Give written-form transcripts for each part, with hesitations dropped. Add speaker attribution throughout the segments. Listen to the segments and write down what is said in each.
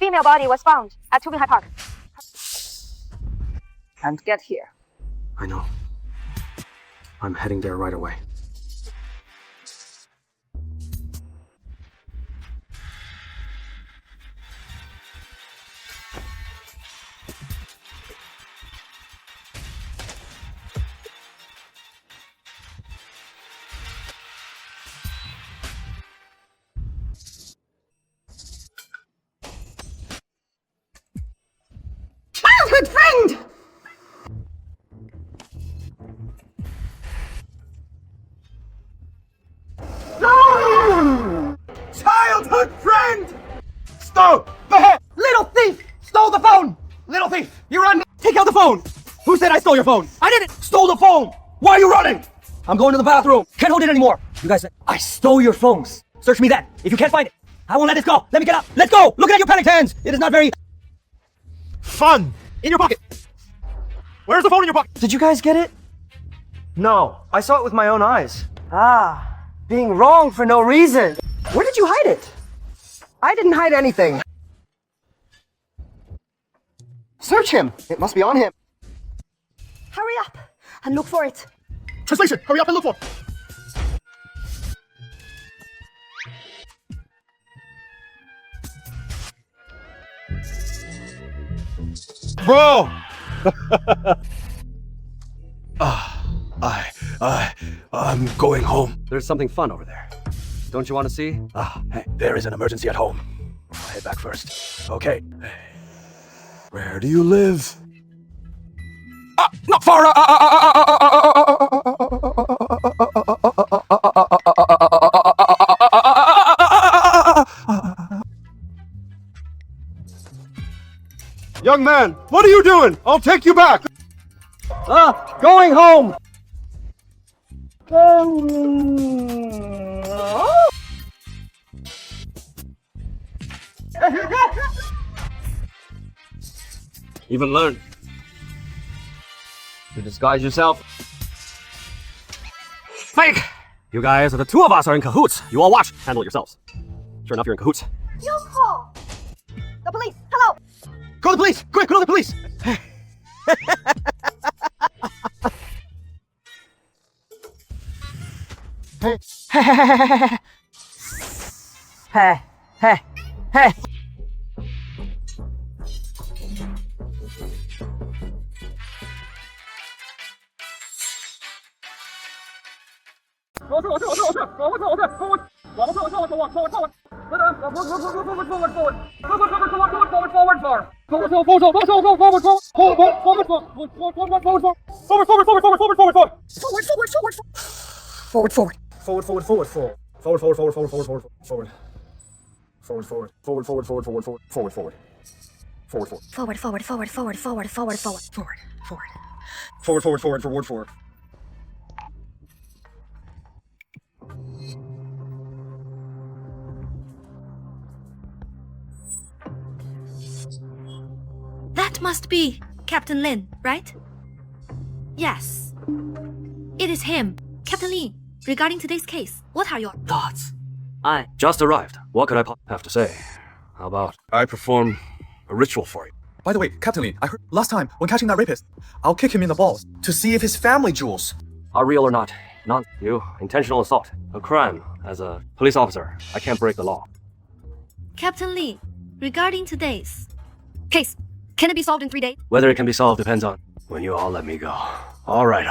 Speaker 1: female body was found at Tubing High Park. And get here.
Speaker 2: I know. I'm heading there right away.
Speaker 3: Childhood friend!
Speaker 4: Childhood friend! Stop! The little thief stole the phone! Little thief, you run! Take out the phone! Who said I stole your phone? I didn't! Stole the phone! Why are you running? I'm going to the bathroom. Can't hold it anymore. You guys, I stole your phones. Search me then. If you can't find it, I won't let this go. Let me get up. Let's go! Look at your panicked hands. It is not very fun. In your pocket. Where's the phone in your pocket? Did you guys get it? No, I saw it with my own eyes. Ah, being wrong for no reason. Where did you hide it? I didn't hide anything. Search him. It must be on him.
Speaker 1: Hurry up and look for it.
Speaker 4: Translation, hurry up and look for it. Bro! I'm going home.
Speaker 2: There's something fun over there. Don't you want to see?
Speaker 4: Hey, there is an emergency at home. I'll head back first. Okay. Where do you live? Not far. Young man, what are you doing? I'll take you back. Going home.
Speaker 2: Even learn to disguise yourself. Fake! You guys, the two of us are in cahoots. You all watch. Handle it yourselves. Sure enough, you're in cahoots.
Speaker 1: You call the police. Hello.
Speaker 4: Call the police! Quick, call the police! Hey. Forward.
Speaker 5: That must be Captain Lin, right? Yes. It is him. Captain Lin, regarding today's case, what are your
Speaker 2: Thoughts? I just arrived. What could I have to say? How about I perform a ritual for you?
Speaker 6: By the way, Captain Lee, I heard last time when catching that rapist, I'll kick him in the balls to see if his family jewels
Speaker 2: Are real or not? Not you. Intentional assault. A crime. As a police officer, I can't break the law.
Speaker 5: Captain Lee, regarding today's case, can it be solved in 3 days?
Speaker 2: Whether it can be solved depends on when you all let me go. All right.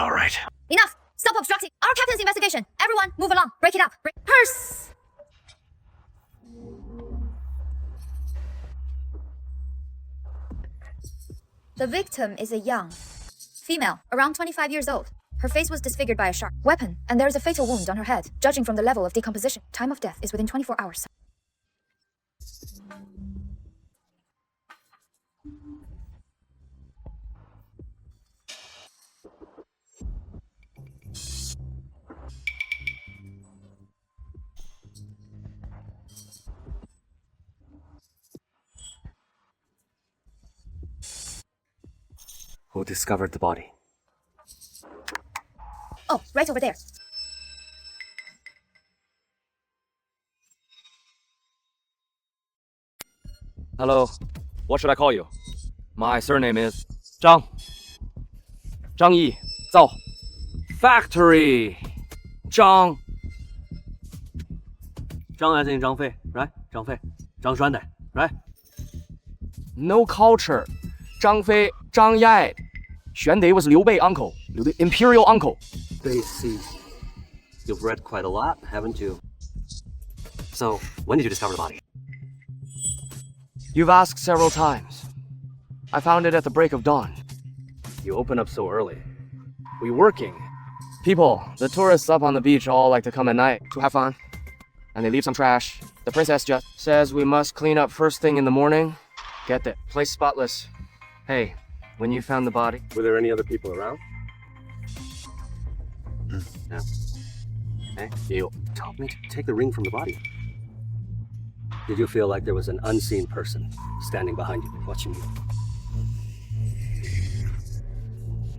Speaker 1: Enough. Stop obstructing our captain's investigation. Everyone, move along. Break it up. Purse. The victim is a young female, around 25 years old. Her face was disfigured by a sharp weapon, and there is a fatal wound on her head. Judging from the level of decomposition, time of death is within 24 hours.
Speaker 2: Who discovered the body?
Speaker 1: Oh, right over there.
Speaker 2: Hello. What should I call you? My surname is Zhang. Zhang Yi. Zhao. Factory. Zhang.
Speaker 3: Zhang as in Zhang Fei, right? Zhang Fei. Zhang Xuande, right?
Speaker 2: No culture. Zhang Fei, Zhang Yai. Xuande was Liu Bei uncle. Liu Bei imperial uncle.
Speaker 3: I see. You've read quite a lot, haven't you? So, when did you discover the body?
Speaker 2: You've asked several times. I found it at the break of dawn.
Speaker 3: You open up so early.
Speaker 2: We working. People, the tourists up on the beach all like to come at night to have fun. And they leave some trash. The princess just says we must clean up first thing in the morning. Get the place spotless. Hey, when you found the body...
Speaker 3: Were there any other people around? No. Hey, you told me to take the ring from the body. Did you feel like there was an unseen person standing behind you watching you?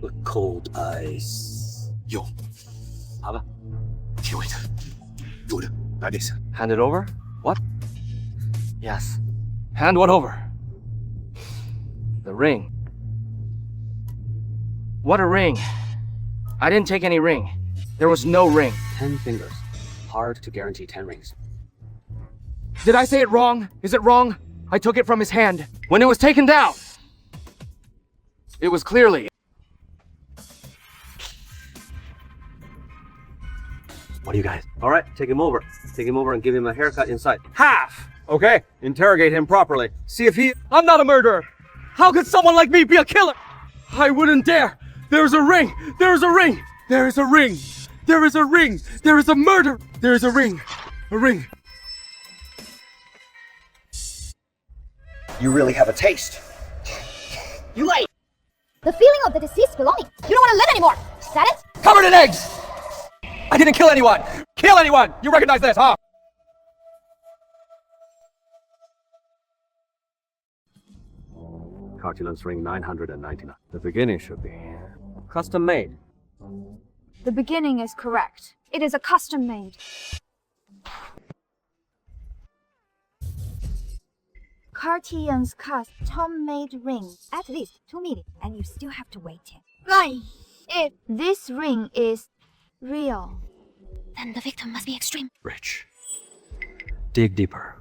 Speaker 3: With cold eyes.
Speaker 6: 有，
Speaker 3: 好吧。
Speaker 6: 体会的，有的，来点下。
Speaker 2: Hand it over? What? Yes. Hand what over? The ring. What a ring. I didn't take any ring. There was no ring.
Speaker 3: 10 fingers. Hard to guarantee 10 rings.
Speaker 2: Did I say it wrong? Is it wrong? I took it from his hand when it was taken down. It was clearly...
Speaker 3: What do you guys? All right, take him over. Take him over and give him a haircut inside.
Speaker 4: Half! Okay, interrogate him properly. See if he...
Speaker 2: I'm not a murderer. How could someone like me be a killer? I wouldn't dare. There's a ring. There's a ring. There is a ring. There is a ring. There is a murder. There is a ring. A ring.
Speaker 4: You really have a taste. You like
Speaker 1: The feeling of the deceased belonging. You don't want to live anymore. Is that it?
Speaker 4: covered in eggs! I didn't kill anyone! Kill anyone! You recognize this, huh?
Speaker 3: Cartulence ring 999. The beginning should be custom made.
Speaker 1: The beginning is correct. It is a custom made. Cartier's custom-made ring. At least 2 million, and you still have to wait. Right. If this ring is real,
Speaker 5: Then the victim must be extreme.
Speaker 3: Rich. Dig deeper.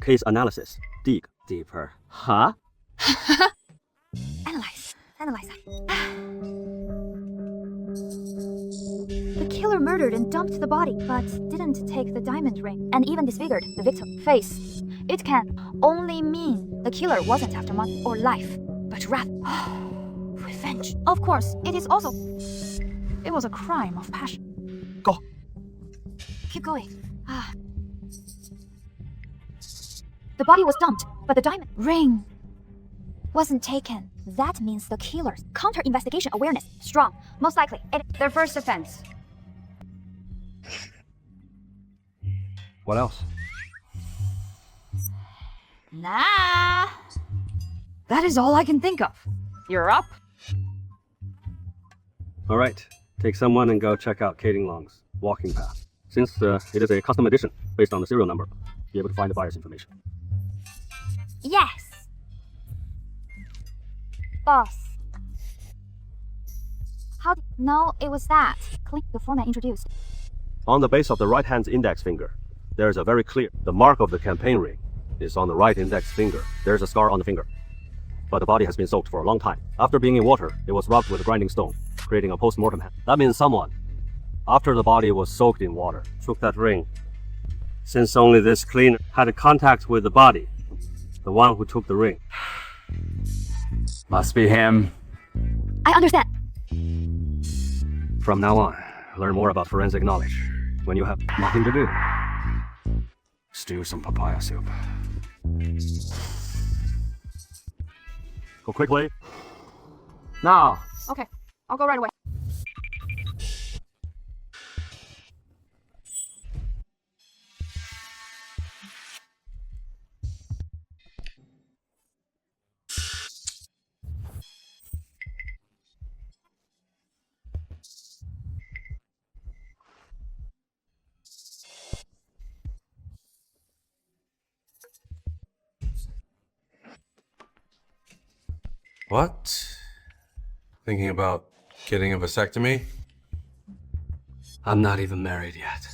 Speaker 3: Case analysis. Dig deeper. Huh?
Speaker 5: Analyze. Analyze.
Speaker 1: the killer murdered and dumped the body, but didn't take the diamond ring, and even disfigured the victim's face. It can only mean the killer wasn't after money or life, but rather revenge. Of course, it is also... It was a crime of passion.
Speaker 6: Go.
Speaker 1: Keep going. The body was dumped, but the diamond ring wasn't taken. That means the killer's counter-investigation awareness strong. Most likely, their first offense.
Speaker 2: What else?
Speaker 1: Nah. That is all I can think of. You're up.
Speaker 3: All right. Take someone and go check out Kating Long's walking path. Since it is a custom edition based on the serial number, you'll be able to find the buyer's information.
Speaker 1: Yes. Boss. How did you know it was that? Click the format introduced.
Speaker 3: On the base of the right hand's index finger, there is a very clear... The mark of the campaign ring is on the right index finger. There's a scar on the finger. But the body has been soaked for a long time. After being in water, it was rubbed with a grinding stone, creating a post-mortem hand. That means someone, after the body was soaked in water, took that ring. Since only this cleaner had contact with the body, the one who took the ring
Speaker 4: Must be him.
Speaker 1: I understand.
Speaker 3: From now on, learn more about forensic knowledge when you have nothing to do.
Speaker 2: Stew some papaya soup.
Speaker 3: Go quickly.
Speaker 2: Now.
Speaker 1: Okay, I'll go right away.
Speaker 7: What? Thinking about getting a vasectomy?
Speaker 2: I'm not even married yet.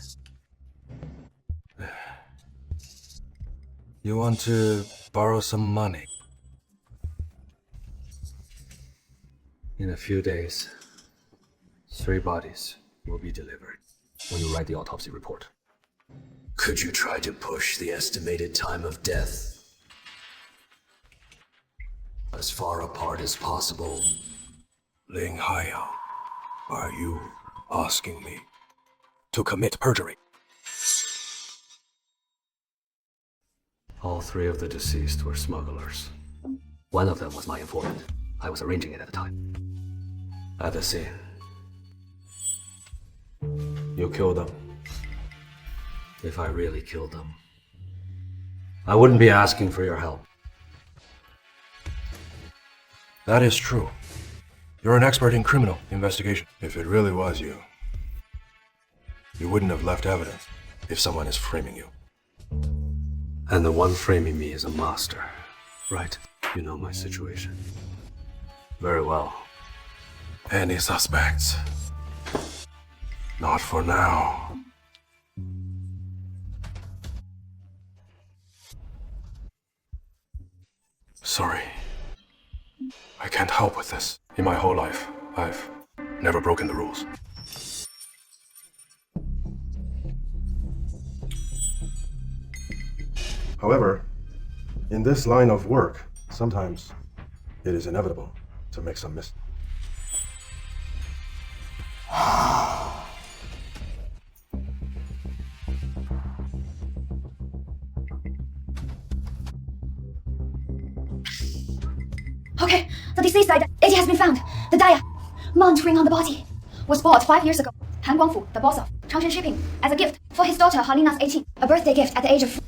Speaker 7: You want to borrow some money?
Speaker 2: In a few days, 3 bodies will be delivered when you write the autopsy report.
Speaker 8: Could you try to push the estimated time of death as far apart as possible?
Speaker 7: Ling Haiyao, are you asking me to commit perjury?
Speaker 2: All 3 of the deceased were smugglers. One of them was my informant. I was arranging it at the time. At the scene. You killed them. If I really killed them, I wouldn't be asking for your help.
Speaker 7: That is true. You're an expert in criminal investigation. If it really was you, you wouldn't have left evidence if someone is framing you.
Speaker 2: And the one framing me is a master, right? You know my situation. Very well.
Speaker 7: Any suspects? Not for now. Sorry. I can't help with this. In my whole life, I've never broken the rules. However, in this line of work, sometimes it is inevitable to make some mistakes.
Speaker 1: Okay, the deceased identity has been found. The diamond ring on the body was bought 5 years ago. Han Guangfu, the boss of Changshan Shipping, as a gift for his daughter Halina's 18th, a birthday gift at the age of 4.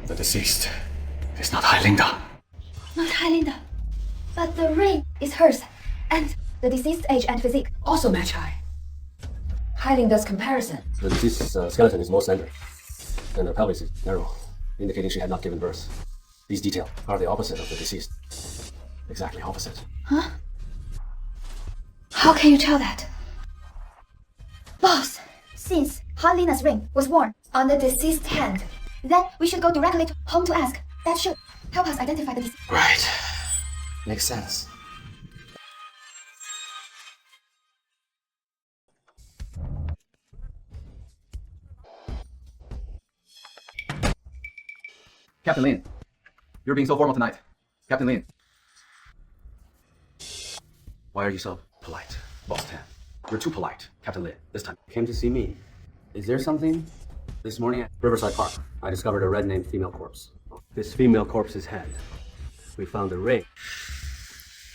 Speaker 7: The deceased
Speaker 2: It's not Hailinda.
Speaker 1: Not Hailinda, but the ring is hers, and the deceased's age and physique also match Hai. Hailinda's comparison.
Speaker 2: The deceased's skeleton is more slender, and her pelvis is narrow, indicating she had not given birth. These details are the opposite of the deceased. Exactly opposite.
Speaker 1: Huh? How can you tell that? Boss, since Halina's ring was worn on the deceased's hand, then we should go directly to home to ask. That should help us identify the deceased.
Speaker 2: Right. Makes sense.
Speaker 6: Captain Lin, you're being so formal tonight. Captain Lin.
Speaker 2: Why are you so polite?
Speaker 6: Boss Tan, you're too polite. Captain Lin, this time.
Speaker 2: Came to see me. Is there something? This morning at Riverside Park, I discovered a red-named female corpse. This female corpse's head. We found a ring.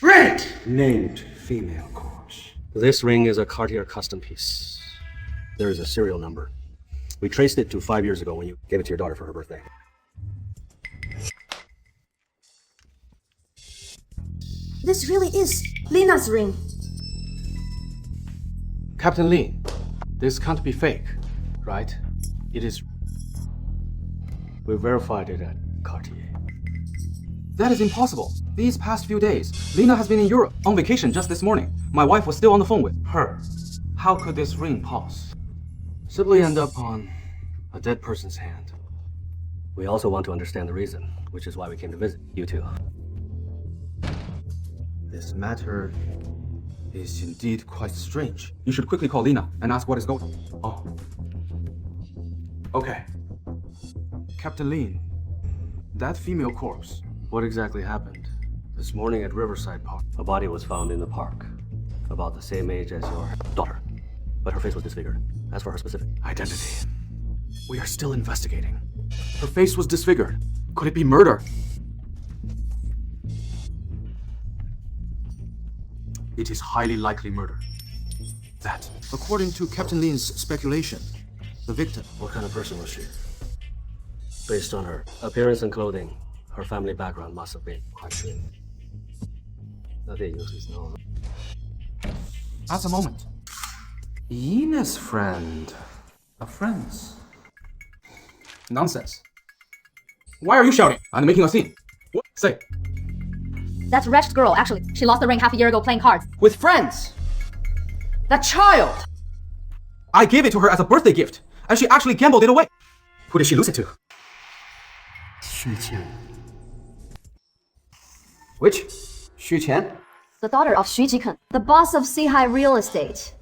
Speaker 6: Red!
Speaker 2: Named female corpse. This ring is a Cartier custom piece. There is a serial number. We traced it to 5 years ago when you gave it to your daughter for her birthday.
Speaker 9: This really is Lina's ring.
Speaker 2: Captain Lee, this can't be fake, right? It is. We verified it at Cartier.
Speaker 6: That is impossible. These past few days, Lina has been in Europe on vacation just this morning. My wife was still on the phone with her. How could this ring
Speaker 2: Simply end up on a dead person's hand. We also want to understand the reason, which is why we came to visit you two.
Speaker 6: This matter is indeed quite strange. You should quickly call Lina and ask what is going on. Oh. Okay. Captain Lin, that female corpse.
Speaker 2: What exactly happened? This morning at Riverside Park, a body was found in the park, about the same age as your daughter, but her face was disfigured. As for her specific
Speaker 6: Identity. We are still investigating. Her face was disfigured. Could it be murder? It is highly likely murder. That, according to Captain Lin's speculation, the victim.
Speaker 2: What kind of person was she? Based on her appearance and clothing, her family background must have been quite good. Nothing is known.
Speaker 6: At the moment. Ina's friend. Of friends. Nonsense. Why are you shouting? I'm making a scene. What? Say.
Speaker 1: That wretched girl, actually, she lost the ring half a year ago playing cards.
Speaker 6: With friends. That child. I gave it to her as a birthday gift, and she actually gambled it away. Who did she lose it to?
Speaker 8: Xu Qian.
Speaker 6: Which? Xu Qian?
Speaker 1: The daughter of Xu Jiken, the boss of Sihai Real Estate.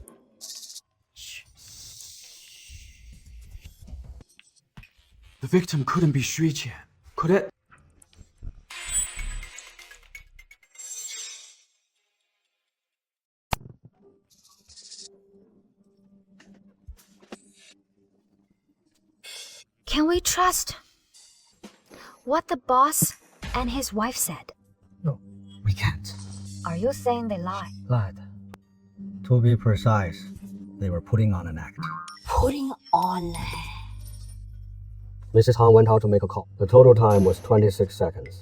Speaker 6: The victim couldn't be Xu Qian, could it?
Speaker 1: Can we trust what the boss and his wife said?
Speaker 10: No, we can't.
Speaker 1: Are you saying they lied?
Speaker 10: Lied. To be precise, they were putting on an act.
Speaker 9: Putting on.
Speaker 3: Mrs. Han went out to make a call. The total time was 26 seconds.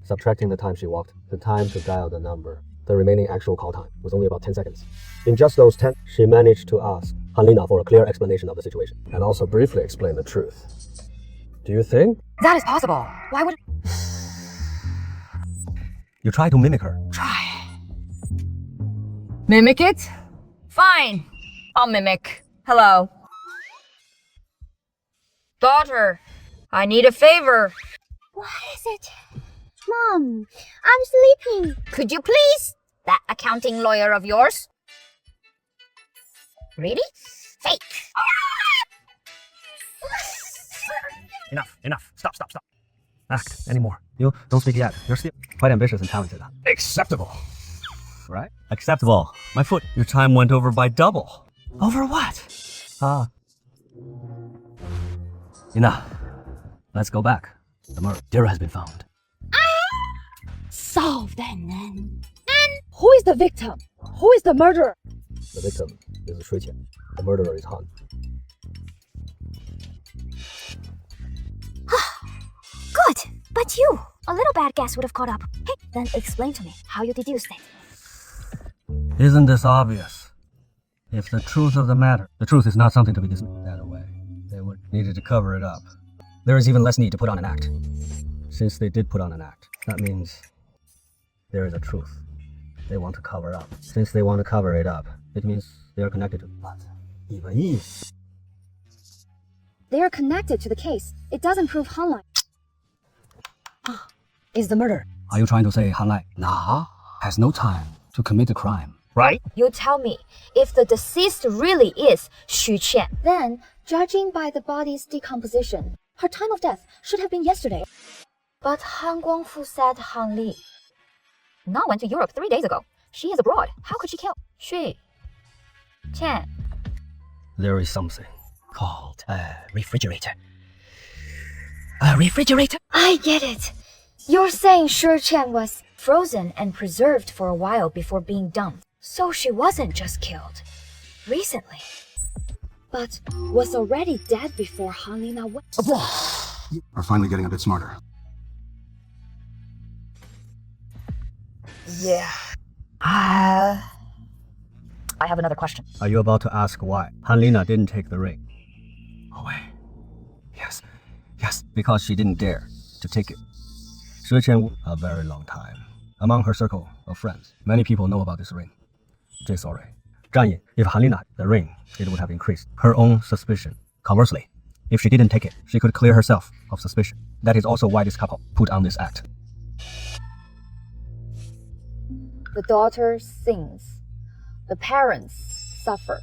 Speaker 3: Subtracting the time she walked, the time to dial the number, the remaining actual call time was only about 10 seconds. In just those 10, she managed to ask Hanlina for a clear explanation of the situation, and also briefly explain the truth. Do you think?
Speaker 1: That is possible. Why would...
Speaker 10: You try to mimic her.
Speaker 11: Try. Mimic it? Fine. I'll mimic. Hello. Daughter, I need a favor.
Speaker 1: What is it? Mom, I'm sleeping.
Speaker 11: Could you please? That accounting lawyer of yours? Really? Fake.
Speaker 10: Enough. Stop. Act anymore. You don't speak yet. You're still quite ambitious and talented.
Speaker 7: Acceptable.
Speaker 10: Right? Acceptable. My foot. Your time went over by double. Over what? Enough. Let's go back. The murderer has been found.
Speaker 9: Solve then.
Speaker 1: And who is the victim? Who is the murderer?
Speaker 3: The victim is Xu Qian. The murderer is Han.
Speaker 1: Good, but you. A little bad guess would have caught up. Hey, then explain to me how you deduced it.
Speaker 10: Isn't this obvious? If the truth of the matter, the truth is not something to be dismissed that way. They would needed to cover it up. There is even less need to put on an act. Since they did put on an act, that means there is a truth they want to cover up. Since they want to cover it up, it means they are connected to what? Even if
Speaker 1: They are connected to the case. It doesn't prove Hanlai
Speaker 10: is the murder. Are you trying to say Han Lai has no time to commit the crime? Right?
Speaker 1: You tell me, if the deceased really is Xu Qian, then, judging by the body's decomposition, her time of death should have been yesterday. But Han Guangfu said Han Li. Na went to Europe 3 days ago. She is abroad. How could she kill Xu Qian?
Speaker 10: There is something called a refrigerator. A refrigerator?
Speaker 1: I get it. You're saying Xu Qian was frozen and preserved for a while before being dumped. So she wasn't just killed recently, but was already dead before Han Lina went.
Speaker 7: You are finally getting a bit smarter.
Speaker 11: Yeah. I have another question.
Speaker 10: Are you about to ask why Hanlina didn't take the ring?
Speaker 7: Away. Yes.
Speaker 10: Because she didn't dare to take it. Xu Qian, a very long time. Among her circle of friends, many people know about this ring. Sorry. Zhang Yin, if Hanlina had the ring, it would have increased her own suspicion. Conversely, if she didn't take it, she could clear herself of suspicion. That is also why this couple put on this act.
Speaker 1: The daughter sings. The parents suffer.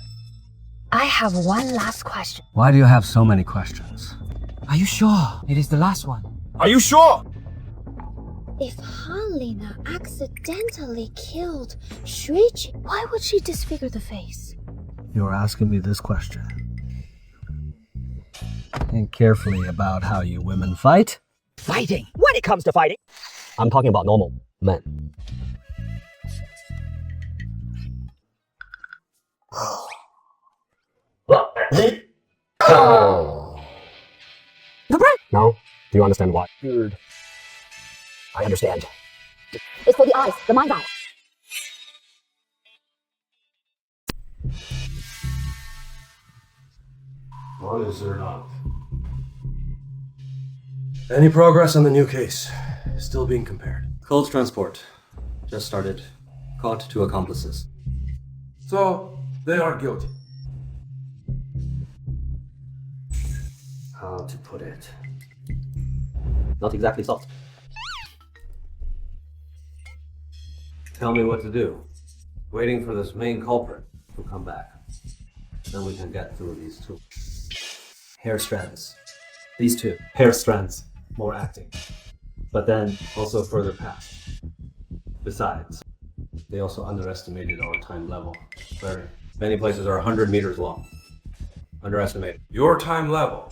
Speaker 1: I have one last question.
Speaker 10: Why do you have so many questions?
Speaker 4: Are you sure it is the last one?
Speaker 7: Are you sure?
Speaker 1: If Han Lina accidentally killed Xu Qian, why would she disfigure the face?
Speaker 10: You're asking me this question. Think carefully about how you women fight.
Speaker 4: Fighting? When it comes to fighting?
Speaker 3: I'm talking about normal men. Now, do you understand why? Good. I understand.
Speaker 1: It's for the eyes, the mind's eye.
Speaker 3: Honest or not?
Speaker 7: Any progress on the new case? Still being compared.
Speaker 3: Cold transport. Just started. Caught 2 accomplices.
Speaker 7: So, they are guilty.
Speaker 3: How to put it? Not exactly soft. Tell me what to do. Waiting for this main culprit to come back. Then we can get through these 2. Hair strands. These 2. Hair strands. More acting. But then also further past. Besides, they also underestimated our time level. Very many places are 100 meters long. Underestimated.
Speaker 7: Your time level.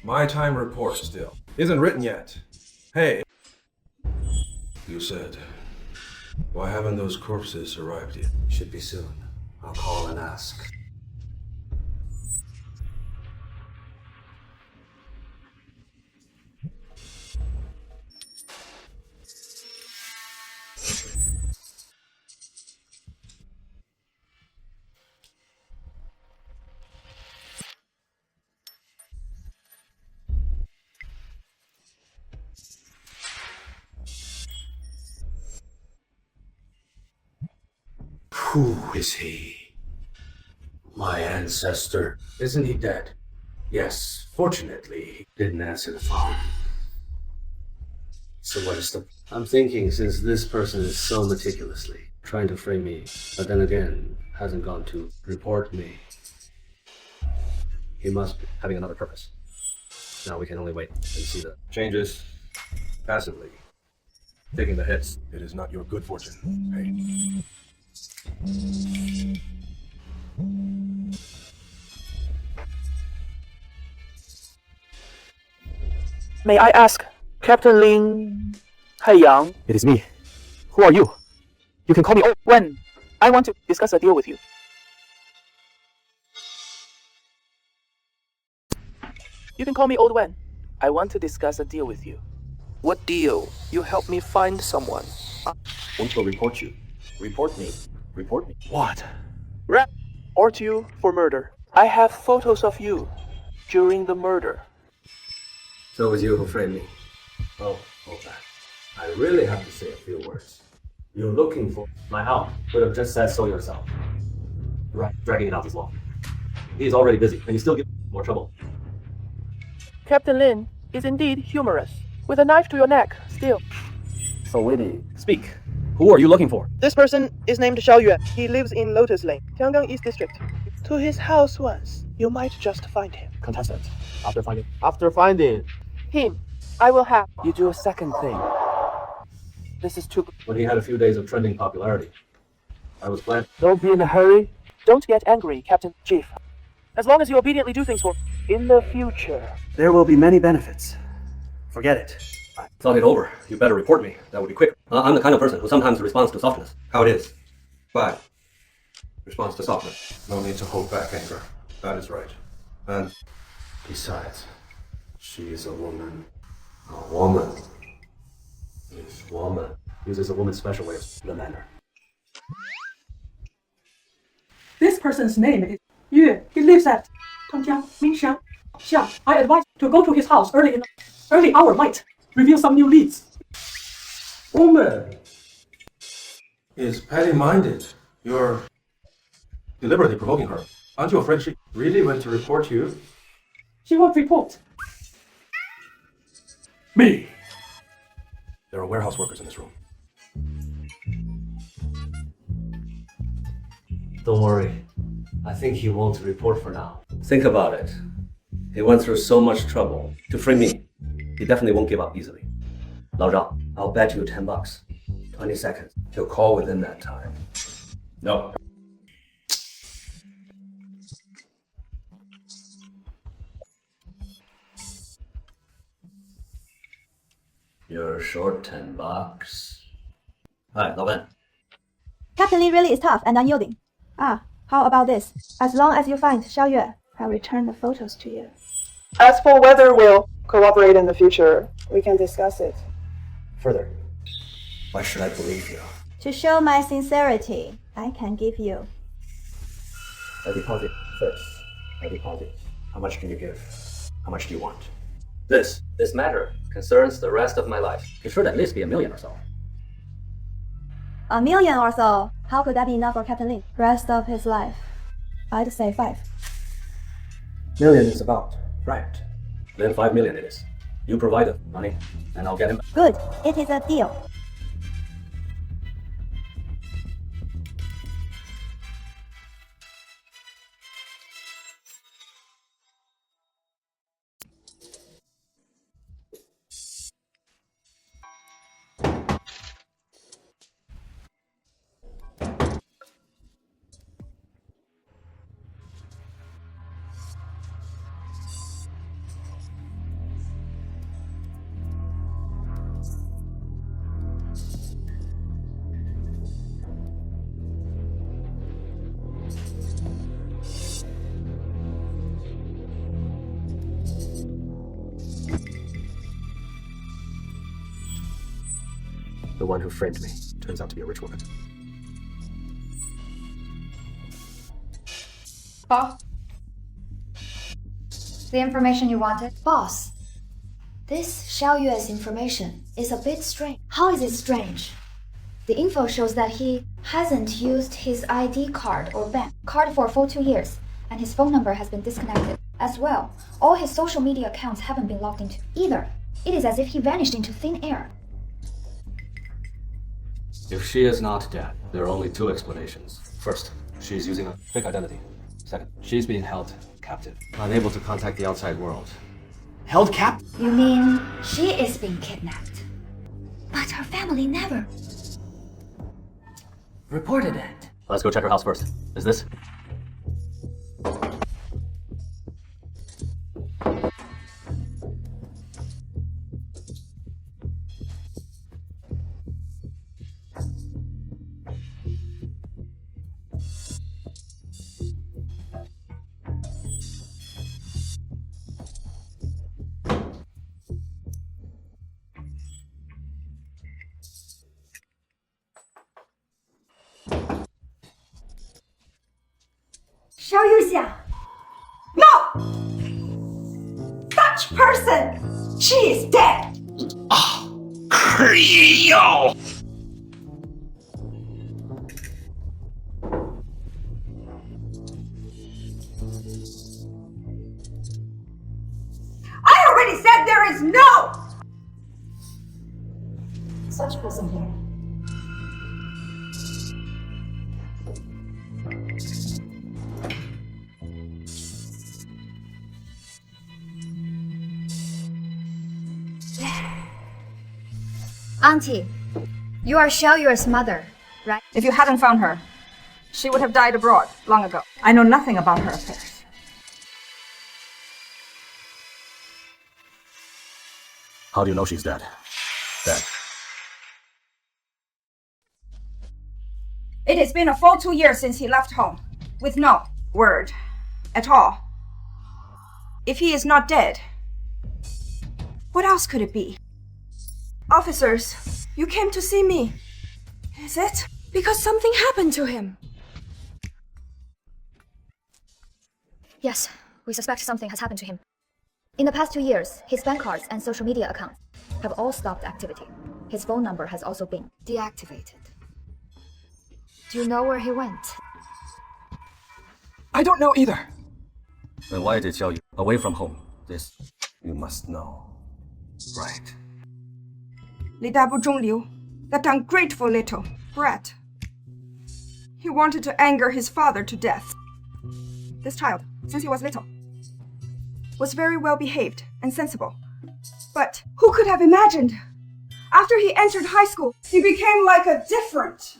Speaker 7: My time report still. Isn't written yet. Hey. You said. Why haven't those corpses arrived yet?
Speaker 3: Should be soon. I'll call and ask.
Speaker 8: Who is he? My ancestor. Isn't he dead? Yes, fortunately, he didn't answer the phone. So what is the...
Speaker 3: I'm thinking, since this person is so meticulously trying to frame me, but then again hasn't gone to report me, he must be having another purpose. Now we can only wait and see the changes passively, taking the hits.
Speaker 7: It is not your good fortune. Hey.
Speaker 12: May I ask, Captain Lin Haiyang?
Speaker 4: It is me. Who are you? You can call me
Speaker 12: Wen. I want to discuss a deal with you. You can call me Old Wen. I want to discuss a deal with you. What deal? You help me find someone.
Speaker 3: Won't go report you. Report me. Report me.
Speaker 4: What?
Speaker 12: Rap or 2 for murder. I have photos of you during the murder.
Speaker 3: So it was you who framed me. Oh, hold back. I really have to say a few words. You're looking for my help. Could have just said so yourself. Right, dragging it out this long. He's already busy, and you still give more trouble.
Speaker 12: Captain Lin is indeed humorous. With a knife to your neck, still.
Speaker 4: So witty. Speak. Who are you looking for?
Speaker 12: This person is named Xiao Yue. He lives in Lotus Lane, Tianggang East District. To his house once, you might just find him.
Speaker 4: Contestant. After finding.
Speaker 12: Him, I will have you do a second thing. This is too good.
Speaker 3: When he had a few days of trending popularity, I was planning.
Speaker 12: Don't be in a hurry. Don't get angry, Captain Chief. As long as you obediently do things for in the future.
Speaker 4: There will be many benefits. Forget it.
Speaker 3: I thought it over. You better report me. That would be quick. I'm the kind of person who sometimes responds to softness. How it is. But responds to softness.
Speaker 7: No need to hold back anger. That is right. And
Speaker 8: Besides, she is a woman. A woman.
Speaker 3: this woman uses a woman's special way of the manner.
Speaker 13: This person's name is Yue. He lives at Tongjiang, Mingxiang, Xiang. I advise to go to his house early hour might reveal some new leads.
Speaker 7: woman is petty-minded. You're deliberately provoking her. Aren't you afraid she really went to report you?
Speaker 13: She won't report.
Speaker 7: Me! There are warehouse workers in this room.
Speaker 3: Don't worry. I think he won't report for now. Think about it. He went through so much trouble to free me. He definitely won't give up easily. Lao Zhao, I'll bet you $10. 20 seconds. He'll call within that time. No. You're short $10. Hi, Lao Ben.
Speaker 1: Captain Lee really is tough and unyielding. Ah, how about this? As long as you find Xiao Yue, I'll return the photos to you.
Speaker 12: As for whether we'll cooperate in the future, we can discuss it.
Speaker 3: Further, why should I believe you?
Speaker 1: To show my sincerity, I can give you.
Speaker 3: I deposit first. I deposit. How much can you give? How much do you want? This matter concerns the rest of my life. It should at least be $1 million or so.
Speaker 14: $1 million or so? How could that be enough for Captain Lin? Rest of his life. I'd say 5.
Speaker 3: $1 million is about right. Then $5 million it is. You provide the money, and I'll get him.
Speaker 14: Good. It is a deal.
Speaker 3: The one who framed me turns out to be a rich woman.
Speaker 1: Boss? The information you wanted?
Speaker 15: Boss, this Xiao Yue's information is a bit strange. How is it strange? The info shows that he hasn't used his ID card or bank card for a full 2 years, and his phone number has been disconnected. As well, all his social media accounts haven't been logged into either. It is as if he vanished into thin air.
Speaker 3: If she is not dead, there are only 2 explanations. First, she's using a fake identity. Second, she's being held captive, unable to contact the outside world.
Speaker 6: Held captive?
Speaker 15: You mean she is being kidnapped? But her family never
Speaker 6: reported it.
Speaker 3: Let's go check her house first. Is this?
Speaker 14: Xiao Yuxia! No! Such person! She is dead!
Speaker 8: Yo!
Speaker 14: I already said there is no
Speaker 15: such person here.
Speaker 1: Auntie, you are Xiao Yue's mother, right?
Speaker 11: If you hadn't found her, she would have died abroad long ago.
Speaker 13: I know nothing about her affairs.
Speaker 3: How do you know she's dead? Dead.
Speaker 11: It has been a full 2 years since he left home, with no word at all. If he is not dead, what else could it be? Officers, you came to see me. Is it because something happened to him?
Speaker 1: Yes, we suspect something has happened to him. In the past 2 years, his bank cards and social media accounts have all stopped activity. His phone number has also been deactivated. Do you know where he went?
Speaker 6: I don't know either.
Speaker 3: Then why did Xiao Yu away from home? This you must know, right?
Speaker 11: Li Dabu Zhongliu, that ungrateful little brat. He wanted to anger his father to death. This child, since he was little, was very well behaved and sensible. But who could have imagined? After he entered high school, he became like a different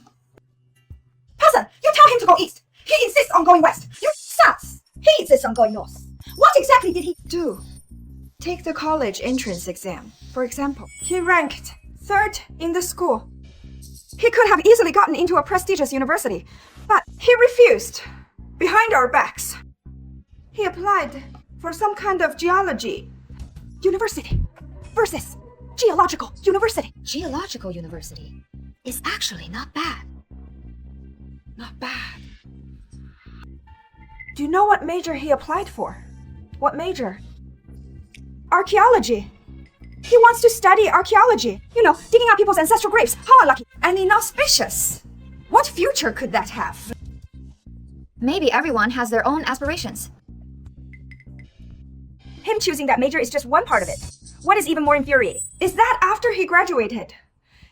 Speaker 11: person. You tell him to go east. He insists on going west. You sus. He insists on going north. What exactly did he do? Take the college entrance exam, for example. He ranked 3rd in the school. He could have easily gotten into a prestigious university, but he refused. Behind our backs, he applied for some kind of geology university versus geological university.
Speaker 15: Geological university is actually not bad.
Speaker 11: Not bad. Do you know what major he applied for? What major? Archaeology. He wants to study archaeology. You know, digging up people's ancestral graves. How unlucky. And inauspicious. What future could that have?
Speaker 1: Maybe everyone has their own aspirations.
Speaker 11: Him choosing that major is just one part of it. What is even more infuriating is that after he graduated,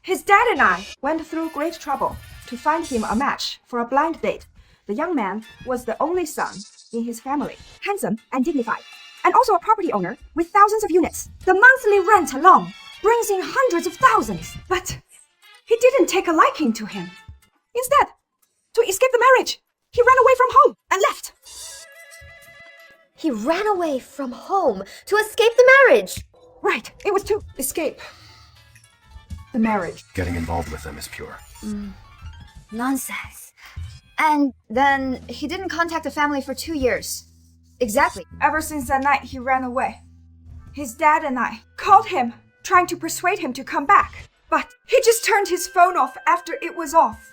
Speaker 11: his dad and I went through great trouble to find him a match for a blind date. The young man was the only son in his family, handsome and dignified, and also a property owner with thousands of units. The monthly rent alone brings in hundreds of thousands. But he didn't take a liking to him. Instead, to escape the marriage, he ran away from home and left.
Speaker 15: He ran away from home to escape the marriage.
Speaker 11: Right, it was to escape the marriage.
Speaker 7: Getting involved with them is pure.
Speaker 1: Nonsense. And then he didn't contact the family for 2 years. Exactly.
Speaker 11: Ever since that night he ran away, his dad and I called him, trying to persuade him to come back. But he just turned his phone off after it was off.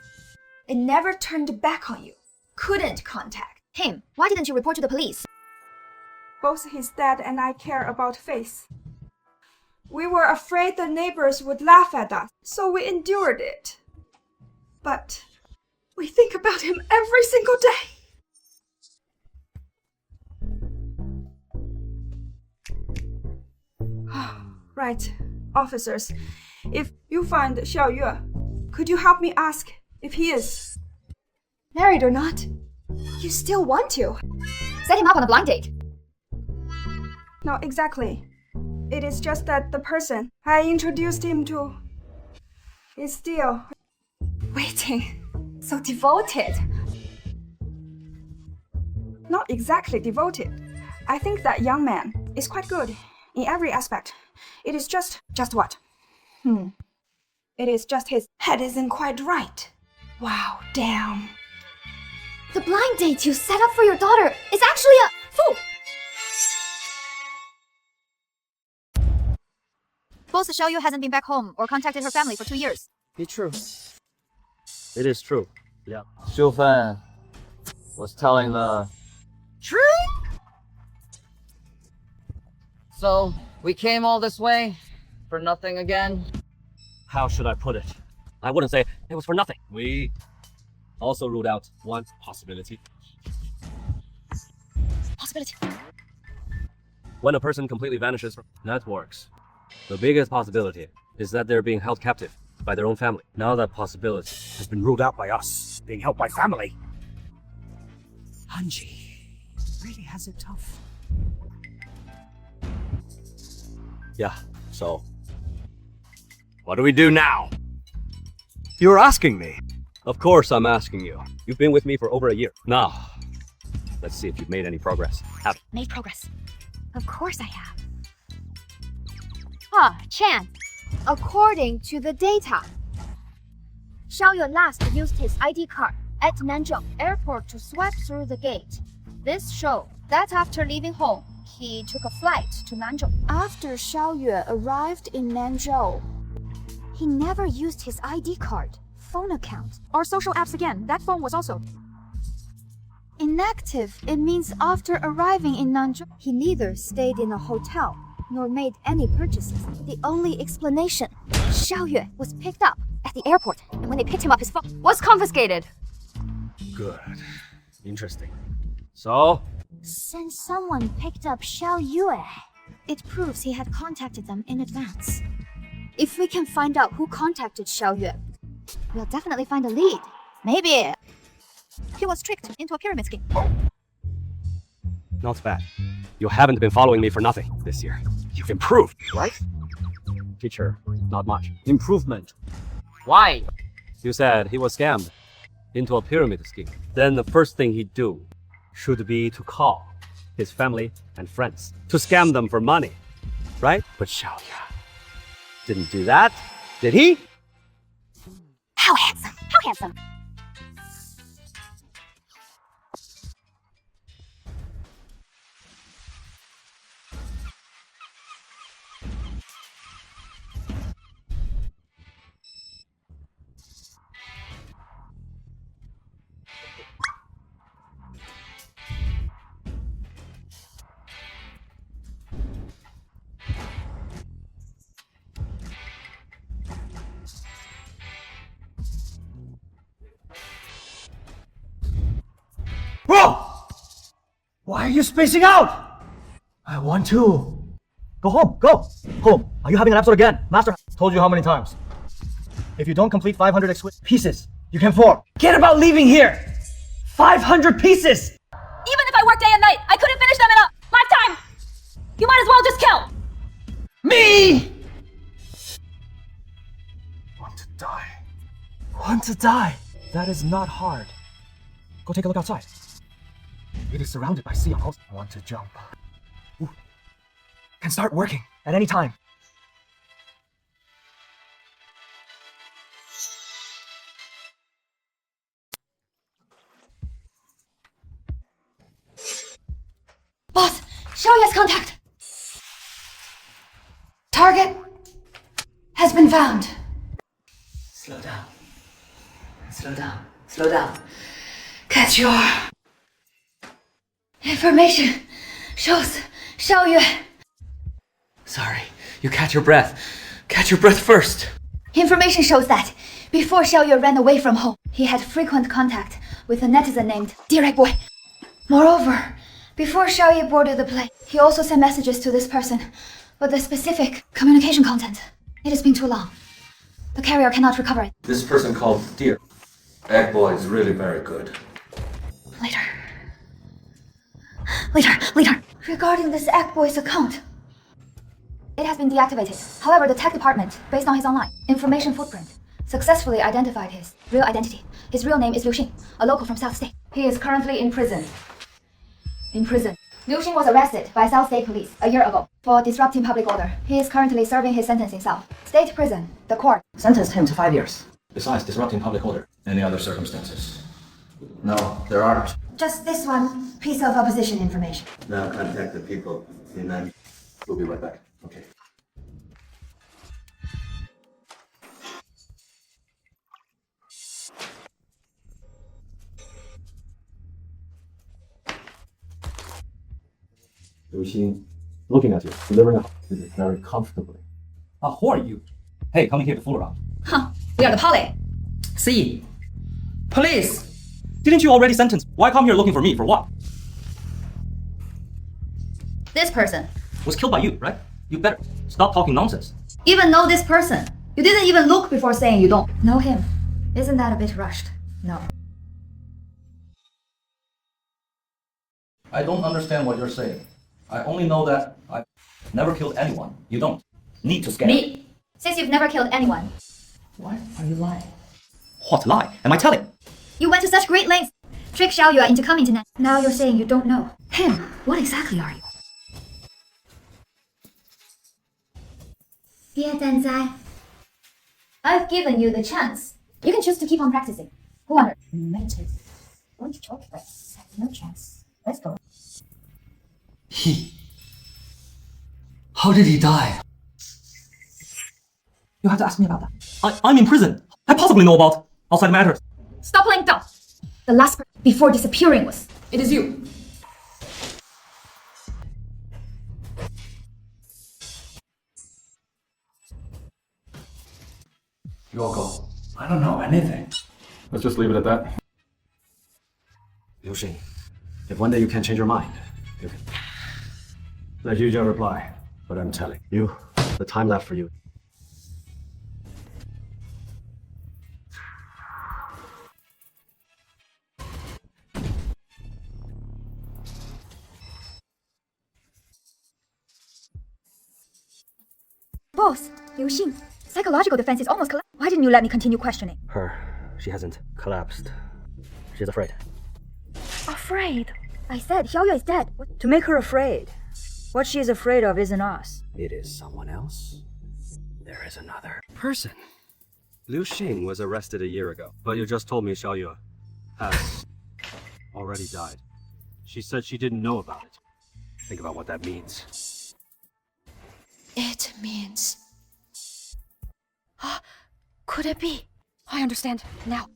Speaker 1: It never turned back on you. Couldn't contact him. Why didn't you report to the police?
Speaker 11: Both his dad and I care about Faith. We were afraid the neighbors would laugh at us, so we endured it. But we think about him every single day. Right, officers, if you find Xiaoyue, could you help me ask if he is married or not?
Speaker 1: You still want to? Set him up on a blind date.
Speaker 11: No, exactly. It is just that the person I introduced him to is still
Speaker 1: waiting. So devoted.
Speaker 11: Not exactly devoted. I think that young man is quite good in every aspect. It is just what? It is just his head isn't quite right. Wow, damn.
Speaker 15: The blind date you set up for your daughter is actually a fool.
Speaker 1: Both Xiaoyu hasn't been back home or contacted her family for 2 years.
Speaker 2: Be true.
Speaker 3: It is true. Yeah.
Speaker 2: Xiu Fen was telling the
Speaker 1: truth.
Speaker 2: So, we came all this way for nothing again?
Speaker 3: How should I put it? I wouldn't say it was for nothing. We also ruled out one possibility. When a person completely vanishes from networks, the biggest possibility is that they're being held captive by their own family. Now that possibility has been ruled out by us, being held by family.
Speaker 16: Hanji really has it tough.
Speaker 3: Yeah, so what do we do now? You're asking me. Of course I'm asking you. You've been with me for over a year. Now, let's see if you've made any progress. Have
Speaker 1: Made progress. Of course I have. Ah, Chan. According to the data, Xiaoyu last used his ID card at Nanzhou airport to swipe through the gate. This showed that after leaving home, he took a flight to Nanzhou. After Xiaoyu arrived in Nanzhou, he never used his ID card, phone account, or social apps again. That phone was also inactive. It means after arriving in Nanzhou, he neither stayed in a hotel nor made any purchases. The only explanation, Xiaoyu was picked up at the airport, and when they picked him up, his phone was confiscated.
Speaker 3: Good. Interesting. So?
Speaker 1: Since someone picked up Xiaoyu, it proves he had contacted them in advance. If we can find out who contacted Xiaoyu, we'll definitely find a lead. Maybe he was tricked into a pyramid scheme.
Speaker 3: Not bad. You haven't been following me for nothing this year. You've improved, right? Teacher, not much. Improvement.
Speaker 2: Why?
Speaker 3: You said he was scammed into a pyramid scheme. Then the first thing he'd do should be to call his family and friends to scam them for money, right? But Xiaoyu didn't do that, did he?
Speaker 1: How handsome! How handsome!
Speaker 4: Why are you spacing out? I want to. Go home. Go. Home. Are you having an episode again? Master told you how many times? If you don't complete 500 exquisite pieces, you can form. Get about leaving here. 500 pieces.
Speaker 1: Even if I worked day and night, I couldn't finish them in a lifetime. You might as well just kill
Speaker 4: me. Want to die. Want to die. That is not hard. Go take a look outside. It is surrounded by sea on all. I want to jump. Ooh. Can start working at any time.
Speaker 15: Boss, Xiaoyue's contact. Target has been found.
Speaker 12: Slow down. Slow down. Slow down.
Speaker 15: Catch your information shows Xiaoyue.
Speaker 12: Sorry, you catch your breath. Catch your breath first.
Speaker 15: Information shows that before Xiaoyue ran away from home, he had frequent contact with a netizen named Direct Boy. Moreover, before Xiaoyue boarded the plane, he also sent messages to this person with the specific communication content. It has been too long. The carrier cannot recover it.
Speaker 8: This person called Dear. Egg Boy is really very good.
Speaker 15: Later. Regarding this Egg Boy's account, it has been deactivated. However, the tech department, based on his online information footprint, successfully identified his real identity. His real name is Liu Xing, a local from South State. He is currently in prison. Liu Xing was arrested by South State Police a year ago for disrupting public order. He is currently serving his sentence in South State Prison. The court
Speaker 6: sentenced him to 5 years.
Speaker 8: Besides disrupting public order, any other circumstances? No, there aren't.
Speaker 15: Just this one piece of opposition information.
Speaker 8: Now contact the people in Nan. We'll be right back. Okay.
Speaker 3: Liu Xing, looking at you, delivering a visit very comfortably.
Speaker 6: Who are you? Hey, coming here to fool around.
Speaker 1: Huh, we are the poly.
Speaker 6: See? Police! Didn't you already sentence? Why come here looking for me? For what?
Speaker 1: This person
Speaker 6: Was killed by you, right? You better stop talking nonsense.
Speaker 1: even know this person. You didn't even look before saying you don't know him. Isn't that a bit rushed? No.
Speaker 6: I don't understand what you're saying. I only know that I never killed anyone. You don't need to scare
Speaker 1: Me? Since you've never killed anyone,
Speaker 6: Why are you lying? What lie? Am I telling?
Speaker 1: you went to such great lengths. Trick Xiaoyue into coming tonight. Now you're saying you don't know him. What exactly are you? 别担灾. I've given you the chance. You can choose to keep on practicing. Who won?
Speaker 9: Imitate. Don't talk about it. No chance. Let's go.
Speaker 6: How did he die? You have to ask me about that. I'm in prison. I possibly know about outside matters.
Speaker 1: Stop playing dumb. The last person before disappearing was. It is you.
Speaker 8: Yoko, I don't know anything.
Speaker 3: Let's just leave it at that. Liu Xing, if one day you can't change your mind, you can. Let Yu Jia reply, but I'm telling you, the time left for you.
Speaker 1: Boss, Liu Xing, psychological defense is almost collapsed. Why didn't you let me continue questioning?
Speaker 10: She hasn't collapsed. She's afraid.
Speaker 1: Afraid? I said Xiaoyue is dead. What?
Speaker 17: To make her afraid. What she is afraid of isn't us.
Speaker 10: It is someone else. There is another person.
Speaker 3: Liu Xing was arrested a year ago, but you just told me Xiaoyue has already died. She said she didn't know about it. Think about what that means.
Speaker 15: It means.
Speaker 1: Could it be? I understand now.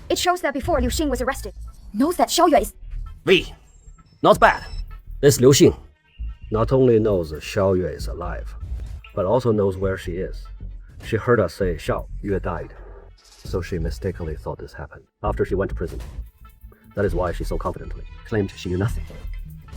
Speaker 1: It shows that before Liu Xing was arrested, knows that Xiaoyue is.
Speaker 10: V. Not bad. This Liu Xing not only knows Xiaoyue is alive, but also knows where she is. She heard us say Xiaoyue died, so she mistakenly thought this happened after she went to prison. That is why she so confidently claimed she knew nothing.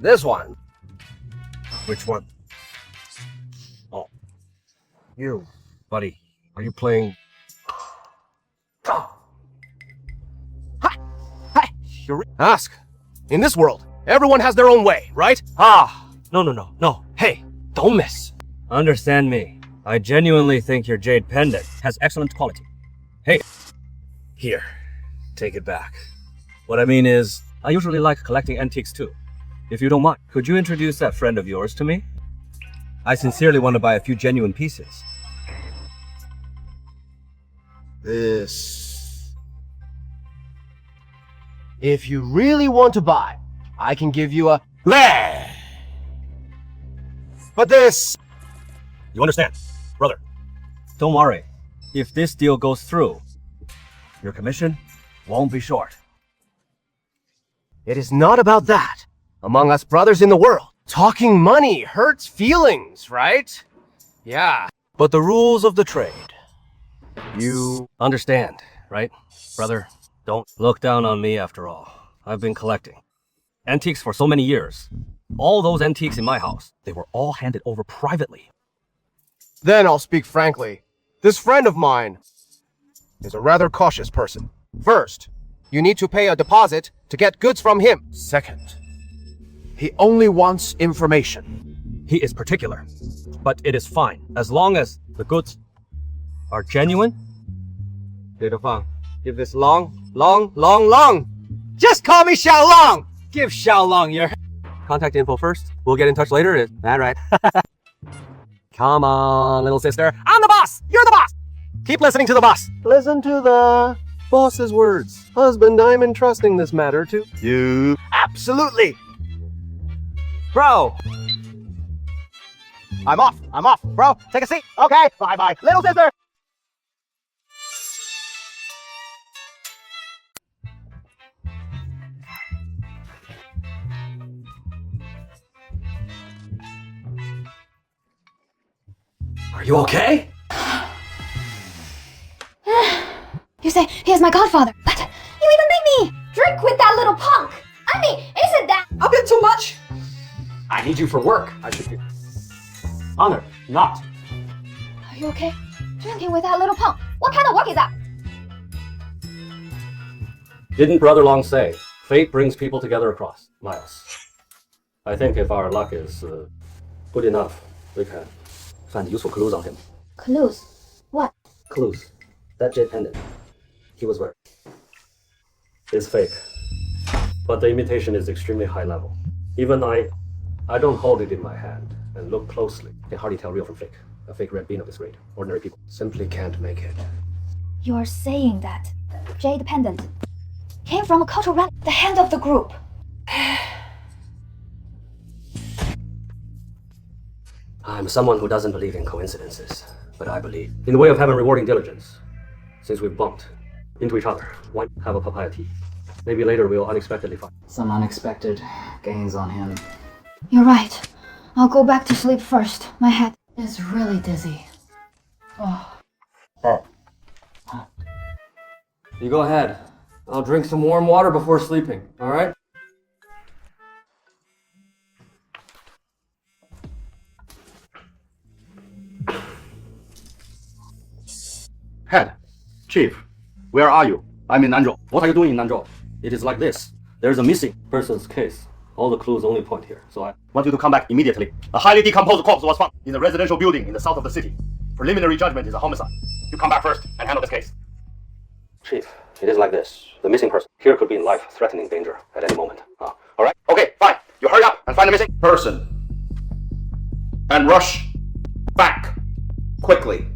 Speaker 3: This one. Which one? Oh. You. Buddy, are you playing?
Speaker 2: Ask. In this world, everyone has their own way, right?
Speaker 3: No. Hey, don't miss. Understand me. I genuinely think your jade pendant has excellent quality. Hey, here, take it back. What I mean is, I usually like collecting antiques too. If you don't mind, could you introduce that friend of yours to me? I sincerely want to buy a few genuine pieces.
Speaker 18: This. If you really want to buy, I can give you a leh. But this.
Speaker 3: You understand, brother? Don't worry. If this deal goes through, your commission won't be short.
Speaker 18: It is not about that. Among us brothers in the world, talking money hurts feelings, right? Yeah.
Speaker 3: But the rules of the trade. You understand, right, brother? Don't look down on me after all. I've been collecting antiques for so many years. All those antiques in my house, they were all handed over privately.
Speaker 18: Then I'll speak frankly. This friend of mine is a rather cautious person. First, you need to pay a deposit to get goods from him. Second, he only wants information.
Speaker 3: He is particular, but it is fine as long as the goods are genuine. Fang, give this long. Just call me Xiaolong. Give Xiaolong your contact info first. We'll get in touch later. Is that right? Come on, little sister. I'm the boss. You're the boss. Keep listening to the boss.
Speaker 18: Listen to the boss's words. Husband, I'm entrusting this matter to you. Absolutely.
Speaker 3: Bro.
Speaker 18: I'm off. Bro, take a seat. Okay, bye. Little sister.
Speaker 3: Are you okay?
Speaker 15: You say he is my godfather, but you even made me drink with that little punk. I mean, isn't that
Speaker 13: a bit too much?
Speaker 3: I need you for work. I should be honored, not.
Speaker 15: Are you okay? Drinking with that little punk. What kind of work is that?
Speaker 3: Didn't Brother Long say, fate brings people together across miles? I think if our luck is good enough, we can find useful clues on him.
Speaker 15: Clues? What?
Speaker 3: Clues. That jade pendant he was wearing is fake, but the imitation is extremely high level. Even I don't hold it in my hand and look closely. I can hardly tell real from fake. A fake red bean of this grade. Ordinary people simply can't make it.
Speaker 15: You're saying that jade pendant came from a cultural relic, the hand of the group.
Speaker 3: I'm someone who doesn't believe in coincidences, but I believe in the way of heaven rewarding diligence. Since we've bumped into each other, why not have a papaya tea? Maybe later we'll unexpectedly find
Speaker 19: some unexpected gains on him.
Speaker 15: You're right. I'll go back to sleep first. My head
Speaker 19: is really dizzy. Oh.
Speaker 3: You go ahead. I'll drink some warm water before sleeping, all right?
Speaker 20: Head, Chief, where are you? I'm in Nanzhou.
Speaker 3: What are you doing in Nanzhou? It is like this. There's a missing person's case. All the clues only point here, so I
Speaker 20: want you to come back immediately. A highly decomposed corpse was found in a residential building in the south of the city. Preliminary judgment is a homicide. You come back first and handle this case.
Speaker 3: Chief, it is like this. The missing person here could be in life-threatening danger at any moment.
Speaker 20: All right? Okay, fine. You hurry up and find the missing person. And rush back quickly.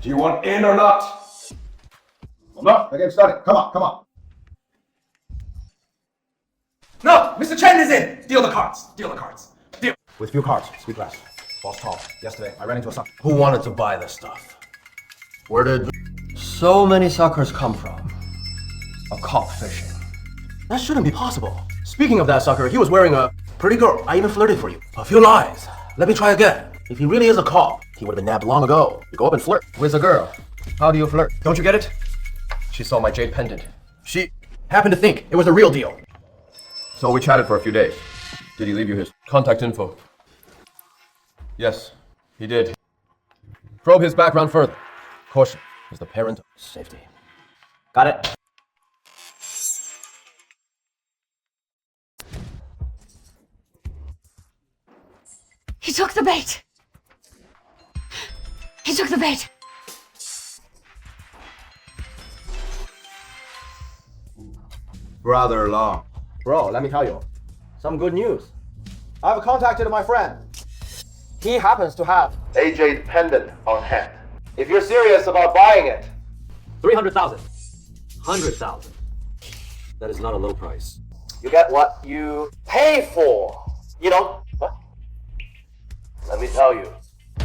Speaker 4: Do you want in or not?
Speaker 20: Well, no, the game started. Come on.
Speaker 4: No, Mr. Chen is in. Deal the cards. Deal.
Speaker 20: With few cards, speak less. Boss Tall. Yesterday, I ran into a sucker.
Speaker 18: Who wanted to buy this stuff? Where did so many suckers come from? A cop fishing. That shouldn't be possible. Speaking of that sucker, he was wearing a pretty girl. I even flirted for you. A few lies. Let me try again. If he really is a cop, he would have been nabbed long ago. You go up and flirt with a girl. How do you flirt? Don't you get it? She saw my jade pendant. She happened to think it was the real deal.
Speaker 3: So we chatted for a few days. Did he leave you his contact info? Yes, he did. Probe his background further.
Speaker 18: Caution is the parent of safety. Got it?
Speaker 9: He took the bait. He took the bait.
Speaker 18: Brother-in-law. Bro, let me tell you. Some good news. I've contacted my friend. He happens to have a jade pendant on hand. If you're serious about buying it,
Speaker 3: 300,000. 100,000. That is not a low price.
Speaker 18: you get what you pay for. You know? What? Let me tell you.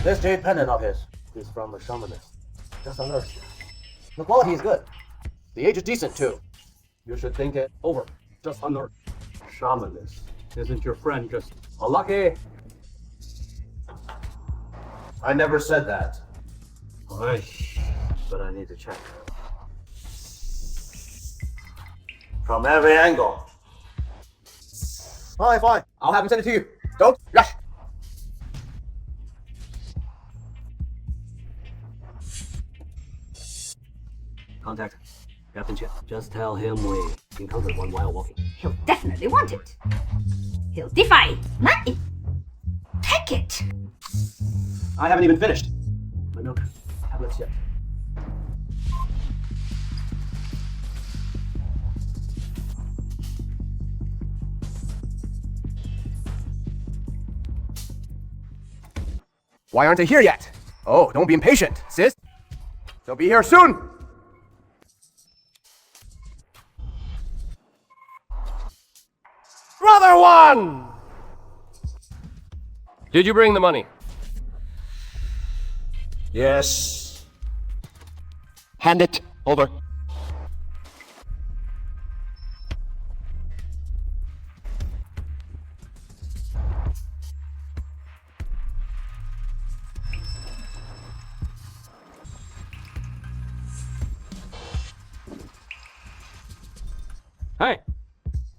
Speaker 18: This jade pendant of his is from a shamanist. Just on Earth. The quality is good. The age is decent too. You should think it over.
Speaker 3: Just on Earth. Shamanist. Isn't your friend just unlucky?
Speaker 18: I never said that.
Speaker 3: Oy, but I need to check.
Speaker 18: From every angle. Fine, fine. I'll have him send it to you. Don't rush.
Speaker 10: Contact Captain Chip. Just tell him we encountered one while walking.
Speaker 9: He'll definitely want it. He'll defy money. Take it.
Speaker 18: I haven't even finished.
Speaker 10: But no tablets yet.
Speaker 18: Why aren't they here yet? Oh, don't be impatient, sis. They'll be here soon. Brother one!
Speaker 3: Did you bring the money?
Speaker 18: Yes. Hand it over.
Speaker 3: Hey,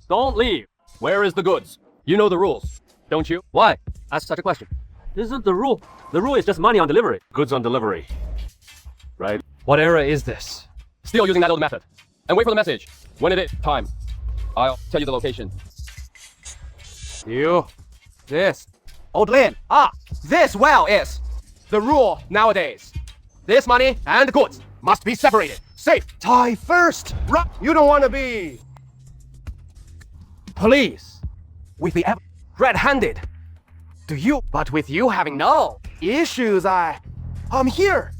Speaker 3: don't leave. Where is the goods? You know the rules, don't you?
Speaker 10: Why? Ask such a question. This isn't the rule. The rule is just money on delivery.
Speaker 3: Goods on delivery. Right?
Speaker 2: What era is this?
Speaker 3: Still using that old method. And wait for the message. When it is time, I'll tell you the location.
Speaker 18: You. This. Old Lin. This well is the rule nowadays. This money and goods must be separated. Safe. Tie first. You don't want to be police with the red-handed. Do you? But with you having no issues, I'm here.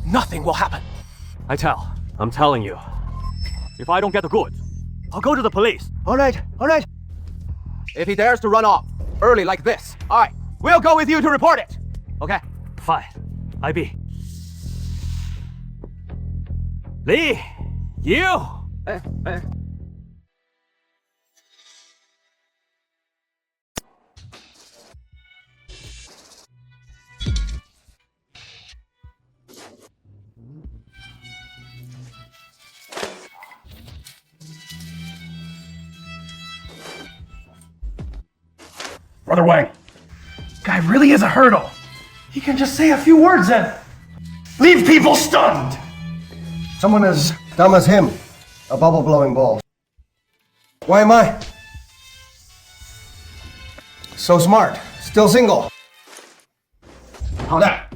Speaker 18: Nothing will happen.
Speaker 10: I'm telling you. If I don't get the goods, I'll go to the police.
Speaker 18: All right. If he dares to run off early like this, we'll go with you to report it. Okay?
Speaker 10: Fine. IB. Lee, you.
Speaker 4: Brother Wang, guy really is a hurdle. He can just say a few words and leave people stunned.
Speaker 18: Someone as dumb as him, a bubble-blowing ball. Why am I so smart? Still single.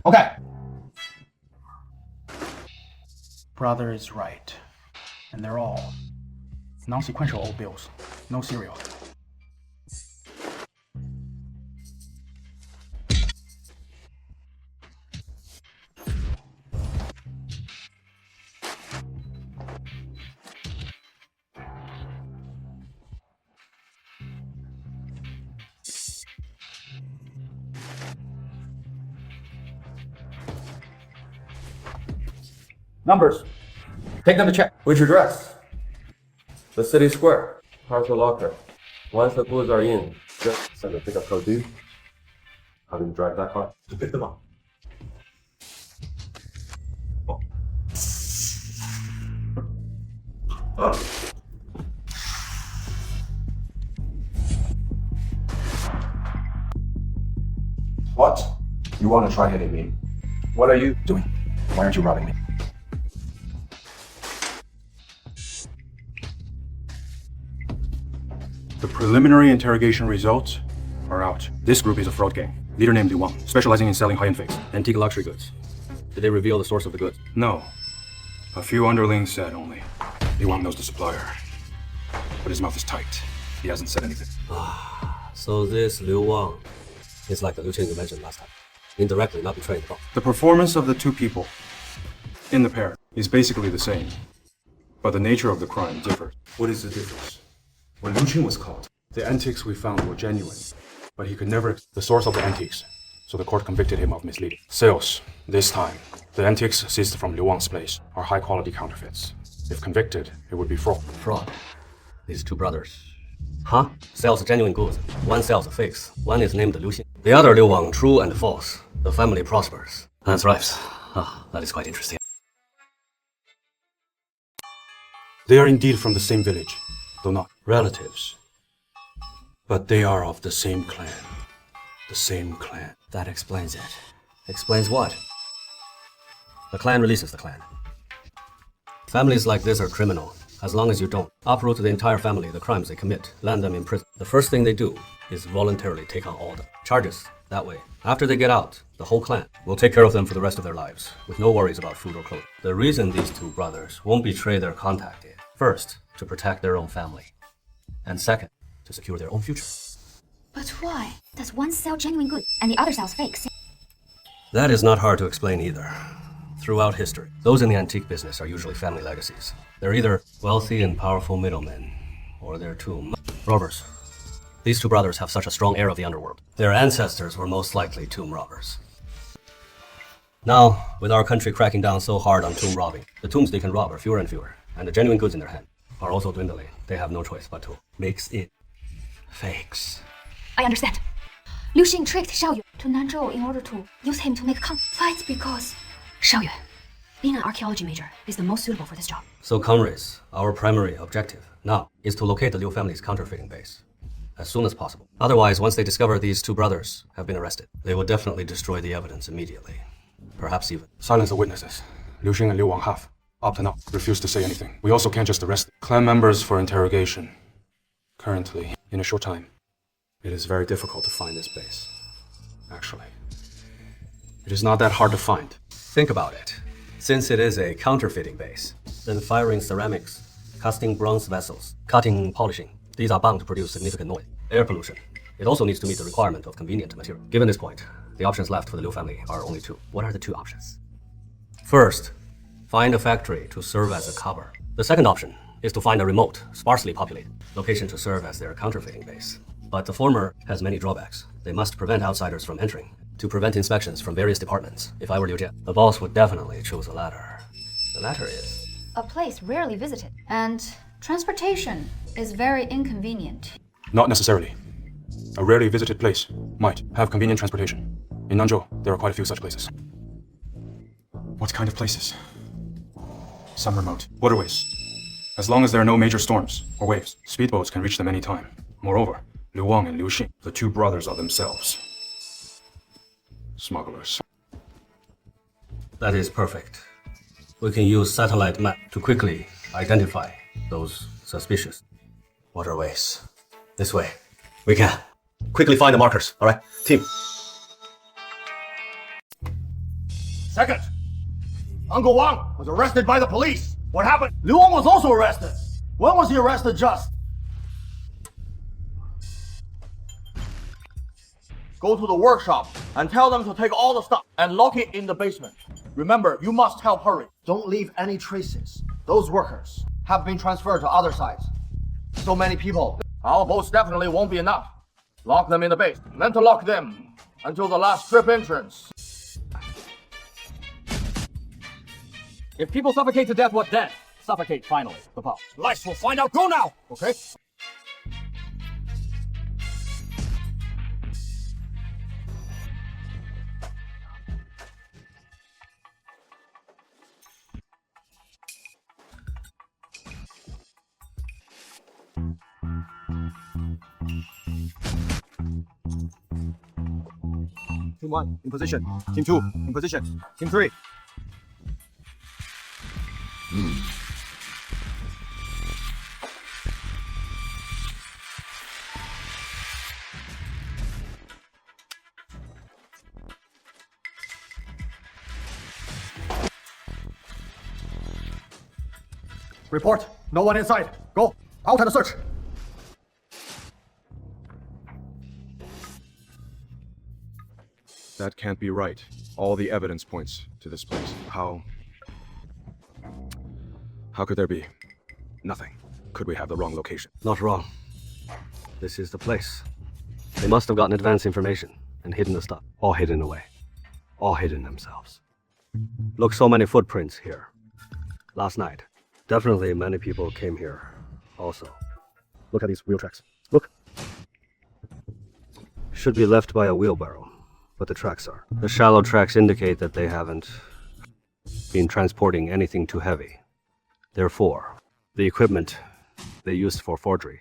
Speaker 18: Okay.
Speaker 6: Brother is right. And they're all non-sequential old bills. No serial.
Speaker 3: Numbers. Take them to check. Which address? The city square. Parcel locker. Once the goods are in, just send a pickup code, dude. Having dragged that car to pick them up.
Speaker 6: What? You want to try hitting me? What are you doing? Why aren't you robbing me?
Speaker 7: The preliminary interrogation results are out. This group is a fraud gang. Leader named Liu Wang, specializing in selling high-end fakes.
Speaker 10: Antique luxury goods. Did they reveal the source of the goods?
Speaker 7: No. A few underlings said only. Liu Wang knows the supplier. But his mouth is tight. He hasn't said anything.
Speaker 10: So this Liu Wang is like the Liu Qing you mentioned last time. Indirectly, not betraying the boss.
Speaker 7: The performance of the two people in the pair is basically the same. But the nature of the crime differs. What is the difference? When Liu Qing was caught, the antiques we found were genuine. But he could never the source of the antiques. So the court convicted him of misleading. Sales. This time, the antiques seized from Liu Wang's place are high-quality counterfeits. If convicted, it would be fraud.
Speaker 10: Fraud. These two brothers. Huh? Sells genuine goods. One sells fakes. One is named Liu Xing. The other Liu Wang, true and false. The family prospers. That's right. That is quite interesting.
Speaker 7: They are indeed from the same village, though not
Speaker 10: relatives.
Speaker 7: But they are of the same clan. The same clan.
Speaker 10: That explains it. Explains what? The clan releases the clan. Families like this are criminal. As long as you don't uproot the entire family, the crimes they commit, land them in prison. The first thing they do is voluntarily take on all the charges. That way, after they get out, the whole clan will take care of them for the rest of their lives, with no worries about food or clothing. The reason these two brothers won't betray their contact is, first, to protect their own family, and second, to secure their own future.
Speaker 1: But why does one sell genuine goods and the other sells fakes?
Speaker 10: That is not hard to explain either. Throughout history, those in the antique business are usually family legacies. They're either wealthy and powerful middlemen, or they're tomb robbers. These two brothers have such a strong air of the underworld. Their ancestors were most likely tomb robbers. Now, with our country cracking down so hard on tomb robbing, the tombs they can rob are fewer and fewer, and the genuine goods in their hand are also dwindling. They have no choice but to mix in fakes.
Speaker 1: I understand. Liu Xing tricked Xiaoyue to Nanzhou in order to use him to make fights because Xiaoyue, being an archaeology major, is the most suitable for this job.
Speaker 10: So, comrades, our primary objective now is to locate the Liu family's counterfeiting base as soon as possible. Otherwise, once they discover these two brothers have been arrested, they will definitely destroy the evidence immediately. Perhaps even
Speaker 7: silence the witnesses. Liu Xing and Liu Wang have, up to now, refused to say anything. We also can't just arrest clan members for interrogation. Currently, in a short time, it is very difficult to find this base. Actually, it is not that hard to find.
Speaker 10: Think about it. Since it is a counterfeiting base, then firing ceramics, casting bronze vessels, cutting, polishing, these are bound to produce significant noise. Air pollution. It also needs to meet the requirement of convenient material. Given this point, the options left for the Liu family are only two. What are the two options? First, find a factory to serve as a cover. The second option is to find a remote, sparsely populated location to serve as their counterfeiting base. But the former has many drawbacks. They must prevent outsiders from entering, to prevent inspections from various departments. If I were Liu Jie, the boss would definitely choose the latter. The latter is
Speaker 1: a place rarely visited, and transportation is very inconvenient.
Speaker 7: Not necessarily. A rarely visited place might have convenient transportation. In Nanzhou, there are quite a few such places. What kind of places? Some remote waterways. As long as there are no major storms or waves, speedboats can reach them any time. Moreover, Liu Wang and Liu Xing, the two brothers, are themselves smugglers.
Speaker 10: That is perfect. We can use satellite map to quickly identify those suspicious waterways. This way. We can quickly find the markers, all right? Team.
Speaker 18: Second, Uncle Wang was arrested by the police. What happened? Liu Wang was also arrested. When was he arrested just? Go to the workshop and tell them to take all the stuff and lock it in the basement. Remember, you must help hurry. Don't leave any traces. Those workers have been transferred to other sites. So many people. Our boats definitely won't be enough. Lock them in the base. Then to lock them until the last trip entrance.
Speaker 4: If people suffocate to death, what then? Suffocate finally. The pop.
Speaker 18: Lice will find out. Go now. Okay? Team 1, in position. Team 2, in position. Team 3.
Speaker 4: Report. No one inside. Go. Out and search.
Speaker 7: That can't be right. All the evidence points to this place. How could there be nothing? Could we have the wrong location?
Speaker 10: Not wrong. This is the place. They must have gotten advance information and hidden the stuff. All hidden away. All hidden themselves. Look, so many footprints here. Last night. Definitely many people came here also. Look at these wheel tracks. Look. Should be left by a wheelbarrow, but the tracks are. The shallow tracks indicate that they haven't been transporting anything too heavy. Therefore, the equipment they used for forgery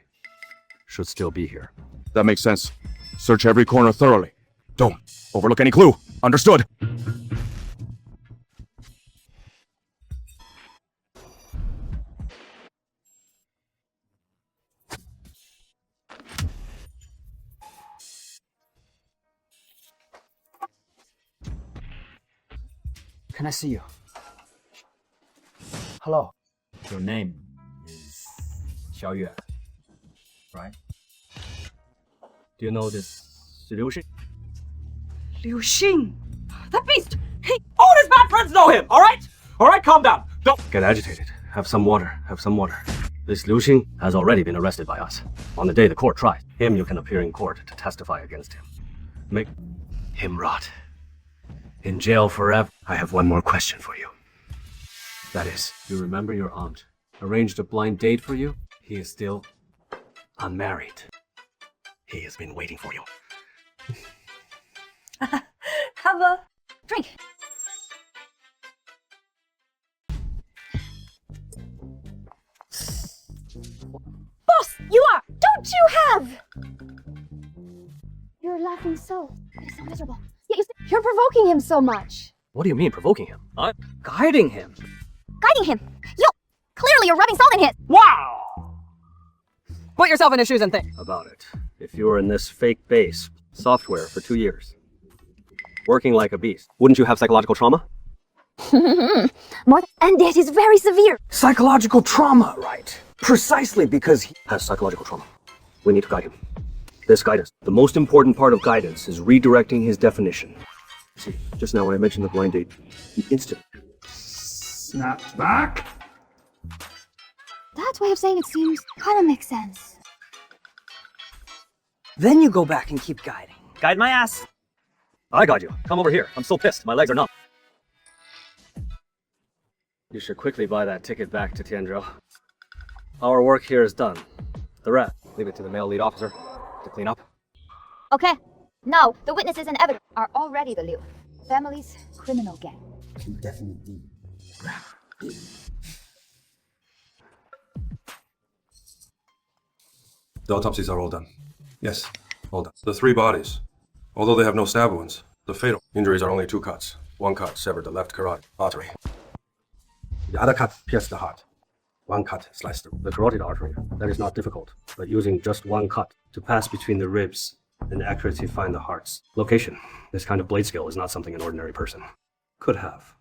Speaker 10: should still be here.
Speaker 7: That makes sense. Search every corner thoroughly. Don't overlook any clue. Understood?
Speaker 2: Can I see you? Hello.
Speaker 21: Your name is Xiaoyue, right?
Speaker 10: Do you know this Liu Xing?
Speaker 11: Liu Xing! That beast! He...
Speaker 4: All his bad friends know him, alright? Alright, calm down. Don't
Speaker 10: get agitated. Have some water. Have some water. This Liu Xing has already been arrested by us. On the day the court tries him, you can appear in court to testify against him. Make him rot in jail forever. I have one more question for you. That is, you remember your aunt arranged a blind date for you? He is still unmarried. He has been waiting for you.
Speaker 1: Have a drink. Boss, you are! Don't you have?
Speaker 15: You're laughing so. It's so miserable. Yet you're provoking him so much.
Speaker 10: What do you mean, provoking him? I'm guiding him.
Speaker 1: Guiding him. Yo! Clearly you're rubbing salt in his.
Speaker 4: Wow!
Speaker 2: Put yourself in his shoes and think.
Speaker 10: About it. If you were in this fake base software for 2 years, working like a beast, wouldn't you have psychological trauma?
Speaker 1: More and it is very severe.
Speaker 10: Psychological trauma, right? Precisely because he has psychological trauma. We need to guide him. This guidance. The most important part of guidance is redirecting his definition. See, just now when I mentioned the blind date, he instantly
Speaker 8: snapped back.
Speaker 15: That way of saying it seems kind of makes sense.
Speaker 2: Then you go back and keep guiding. Guide my ass.
Speaker 10: I got you. Come over here. I'm so pissed. My legs are numb. You should quickly buy that ticket back to Tianzhou. Our work here is done. The rest, leave it to the male lead officer to clean up.
Speaker 1: Okay. Now, the witnesses and evidence are already the Liu family's criminal gang.
Speaker 8: Can definitely grab it.
Speaker 7: The autopsies are all done. Yes, all done. The 3 bodies, although they have no stab wounds, the fatal injuries are only 2 cuts. 1 cut severed the left carotid artery. The other cut pierced the heart. 1 cut sliced
Speaker 10: the carotid artery. That is not difficult, but using just 1 cut to pass between the ribs and accurately find the heart's location. This kind of blade skill is not something an ordinary person could have.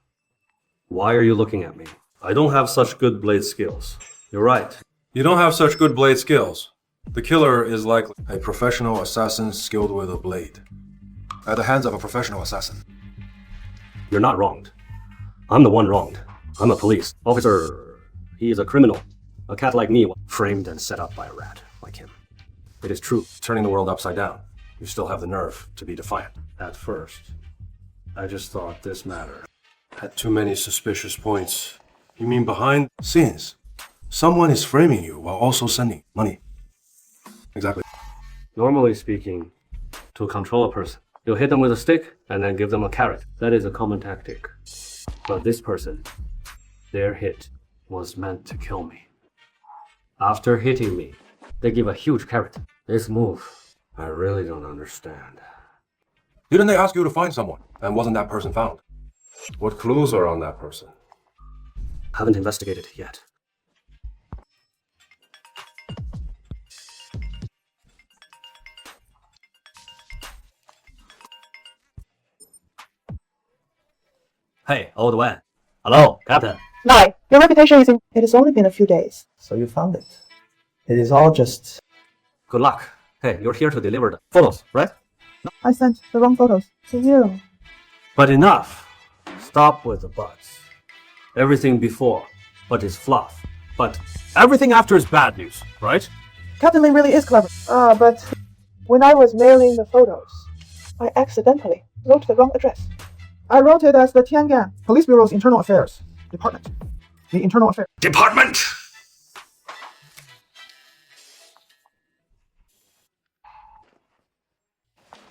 Speaker 10: Why are you looking at me? I don't have such good blade skills. You're right.
Speaker 7: You don't have such good blade skills. The killer is likely a professional assassin skilled with a blade. At the hands of a professional assassin.
Speaker 10: You're not wronged. I'm the one wronged. I'm a police officer. He is a criminal. A cat like me, framed and set up by a rat like him. It is true.
Speaker 7: Turning the world upside down. You still have the nerve to be defiant.
Speaker 10: At first, I just thought this mattered.
Speaker 7: Had too many suspicious points. You mean behind the scenes? Someone is framing you while also sending money. Exactly.
Speaker 10: Normally speaking, to control a person, you'll hit them with a stick and then give them a carrot. That is a common tactic. But this person, their hit was meant to kill me. After hitting me, They give a huge carrot. This move,
Speaker 3: I really don't understand.
Speaker 5: Didn't they ask you to find someone? And wasn't that person found?
Speaker 3: What clues are on that person?
Speaker 10: haven't investigated yet. Hey, old man. Hello, Captain.
Speaker 13: Lie. Your reputation is in. It has only been a few days. So you found it. It is all just.
Speaker 10: Good luck. Hey, you're here to deliver the photos, right?
Speaker 13: I sent the wrong photos to you.
Speaker 10: But enough. Stop with the buts. Everything before, but is fluff. But everything after is bad news, right?
Speaker 13: Captain Lin really is clever. But when I was mailing the photos, I accidentally wrote the wrong address. I wrote it as the Tiangan Police Bureau's Internal Affairs Department. The Internal Affairs
Speaker 5: Department!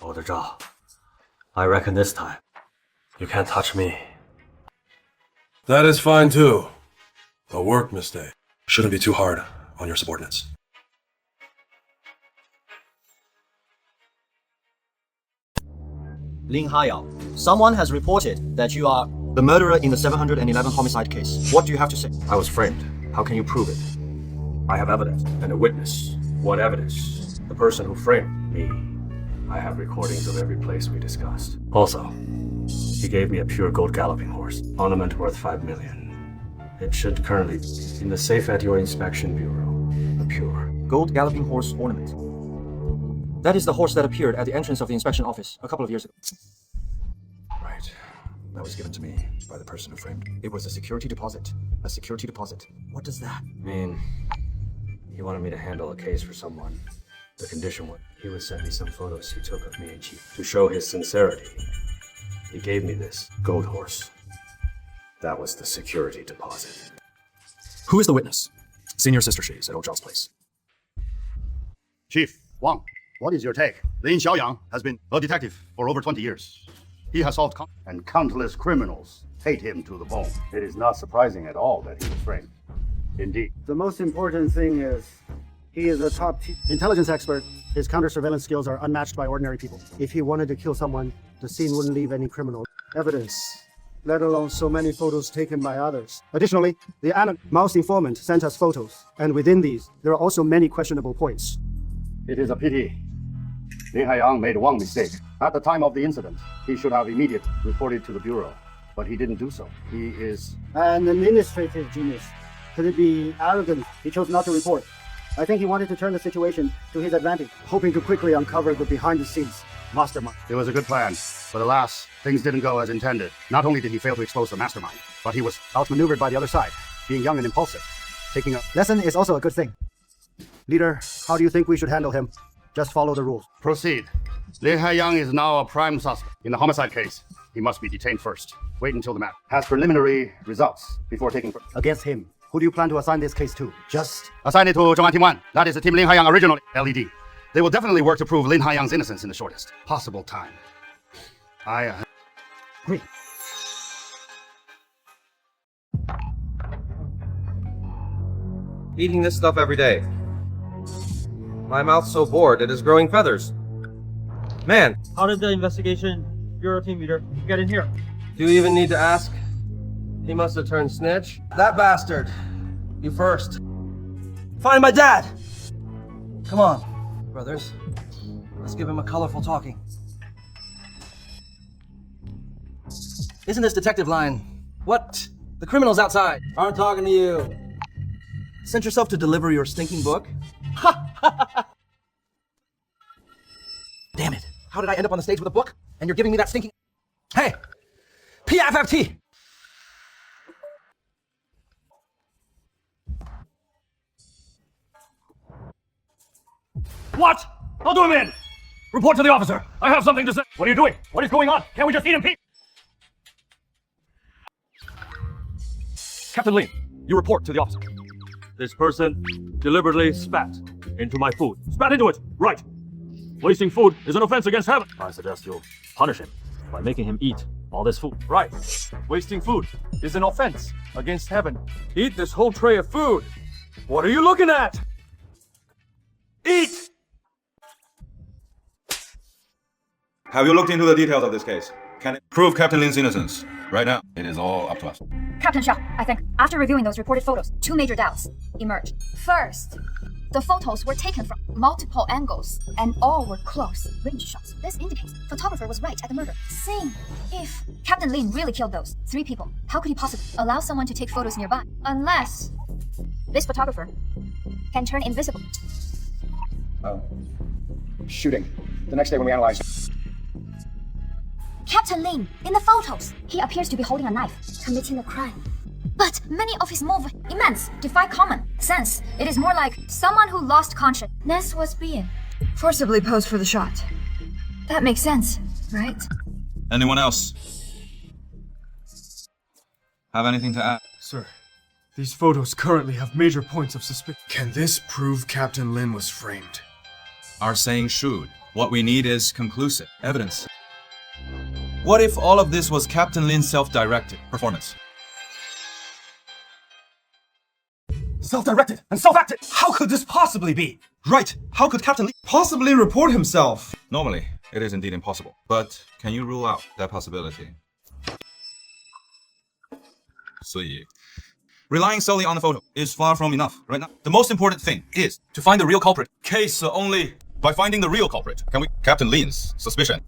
Speaker 10: Older Zhao, I reckon this time you can't touch me.
Speaker 5: That is fine too. A work mistake. Shouldn't be too hard on your subordinates.
Speaker 22: Lin Haiyao, someone has reported that you are the murderer in the 711 homicide case. What do you have to say?
Speaker 10: I was framed. How can you prove it? I have evidence and a witness. What evidence? The person who framed me. I have recordings of every place we discussed. Also, he gave me a pure gold galloping horse, ornament worth 5 million. It should currently be in the safe at your inspection bureau. A pure
Speaker 22: gold galloping horse ornament. That is the horse that appeared at the entrance of the inspection office a couple of years ago.
Speaker 23: Right. That was given to me by the person who framed me. It was a security deposit. A security deposit. What does that
Speaker 10: mean? He wanted me to handle a case for someone. The condition was he would send me some photos he took of me and Chief to show his sincerity. He gave me this gold horse. That was the security deposit.
Speaker 23: Who is the witness? Senior Sister Shays at Old Zhao's place.
Speaker 20: Chief Wang, what is your take? Lin Xiaoyang has been a detective for over 20 years. He has solved and countless criminals hate him to the bone. It is not surprising at all that he was framed. Indeed.
Speaker 24: The most important thing is he is a top intelligence expert. His counter-surveillance skills are unmatched by ordinary people. If he wanted to kill someone, the scene wouldn't leave any criminal evidence, let alone so many photos taken by others. Additionally, the mouse informant sent us photos, and within these, there are also many questionable points.
Speaker 20: It is a pity. Lin Haiyang made one mistake. At the time of the incident, he should have immediately reported to the Bureau, but he didn't do so. He is
Speaker 24: an administrative genius. Could it be arrogant? He chose not to report. I think he wanted to turn the situation to his advantage, hoping to quickly uncover the behind-the-scenes mastermind.
Speaker 20: It was a good plan, but alas, things didn't go as intended. Not only did he fail to expose the mastermind, but he was outmaneuvered by the other side, being young and impulsive. Taking a lesson is also a good thing. Leader, how do you think we should handle him? Just follow the rules. Proceed. Lin Haiyang is now a prime suspect in the homicide case. He must be detained first. Wait until the matter has preliminary results before taking
Speaker 24: against him. Who do you plan to assign this case to?
Speaker 20: Just assign it to Zhong'an Team 1. That is the team Lin Haiyang originally LED. They will definitely work to prove Lin Haiyang's innocence in the shortest possible time. I agree.
Speaker 18: Eating this stuff every day. My mouth's so bored it is growing feathers. Man,
Speaker 25: how did the investigation bureau team leader get in here?
Speaker 18: Do you even need to ask? He must have turned snitch. That bastard. You first.
Speaker 4: Find my dad! Come on, brothers. Let's give him a colorful talking. Isn't this detective line? What? The criminals outside aren't talking to you. Sent yourself to deliver your stinking book? Ha! Damn it. How did I end up on the stage with a book? And you're giving me that stinking... Hey! PFFT!
Speaker 7: What? I'll do him in! Report to the officer. I have something to say. What are you doing? What is going on? Can't we just eat in peace? Captain Lin, you report to the officer.
Speaker 3: This person deliberately spat into my food. Spat into it! Right! Wasting food is an offense against heaven.
Speaker 21: I suggest you punish him by making him eat all this food.
Speaker 3: Right. Wasting food is an offense against heaven. Eat this whole tray of food. What are you looking at?
Speaker 7: Eat! Have you looked into the details of this case? Can it prove Captain Lin's innocence? Right now, it is all up to us.
Speaker 1: Captain Xiao, I think after reviewing those reported photos, two major doubts emerged. First, the photos were taken from multiple angles and all were close range shots. This indicates photographer was right at the murder scene. If Captain Lin really killed those three people, how could he possibly allow someone to take photos nearby? Unless this photographer can turn invisible.
Speaker 18: Shooting. The next day when we analyzed.
Speaker 1: Captain Lin, in the photos, he appears to be holding a knife, committing a crime. But many of his movements defy common sense. It is more like someone who lost consciousness was being forcibly posed for the shot. That makes sense, right?
Speaker 7: Anyone else? Have anything to add?
Speaker 12: Sir, these photos currently have major points of suspicion. Can this prove Captain Lin was framed?
Speaker 7: Our saying should. What we need is conclusive evidence. What if all of this was Captain Lin's self-directed performance?
Speaker 4: Self-directed and self-acted! How could this possibly be? Right, how could Captain Lin possibly report himself?
Speaker 7: Normally, it is indeed impossible. But can you rule out that possibility? Relying solely on the photo is far from enough right now. The most important thing is to find the real culprit. Case only by finding the real culprit can we Captain Lin's suspicion.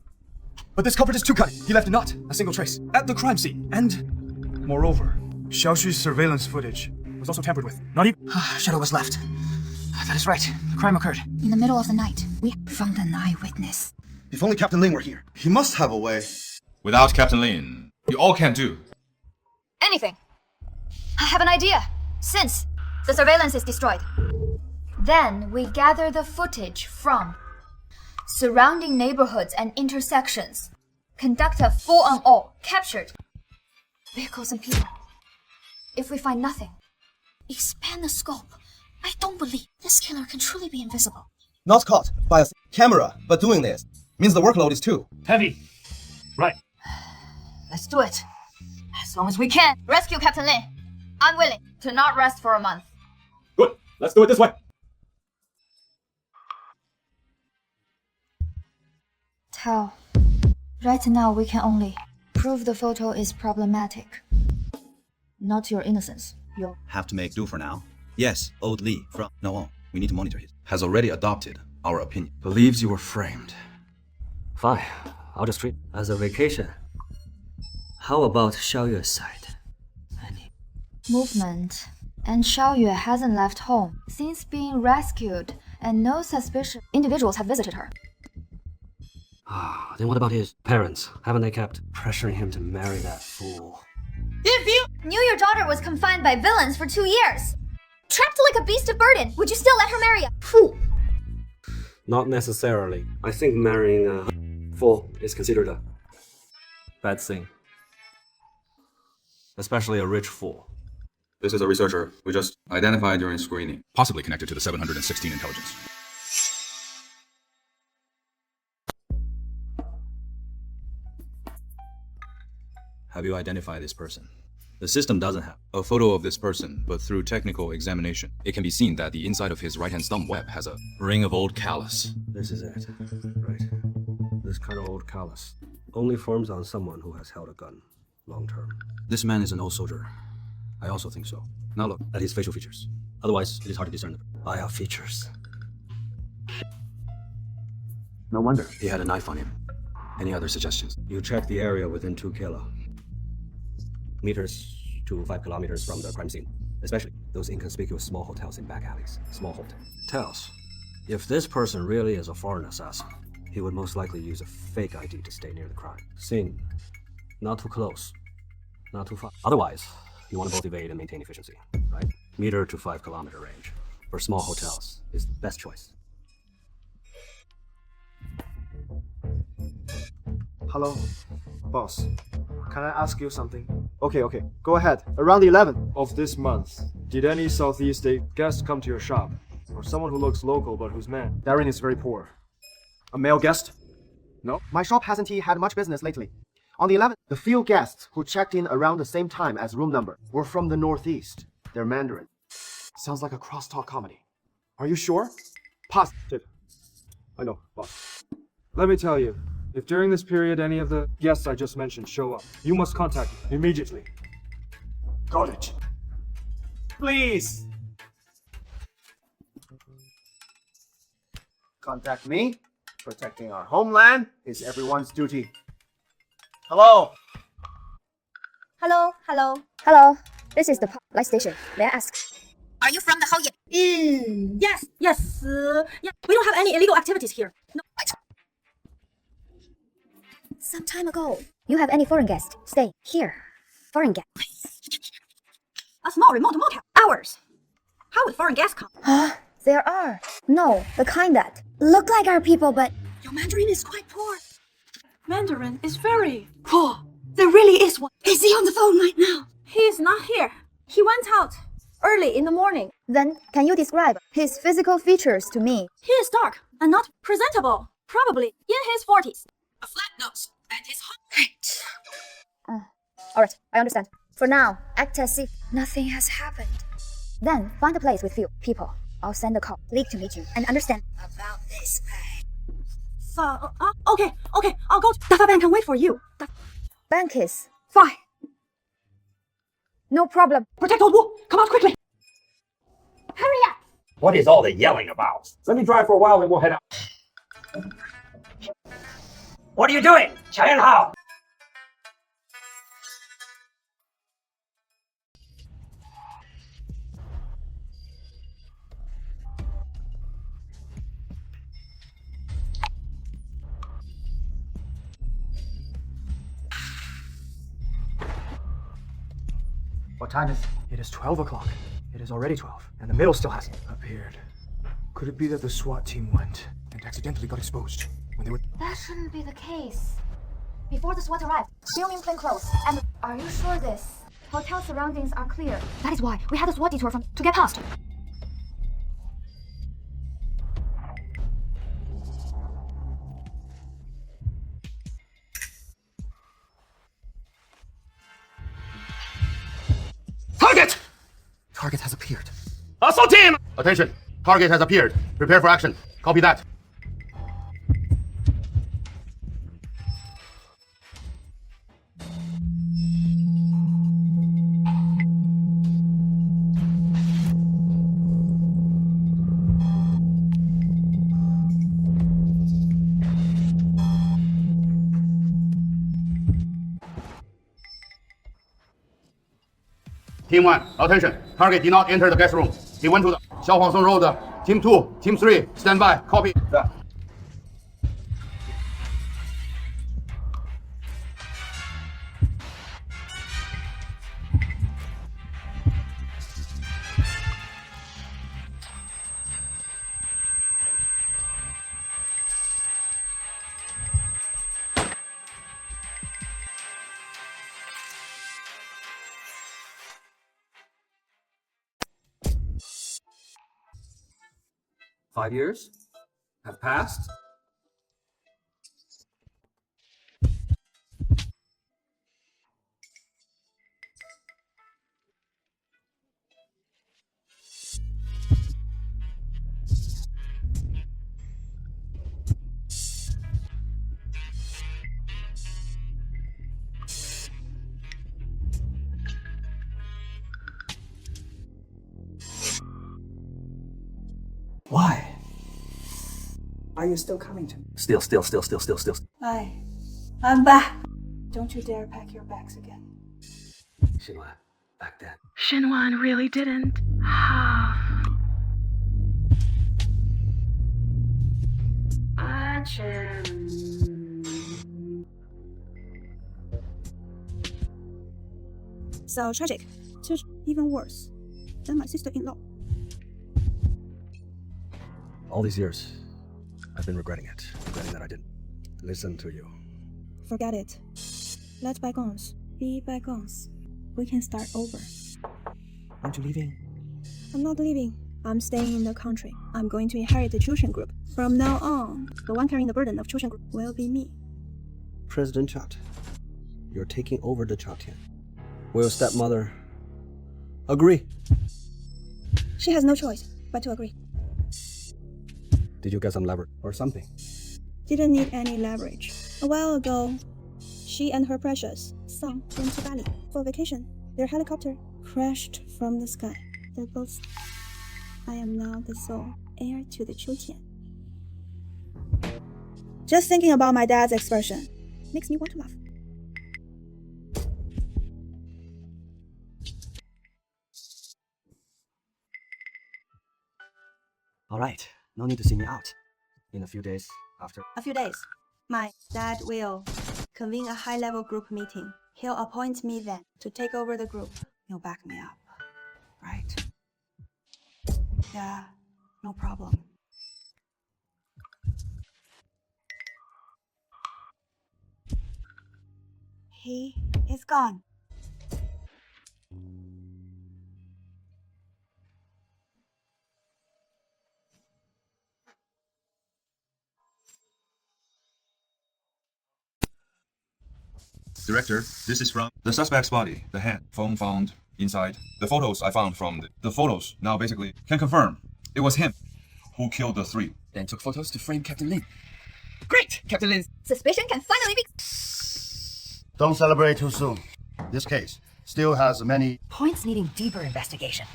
Speaker 12: But this culprit is too cunning. He left not a single trace at the crime scene. And, moreover, Xiaoxu's surveillance footage was also tampered with. Not even...
Speaker 4: Shadow was left. That is right. The crime occurred.
Speaker 1: In the middle of the night, we found an eyewitness.
Speaker 4: If only Captain Lin were here. He must have a way.
Speaker 7: Without Captain Lin, you all can't do
Speaker 1: Anything. I have an idea. Since the surveillance is destroyed, then we gather the footage from surrounding neighborhoods and intersections. Conduct a full-on-all captured vehicles and people. If we find nothing, expand the scope. I don't believe this killer can truly be invisible.
Speaker 4: Not caught by a camera, but doing this means the workload is too
Speaker 12: heavy. Right.
Speaker 1: Let's do it. As long as we can. Rescue Captain Lin. I'm willing to not rest for a month.
Speaker 7: Good. Let's do it this way.
Speaker 15: Tao, right now we can only prove the photo is problematic. Not your innocence. Your
Speaker 14: have to make do for now. Yes, old Li from now on, we need to monitor his. Has already adopted our opinion.
Speaker 10: Believes you were framed. Fine, I'll just treat it as a vacation. How about Xiaoyue's side? Any
Speaker 15: movement. And Xiaoyue hasn't left home since being rescued, and no suspicious individuals have visited her.
Speaker 10: Then what about his parents? Haven't they kept pressuring him to marry that fool?
Speaker 1: If you knew your daughter was confined by villains for 2 years, trapped like a beast of burden, would you still let her marry a fool?
Speaker 10: Not necessarily. I think marrying a fool is considered a bad thing. Especially a rich fool.
Speaker 7: This is a researcher we just identified during screening, possibly connected to the 716 intelligence. Have you identified this person? The system doesn't have a photo of this person, but through technical examination, it can be seen that the inside of his right-hand thumb web has a ring of old callus.
Speaker 10: This is it. Right. This kind of old callus only forms on someone who has held a gun long term.
Speaker 14: This man is an old soldier. I also think so. Now look at his facial features. Otherwise, it is hard to discern them.
Speaker 10: I have features.
Speaker 14: No wonder he had a knife on him. Any other suggestions?
Speaker 10: You check the area within 2 kilometers to 5 kilometers from the crime scene, especially those inconspicuous small hotels in back alleys. Small hotels. If this person really is a foreign assassin, he would most likely use a fake ID to stay near the crime scene. Not too close, not too far. Otherwise, you want to both evade and maintain efficiency, right? Meter to 5 kilometer range for small hotels is the best choice.
Speaker 16: Hello, boss. Can I ask you something? Okay, go ahead. Around the 11th of this month, did any Southeast guest come to your shop? Or someone who looks local but whose man? Darren is very poor. A male guest? No?
Speaker 18: My shop hasn't had much business lately. On the 11th, the few guests who checked in around the same time as room number were from the Northeast. They're Mandarin.
Speaker 16: Sounds like a crosstalk comedy. Are you sure? Positive. I know, boss. Let me tell you, if during this period any of the guests I just mentioned show up, you must contact me immediately. Got it.
Speaker 4: Please. Contact me. Protecting our homeland is everyone's duty. Hello.
Speaker 1: Hello. This is the light station. May I ask? Are you from the whole
Speaker 6: Yes. Yeah. We don't have any illegal activities here. No.
Speaker 1: Some time ago. You have any foreign guest stay here? Foreign guest.
Speaker 6: A small remote motel. Ours. How would foreign guests come?
Speaker 1: There are. No, the kind that look like our people, but
Speaker 6: Your Mandarin is quite poor. Mandarin is very poor. There really is one. Is he on the phone right now? He is not here. He went out early in the morning.
Speaker 1: then can you describe his physical features to me?
Speaker 6: He is dark and not presentable. Probably in his 40s. A flat nose and his
Speaker 1: Alright, I understand. For now, act as if nothing has happened. Then find a place with few people. I'll send a call, lead to meet you, and understand about this pay.
Speaker 6: Okay. I'll go. Dafa Bank can wait for you.
Speaker 1: Bank is
Speaker 6: Fine.
Speaker 1: no problem.
Speaker 6: Protect old Wu. Come out quickly.
Speaker 1: Hurry up!
Speaker 9: What is all the yelling about? Let me drive for a while and we'll head out. What are you doing? Chen Hao!
Speaker 4: What time is it?
Speaker 12: It is 12 o'clock. It is already 12, and the middle still hasn't appeared. Could it be that the SWAT team went and accidentally got exposed when they were...
Speaker 15: That shouldn't be the case. Before the SWAT arrived, filming plain clothes. And are you sure this? Hotel surroundings are clear.
Speaker 1: That is why we had a SWAT detour to get past.
Speaker 4: Target!
Speaker 12: Target has appeared.
Speaker 4: Assault team!
Speaker 20: Attention! Target has appeared. Prepare for action. Copy that. Team 1, attention. Target did not enter the guest room. He went to the Xiaohuangsong Road. Team 2, Team 3, stand by. Copy.
Speaker 9: Five years have passed.
Speaker 12: Why? Are you still coming to me?
Speaker 9: Still.
Speaker 6: I'm back. Don't you dare pack your bags again.
Speaker 9: Xinwan, back then.
Speaker 6: Xinwan really didn't.
Speaker 11: So tragic. Even worse than my sister-in-law.
Speaker 10: All these years, I've been regretting it. Regretting that I didn't listen to you.
Speaker 11: Forget it. Let bygones be bygones. We can start over.
Speaker 12: Aren't you leaving?
Speaker 11: I'm not leaving. I'm staying in the country. I'm going to inherit the Chushan group. From now on, the one carrying the burden of Chushan group will be me.
Speaker 10: President Chat, you're taking over the Chatian. Will stepmother agree?
Speaker 11: She has no choice but to agree.
Speaker 10: Did you get some leverage or something?
Speaker 11: Didn't need any leverage. A while ago, she and her precious son went to Bali for vacation. Their helicopter crashed from the sky. They both. I am now the sole heir to the Qiu. Just thinking about my dad's expression makes me want to laugh.
Speaker 10: All right, no need to see me out. In a few days after.
Speaker 11: A few days. My dad will convene a high-level group meeting. He'll appoint me then to take over the group. He'll back me up. Right? Yeah, no problem. He is gone.
Speaker 14: Director, this is from the suspect's body, the hand, phone found inside. The photos I found from the photos now basically can confirm it was him who killed the three.
Speaker 4: Then took photos to frame Captain Lin.
Speaker 1: Great! Captain Lin's suspicion can finally be...
Speaker 20: Don't celebrate too soon. This case still has many
Speaker 1: points needing deeper investigation.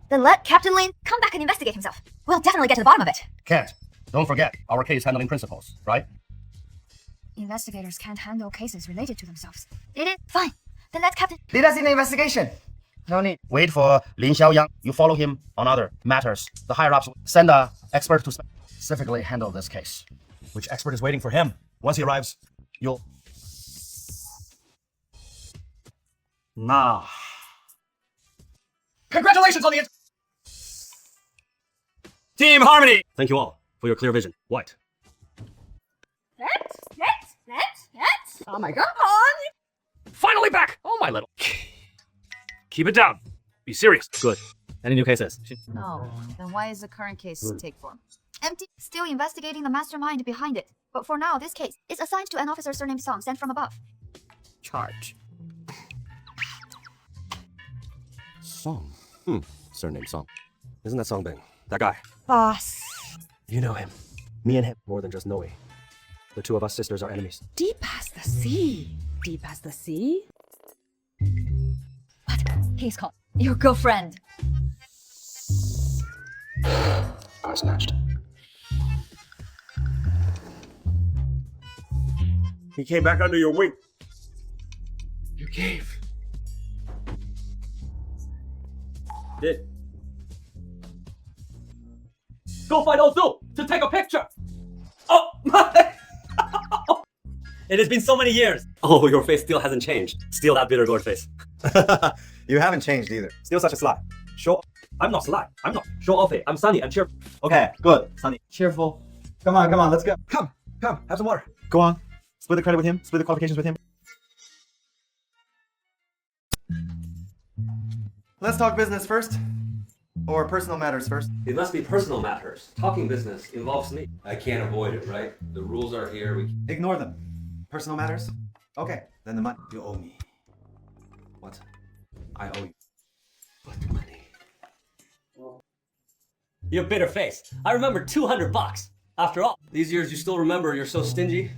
Speaker 1: Then let Captain Lin come back and investigate himself. We'll definitely get to the bottom of it.
Speaker 20: Can't. Don't forget our case handling principles, right?
Speaker 1: Investigators can't handle cases related to themselves. It is fine. Then let Captain...
Speaker 4: Lead us in the investigation. No need.
Speaker 20: Wait for Lin Xiaoyang. You follow him on other matters. The higher-ups will send an expert to specifically handle this case.
Speaker 14: Which expert is waiting for him? Once he arrives, you'll...
Speaker 4: Nah. Congratulations on the... Team Harmony!
Speaker 3: Thank you all for your clear vision. White.
Speaker 6: Let's.
Speaker 4: Oh my god. Finally back! Oh my little... Keep it down. Be serious.
Speaker 3: Good. Any new cases?
Speaker 1: No. Then why is the current case take form? Empty. Still investigating the mastermind behind it. But for now, this case is assigned to an officer surnamed Song, sent from above.
Speaker 4: Charge.
Speaker 3: Song. Surname Song. Isn't that Song Bing? That guy.
Speaker 6: Boss.
Speaker 3: You know him. Me and him. More than just knowing. The two of us sisters are enemies.
Speaker 6: Deep as the sea. Deep as the sea?
Speaker 1: What? He's called your girlfriend.
Speaker 3: I snatched.
Speaker 9: He came back under your wing.
Speaker 4: You gave.
Speaker 3: Did. Go find Ozu to take a picture. Oh my! It has been so many years. Oh, your face still hasn't changed. Still that bitter gourd face.
Speaker 23: You haven't changed either. Still such a sly.
Speaker 3: Show. I'm not sly. I'm not. Show off it. I'm sunny and cheerful.
Speaker 23: Okay, good.
Speaker 3: Sunny.
Speaker 23: Cheerful. Come on, let's go. Come, have some water. Go on. Split the credit with him. Split the qualifications with him. Let's talk business first. Or personal matters first.
Speaker 3: It must be personal matters. Talking business involves me. I can't avoid it, right? The rules are here. We
Speaker 23: ignore them. Personal matters? Okay, then the money you owe me. What? I owe you.
Speaker 3: What money? Your bitter face. I remember $200. After all, these years you still remember you're so stingy.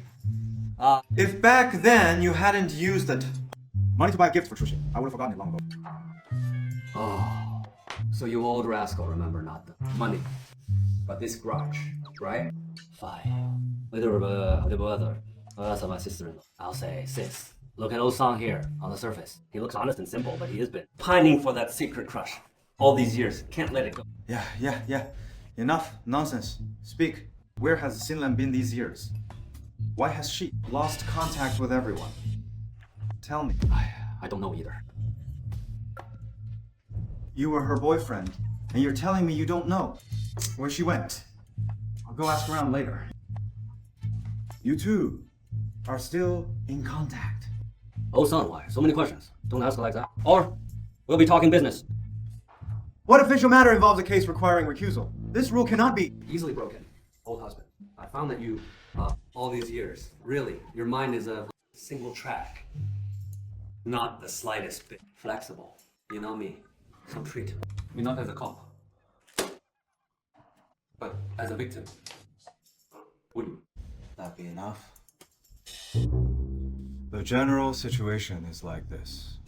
Speaker 23: If back then you hadn't used it. Money to buy a gift for Trushi. I would have forgotten it long ago.
Speaker 3: Oh, so you old rascal remember not the money, but this grudge, right? Fine. Little brother. That's my sister-in-law. I'll say sis. Look at old Song here on the surface. He looks honest and simple, but he has been pining for that secret crush all these years. Can't let it go.
Speaker 23: Yeah. Enough nonsense. Speak. Where has Xinlan been these years? Why has she lost contact with everyone? Tell me.
Speaker 3: I don't know either.
Speaker 23: You were her boyfriend, and you're telling me you don't know where she went. I'll go ask around later. You two are still in contact.
Speaker 3: Oh, son, why? So many questions. Don't ask like that. Or we'll be talking business.
Speaker 23: What official matter involves a case requiring recusal? This rule cannot be
Speaker 3: Easily broken. Old husband, I found that you, all these years, really, your mind is a single track. Not the slightest bit flexible. You know me. Some treat. Me not as a cop, but as a victim.
Speaker 2: that be enough? The general situation is like this.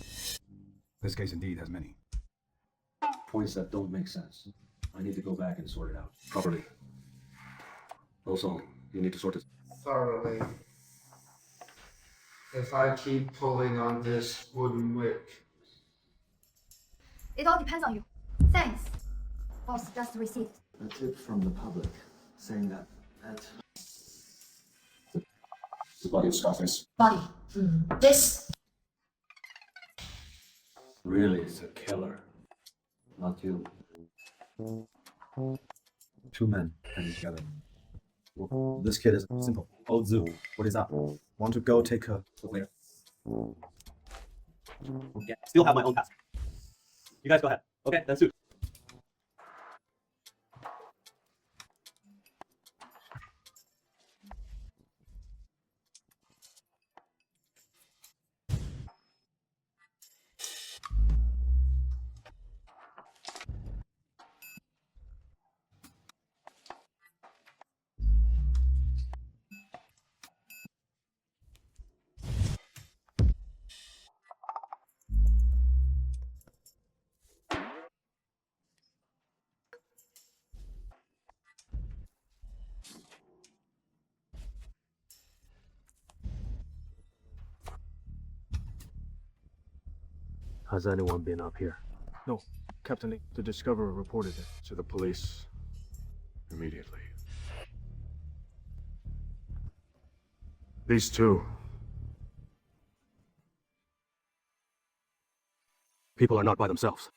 Speaker 2: This case indeed has many
Speaker 3: points that don't make sense. I need to go back and sort it out properly. Also, you need to sort it
Speaker 8: thoroughly. If I keep pulling on this wooden wick.
Speaker 1: It all depends on you. Thanks. Boss, just the receipt.
Speaker 3: A tip from the public saying that
Speaker 14: the body of Scarface.
Speaker 15: Body. This.
Speaker 3: really is a killer. Not you.
Speaker 12: Two men hanging together. This kid is simple. Old Zoo. What is up? Want to go take a look later?
Speaker 3: Yeah, still have my own task. You guys go ahead. Okay, then suit. Has anyone been up here?
Speaker 16: No. Captain Lee, the Discoverer reported it to the police immediately. These two.
Speaker 3: People are not by themselves.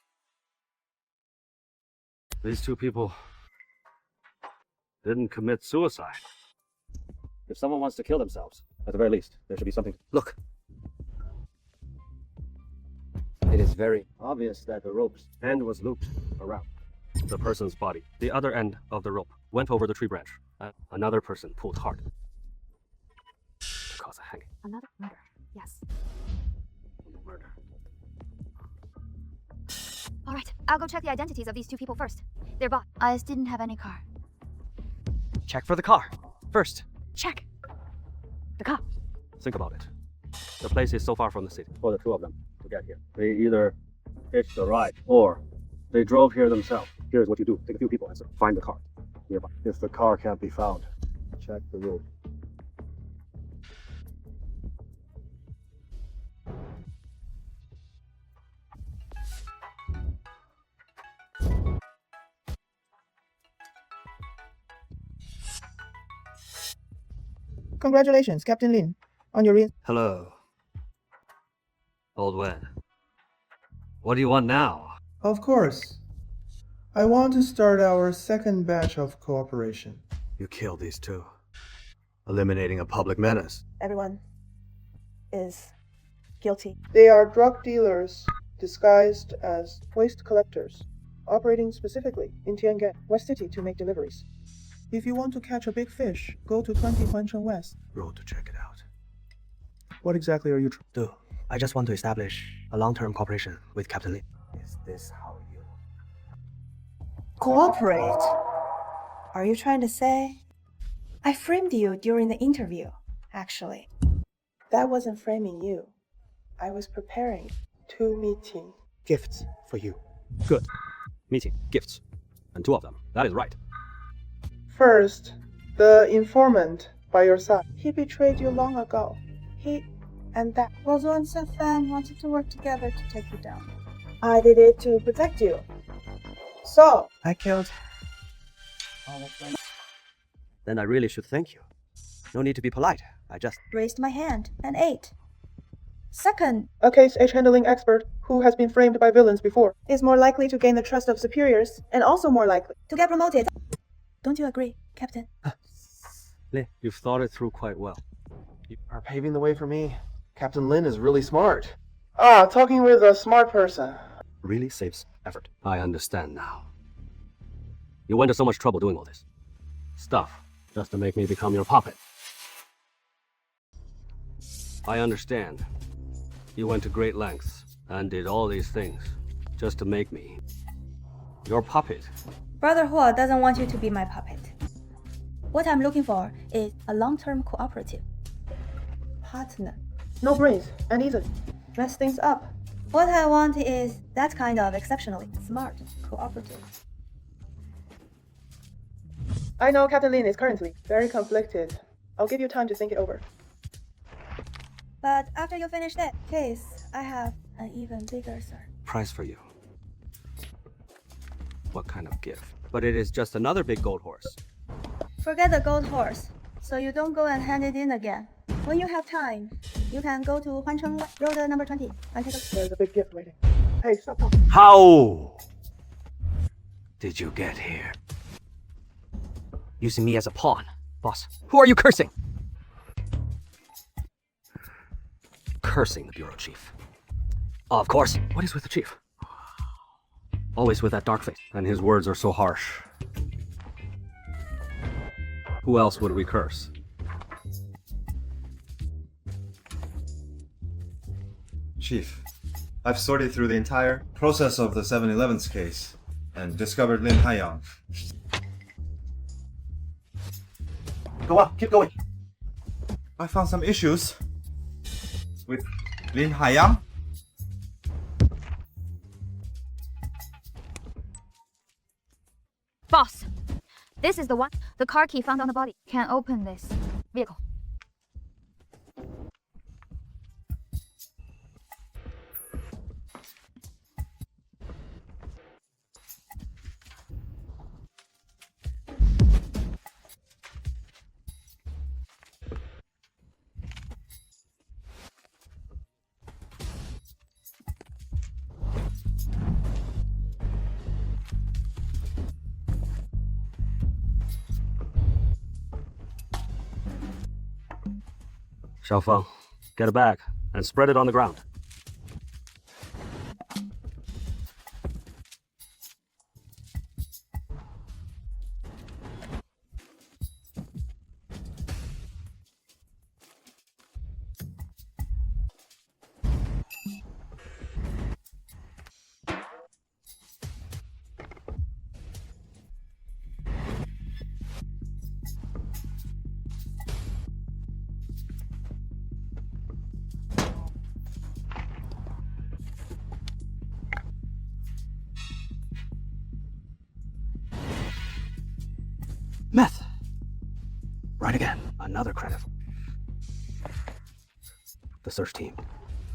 Speaker 3: These two people didn't commit suicide. If someone wants to kill themselves, at the very least, there should be something. Look. It is very obvious that the rope's end was looped around the person's body. The other end of the rope went over the tree branch, and another person pulled hard to cause a hanging.
Speaker 1: Another murder. Yes.
Speaker 3: Murder.
Speaker 1: All right, I'll go check the identities of these two people first. Their bot. Eyes didn't have any car.
Speaker 4: Check for the car. First.
Speaker 1: Check. The car.
Speaker 3: Think about it. The place is so far from the city for the two of them to get here. They either hitched a ride or they drove here themselves. Here's what you do. Take a few people and find the car nearby. If the car can't be found, check the road.
Speaker 13: Congratulations, Captain Lin, on your
Speaker 3: Hello. Old Wen. What do you want now?
Speaker 8: Of course. I want to start our second batch of cooperation.
Speaker 12: You killed these two, eliminating a public menace.
Speaker 11: Everyone is guilty.
Speaker 8: They are drug dealers disguised as waste collectors, operating specifically in Tiangan, West City to make deliveries. If you want to catch a big fish, go to 20 Huanshan West.
Speaker 12: Road to check it out.
Speaker 8: What exactly are you
Speaker 4: Do. I just want to establish a long-term cooperation with Captain Lee.
Speaker 12: Is this how you...
Speaker 11: Cooperate? Are you trying to say? I framed you during the interview, actually.
Speaker 8: That wasn't framing you. I was preparing two meetings.
Speaker 4: Gifts for you.
Speaker 3: Good. Meeting. Gifts. And two of them. That is right.
Speaker 8: First, the informant by your side. He betrayed you long ago. He and that.
Speaker 11: Rozo and Sefan wanted to work together to take you down.
Speaker 8: I did it to protect you. So,
Speaker 4: I killed all of them. Then I really should thank you. No need to be polite. I just
Speaker 11: Raised my hand and ate. Second,
Speaker 8: a case handling expert who has been framed by villains before is more likely to gain the trust of superiors and also more likely
Speaker 11: to get promoted. Don't you agree, Captain?
Speaker 3: Lin, you've thought it through quite well.
Speaker 16: You are paving the way for me. Captain Lin is really smart.
Speaker 8: Talking with a smart person.
Speaker 3: Really saves effort. I understand now. You went to so much trouble doing all this stuff just to make me become your puppet. I understand. You went to great lengths and did all these things just to make me your puppet.
Speaker 11: Brother Hua doesn't want you to be my puppet. What I'm looking for is a long-term cooperative partner.
Speaker 8: No brains and easily. Mess things up.
Speaker 11: What I want is that kind of exceptionally smart cooperative.
Speaker 8: I know Captain Lin is currently very conflicted. I'll give you time to think it over.
Speaker 11: But after you finish that case, I have an even bigger search.
Speaker 10: Prize for you. What kind of gift? But it is just another big gold horse.
Speaker 11: Forget the gold horse, so you don't go and hand it in again. When you have time, you can go to Huancheng Road number 20 and take a...
Speaker 8: There's a big gift waiting. Hey, stop.
Speaker 10: How did you get here? Using me as a pawn. Boss, who are you cursing? Cursing the bureau chief. Of course. What is with the chief? Always with that dark face. And his words are so harsh. Who else would we curse?
Speaker 23: Chief, I've sorted through the entire process of the 7-Eleven's case and discovered Lin Haiyang.
Speaker 4: Go on, keep going.
Speaker 23: I found some issues with Lin Haiyang.
Speaker 1: Boss, this is the one. The car key found on the body. Can open this vehicle.
Speaker 10: Xiaofeng, get a bag and spread it on the ground. Meth. Right again. Another credit. The search team.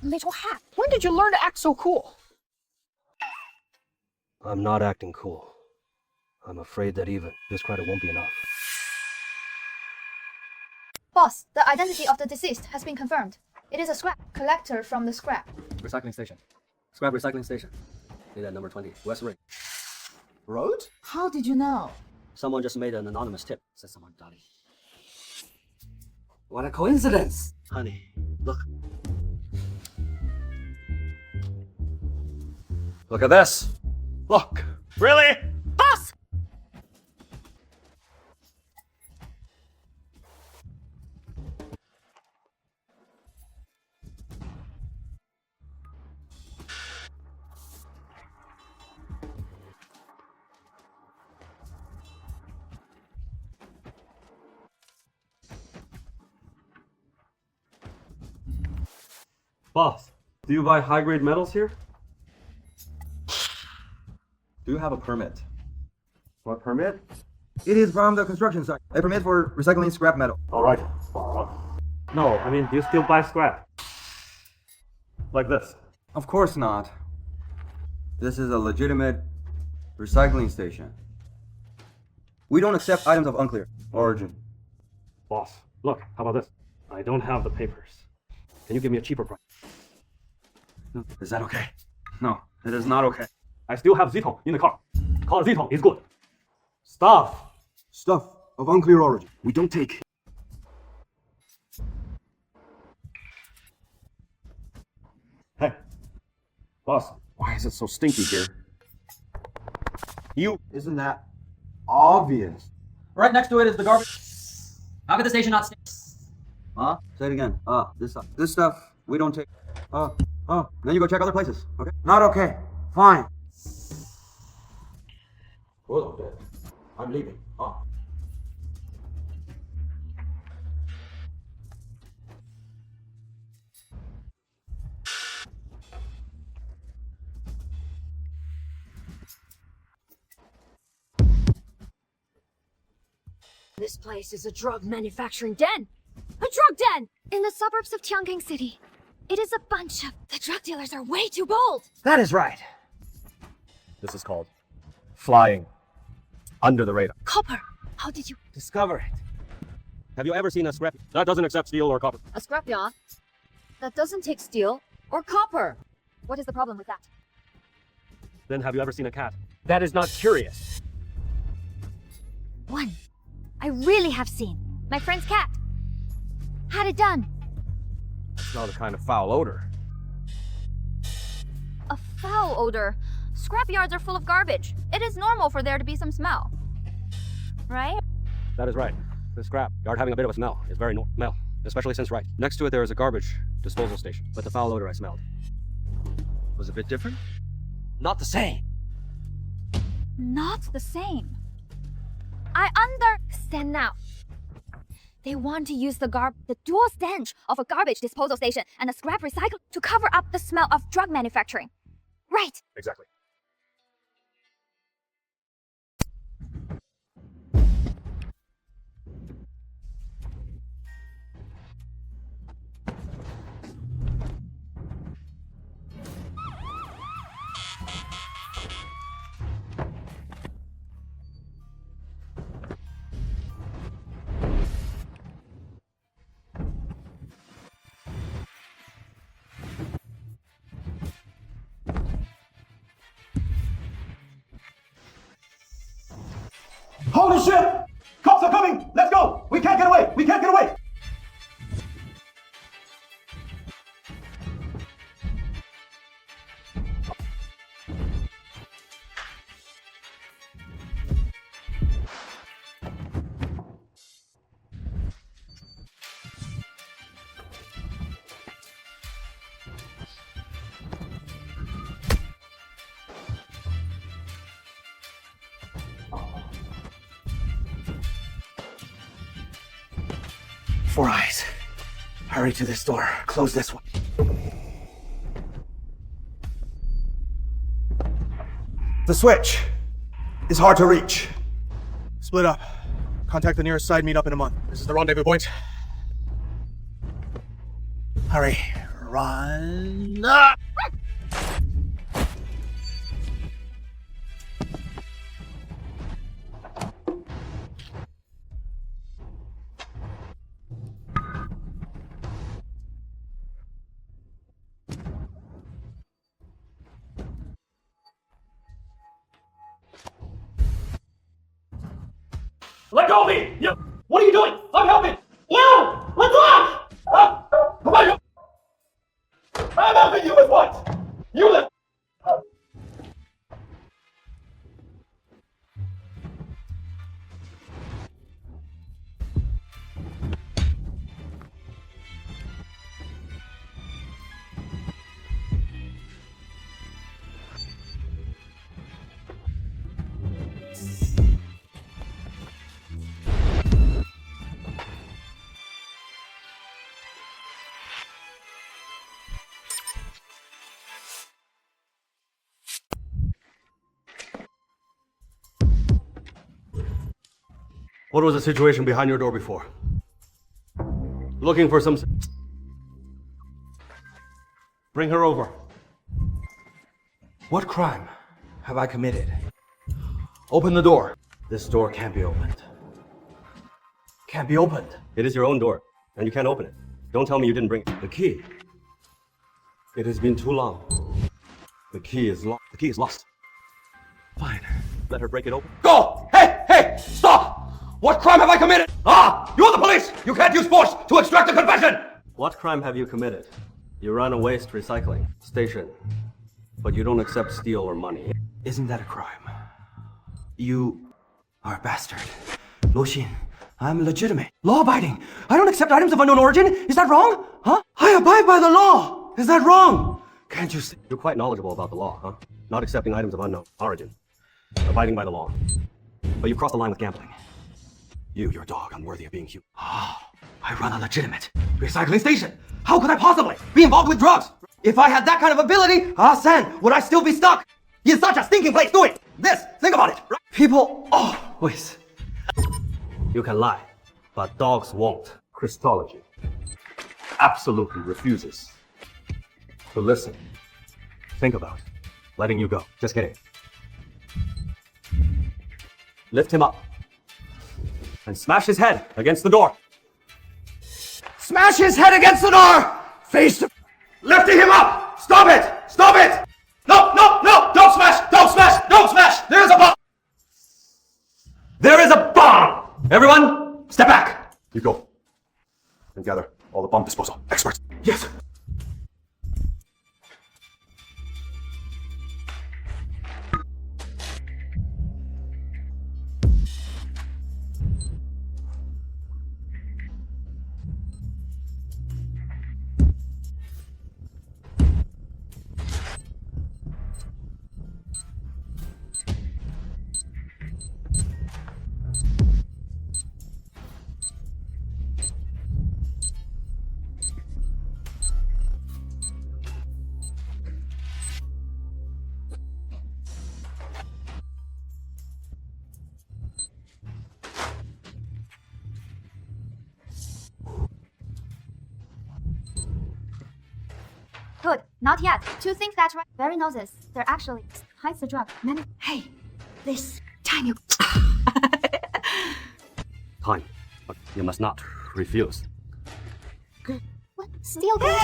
Speaker 18: Little hat, when did you learn to act so cool?
Speaker 10: I'm not acting cool. I'm afraid that even this credit won't be enough.
Speaker 1: Boss, the identity of the deceased has been confirmed. It is a scrap collector from the scrap
Speaker 10: Recycling station. Scrap recycling station. Need at number 20, West Ring.
Speaker 18: Road?
Speaker 6: How did you know?
Speaker 10: Someone just made an anonymous tip, said someone, Daddy.
Speaker 4: What a coincidence.
Speaker 10: Honey, look.
Speaker 4: Look at this. Look.
Speaker 10: Really?
Speaker 6: Boss!
Speaker 3: Boss, do you buy high-grade metals here? Do you have a permit? What permit?
Speaker 23: It is from the construction site. A permit for recycling scrap metal.
Speaker 3: All right. No, I mean, do you still buy scrap? Like this?
Speaker 23: Of course not. This is a legitimate recycling station. We don't accept items of unclear origin.
Speaker 3: Boss, look, how about this? I don't have the papers. Can you give me a cheaper price?
Speaker 23: No. Is that okay? No, it is not okay.
Speaker 3: I still have Zitong in the car. Call Zitong, he's good. Stuff.
Speaker 16: Stuff of unclear origin. We don't take.
Speaker 3: Hey, boss, why is it so stinky here?
Speaker 16: Isn't that obvious?
Speaker 4: Right next to it is the garbage. How could the station not stink?
Speaker 23: Huh? Say it again. This stuff we don't take. Then you go check other places, okay?
Speaker 4: Not okay. Fine. Hold on, I'm leaving.
Speaker 1: This place is a drug manufacturing den! A drug den! In the suburbs of Tianjin City. It is a bunch of... The drug dealers are way too bold!
Speaker 10: That is right.
Speaker 3: This is called flying under the radar.
Speaker 1: Copper! How did you...
Speaker 10: Discover it.
Speaker 3: Have you ever seen a scrap that doesn't accept steel or copper?
Speaker 1: A scrapyard that doesn't take steel or copper. What is the problem with that?
Speaker 3: Then have you ever seen a cat?
Speaker 10: That is not curious.
Speaker 1: One. I really have seen. My friend's cat. Had it done.
Speaker 3: It's not a kind of foul odor.
Speaker 1: A foul odor. Scrapyards are full of garbage. It is normal for there to be some smell. Right?
Speaker 3: That is right. The scrap yard having a bit of a smell is very normal, especially since right next to it there is a garbage disposal station. But the foul odor I smelled was a bit different.
Speaker 10: Not the same.
Speaker 1: Not the same. I understand now. They want to use the dual stench of a garbage disposal station and a scrap recycle to cover up the smell of drug manufacturing. Right.
Speaker 3: Exactly.
Speaker 4: Holy shit! Cops are coming! Let's go! We can't get away! We can't get away!
Speaker 10: Four eyes. Hurry to this door. Close this one.
Speaker 4: The switch is hard to reach. Split up. Contact the nearest side, meet up in a month.
Speaker 12: This is the rendezvous point.
Speaker 10: Hurry. Run up!
Speaker 4: Let go of me! You, what are you doing? I'm helping! No! Let's lock! Come on, you! I'm helping you with what? You let...
Speaker 3: What was the situation behind your door before? Looking for some... Bring her over.
Speaker 4: What crime have I committed? Open the door.
Speaker 3: This door can't be opened.
Speaker 4: Can't be opened.
Speaker 3: It is your own door, and you can't open it. Don't tell me you didn't bring the key. It has been too long. The key is lost. The key is lost. Fine. Let her break it open.
Speaker 4: Go! Hey! Hey! Stop! What crime have I committed? Ah! You're the police! You can't use force to extract a confession!
Speaker 3: What crime have you committed? You run a waste recycling station, but you don't accept steel or money.
Speaker 4: Isn't that a crime? You are a bastard. Lu Xin, I'm legitimate. Law-abiding. I don't accept items of unknown origin. Is that wrong? Huh? I abide by the law. Is that wrong? Can't you see?
Speaker 3: You're quite knowledgeable about the law, huh? Not accepting items of unknown origin. Abiding by the law. But you've crossed the line with gambling. You're a dog unworthy of being human.
Speaker 4: I run a legitimate recycling station. How could I possibly be involved with drugs? If I had that kind of ability, San, would I still be stuck in such a stinking place doing this? Think about it. People always...
Speaker 3: You You can lie, but dogs won't. Christology absolutely refuses to listen. Think about letting you go. Just kidding. Lift him up and smash his head against the door.
Speaker 4: Smash his head against the door! Face to... Lifting him up! Stop it! Stop it! No, no, no! Don't smash! Don't smash! Don't smash! There is a bomb! There is a bomb! Everyone, step back!
Speaker 7: You go and gather all the bomb disposal experts.
Speaker 4: Yes.
Speaker 1: Good. Not yet. Two things that's right. Very noses. They're actually hides the drug. Many.
Speaker 6: Hey, this time you.
Speaker 3: Time, but you must not refuse.
Speaker 1: What? Steal glitter?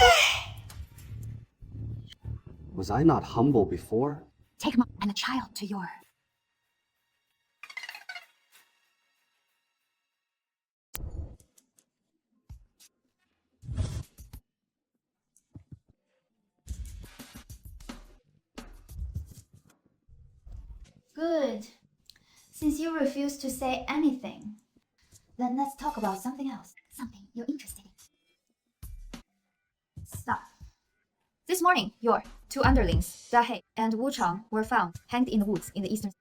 Speaker 3: Was I not humble before?
Speaker 1: Take him up and a child to your.
Speaker 15: Good. Since you refuse to say anything, then let's talk about something else. Something you're interested in.
Speaker 1: Stop. This morning, your two underlings, Da Hei and Wu Chang, were found hanged in the woods in the eastern.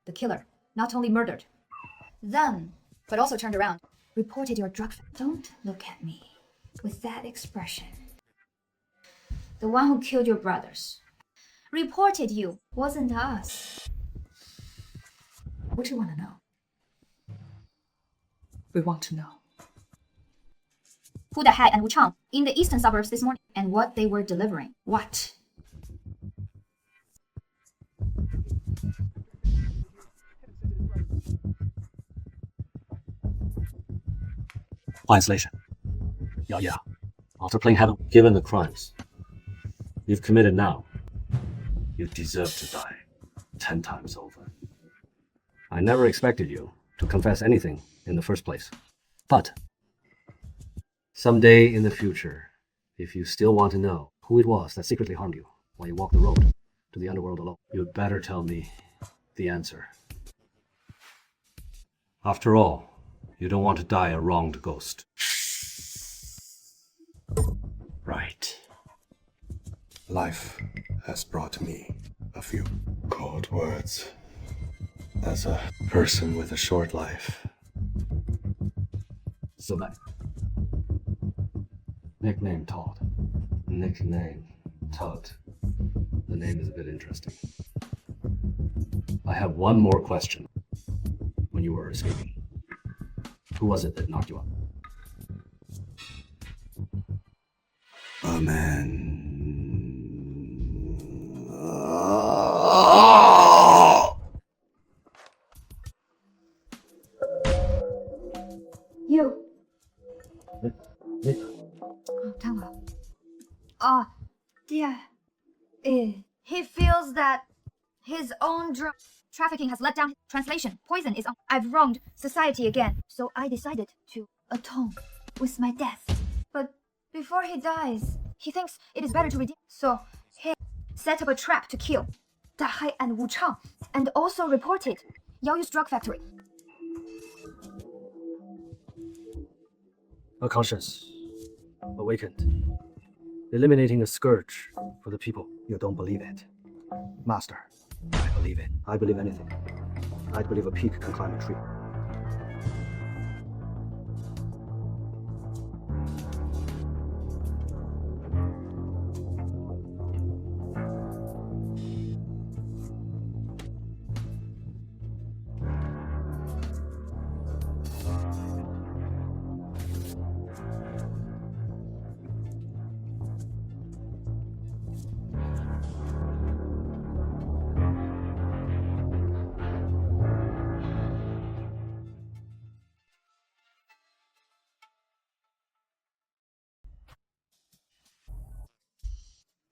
Speaker 1: The killer not only murdered them, but also turned around, reported your drug.
Speaker 15: Don't look at me with that expression. The one who killed your brothers reported you, wasn't us.
Speaker 6: What do you want to know? We want to know
Speaker 1: who Da Hei and Wu Chang in the eastern suburbs this morning,
Speaker 15: and what they were delivering. What?
Speaker 3: Isolation. Yeah. After playing heaven, given the crimes you've committed now, you deserve to die 10 times over. I never expected you to confess anything in the first place. But someday in the future, if you still want to know who it was that secretly harmed you while you walked the road to the underworld alone, you'd better tell me the answer. After all, you don't want to die a wronged ghost.
Speaker 2: Right. Life has brought me a few cold words. As a person with a short life.
Speaker 3: So bad. Nickname Todd. Nickname Todd. The name is a bit interesting. I have one more question. When you were escaping, who was it that knocked you up?
Speaker 2: A man.
Speaker 1: You. Oh, Tango. Oh, dear. He feels that his own drug trafficking has let down his translation. Poison is on. I've wronged society again, so I decided to atone with my death. But before he dies, he thinks it is better to redeem. So he set up a trap to kill Da Hei and Wu Chang, and also reported Yaoyu's drug factory.
Speaker 10: A conscience awakened, eliminating a scourge for the people. You don't believe it, Master. I believe it. I believe anything. I believe a peak can climb a tree.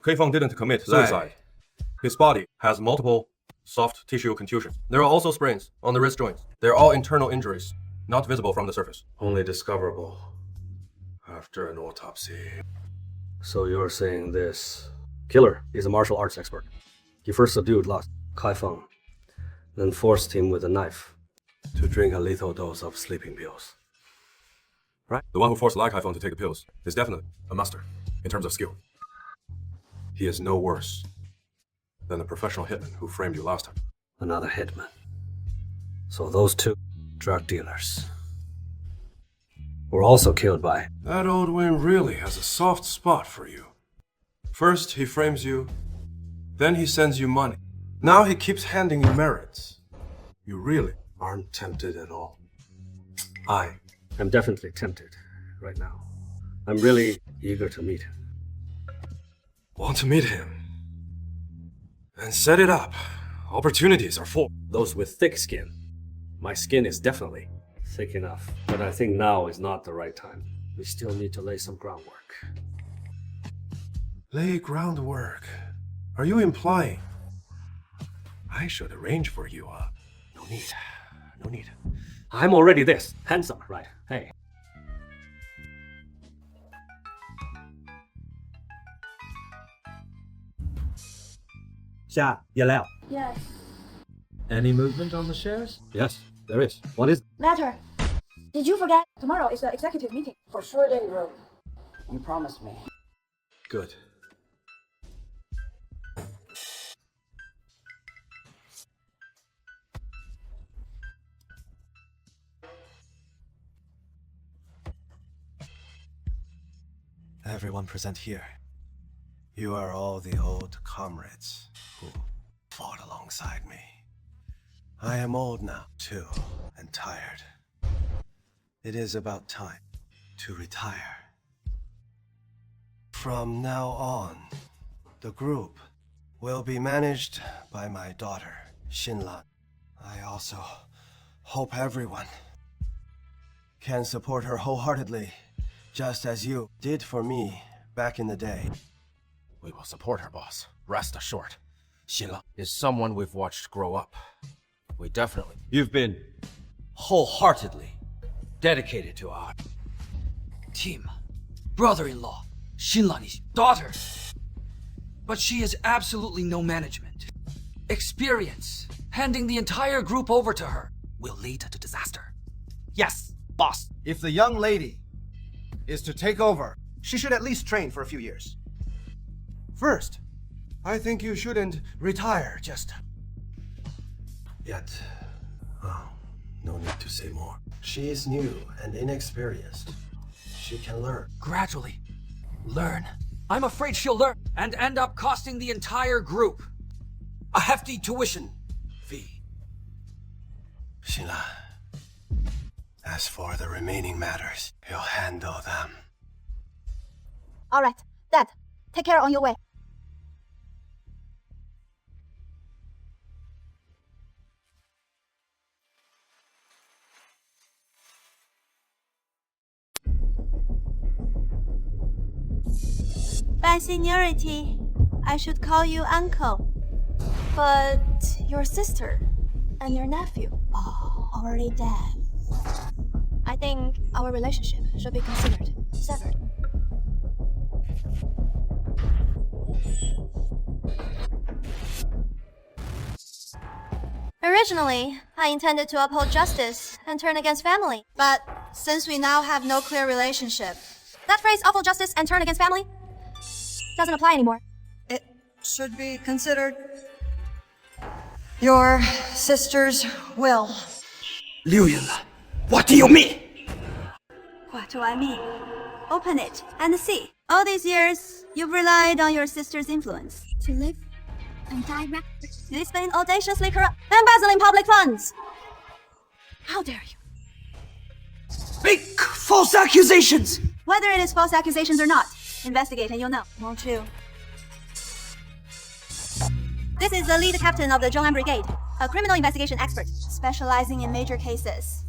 Speaker 3: Keifeng didn't commit suicide. His body has multiple soft tissue contusions. There are also sprains on the wrist joints. They're all internal injuries, not visible from the surface.
Speaker 2: Only discoverable after an autopsy.
Speaker 10: So you're saying this killer is a martial arts expert. He first subdued Last Keifeng, then forced him with a knife
Speaker 2: to drink a lethal dose of sleeping pills.
Speaker 14: Right? The one who forced Lai Keifeng to take the pills is definitely a master in terms of skill. He is no worse than the professional hitman who framed you last time.
Speaker 10: Another hitman. So those two drug dealers were also killed by...
Speaker 2: That old wind really has a soft spot for you. First he frames you, then he sends you money. Now he keeps handing you merits. You really aren't tempted at all. I
Speaker 10: am definitely tempted right now. I'm really eager to meet him.
Speaker 2: Want to meet him? And set it up. Opportunities are full.
Speaker 10: Those with thick skin. My skin is definitely thick enough. But I think now is not the right time. We still need to lay some groundwork.
Speaker 2: Lay groundwork? Are you implying I should arrange for you? No need. No need.
Speaker 10: I'm already this handsome, right? Hey.
Speaker 25: Yellow.
Speaker 6: Yes.
Speaker 25: Any movement on the shares?
Speaker 10: Yes, there is. What is?
Speaker 6: Matter. Did you forget? Tomorrow is the executive meeting.
Speaker 5: For sure they will. You promised me.
Speaker 2: Good. Everyone present here. You are all the old comrades who fought alongside me. I am old now, too, and tired. It is about time to retire. From now on, the group will be managed by my daughter, Xinlan. I also hope everyone can support her wholeheartedly, just as you did for me back in the day.
Speaker 18: We will support her, boss. Rest assured. Xinlan is someone we've watched grow up. We definitely...
Speaker 4: You've been wholeheartedly dedicated to our team. Brother-in-law, Xinlan is daughter. But she has absolutely no management. Experience. Handing the entire group over to her will lead to disaster. Yes, boss.
Speaker 18: If the young lady is to take over, she should at least train for a few years.
Speaker 2: First, I think you shouldn't retire just yet. Oh, no need to say more. She is new and inexperienced. She can learn.
Speaker 4: Gradually. Learn. I'm afraid she'll learn and end up costing the entire group a hefty tuition fee.
Speaker 2: Xinlan, as for the remaining matters, you'll handle them.
Speaker 1: All right, Dad, take care on your way.
Speaker 11: By seniority, I should call you uncle. But your sister and your nephew are already dead. I think our relationship should be considered severed. Originally, I intended to uphold justice and turn against family. But since we now have no clear relationship,
Speaker 1: That phrase, uphold justice and turn against family, doesn't apply anymore.
Speaker 6: It should be considered your sister's will.
Speaker 4: Liu Yinlan, what do you mean?
Speaker 11: What do I mean? Open it and see. All these years, you've relied on your sister's influence to live and die rapidly. You've been audaciously corrupt, embezzling public funds. How dare you?
Speaker 4: Make false accusations!
Speaker 11: Whether it is false accusations or not, investigate and you'll know, won't you? This is the lead captain of the Zhong'an Brigade, a criminal investigation expert specializing in major cases.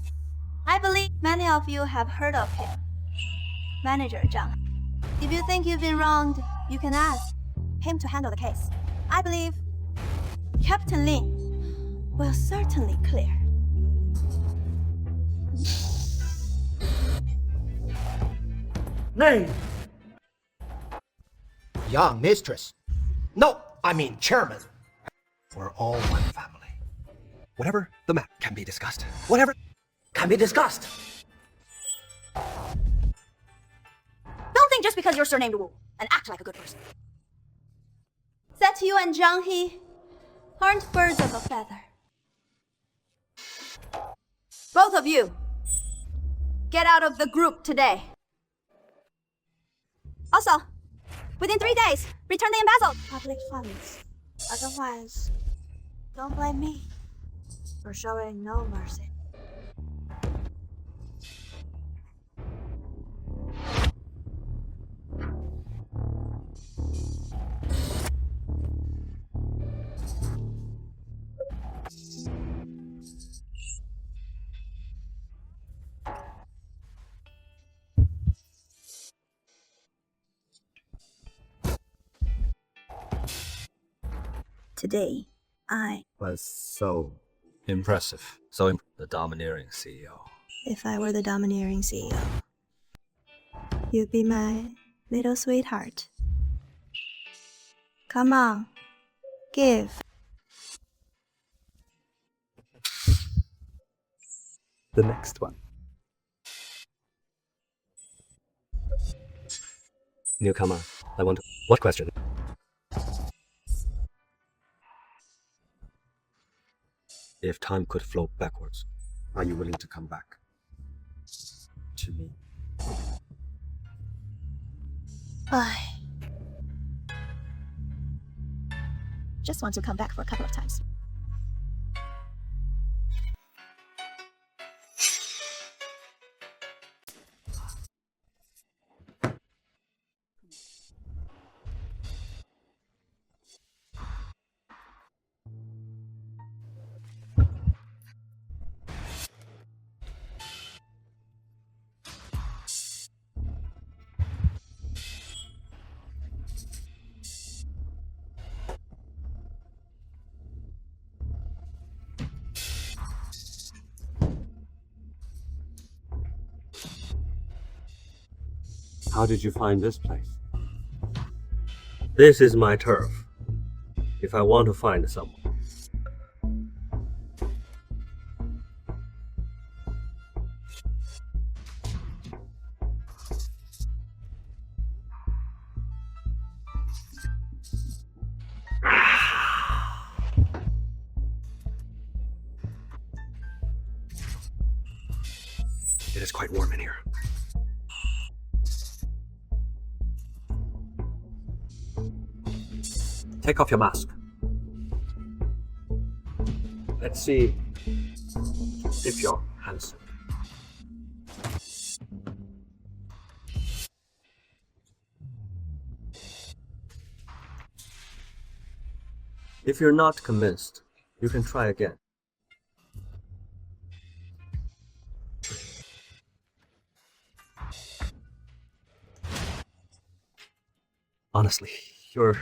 Speaker 11: I believe many of you have heard of him. Manager Zhang. If you think you've been wronged, you can ask. him to handle the case. I believe Captain Lin will certainly clear.
Speaker 18: Name! Young mistress. No, I mean chairman. We're all one family. Whatever the matter can be discussed. Whatever can be discussed.
Speaker 6: Don't think just because you're surnamed Wu and act like a good person. That you and Zhang He aren't birds of a feather. Both of you, get out of the group today. Also, within 3 days, return the embezzled
Speaker 11: Public funds. Otherwise, don't blame me for showing no mercy. Today, I
Speaker 10: Was so impressive. The domineering CEO.
Speaker 11: If I were the domineering CEO, you'd be my little sweetheart. Come on, give.
Speaker 10: The next one. Newcomer, I want to... What question? If time could flow backwards, are you willing to come back to me?
Speaker 11: I just want to come back for a couple of times.
Speaker 3: How did you find this place? This is my turf. If I want to find someone.
Speaker 10: It is quite warm in here. Take off your mask. Let's see if you're handsome. If you're not convinced, you can try again. Honestly, you're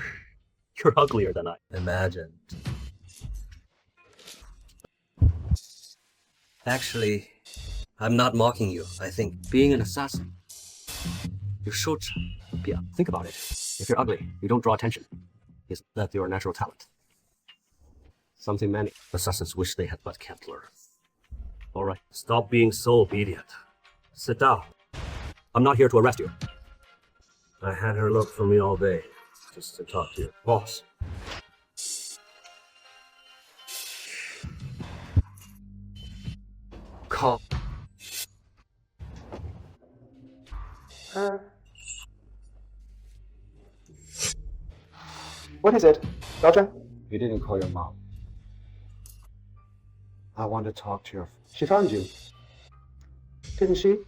Speaker 10: uglier than I imagined. Actually, I'm not mocking you. I think being an assassin, you should, yeah, think about it. If you're ugly, you don't draw attention. Is that your natural talent? Something many assassins wish they had but can't learn. All right, stop being so obedient. Sit down. I'm not here to arrest you. I had her look for me all day, just to talk to your boss. Calm.
Speaker 16: What is it, Doctor?
Speaker 20: You didn't call your mom. I want to talk to your...
Speaker 16: She found you. Didn't she?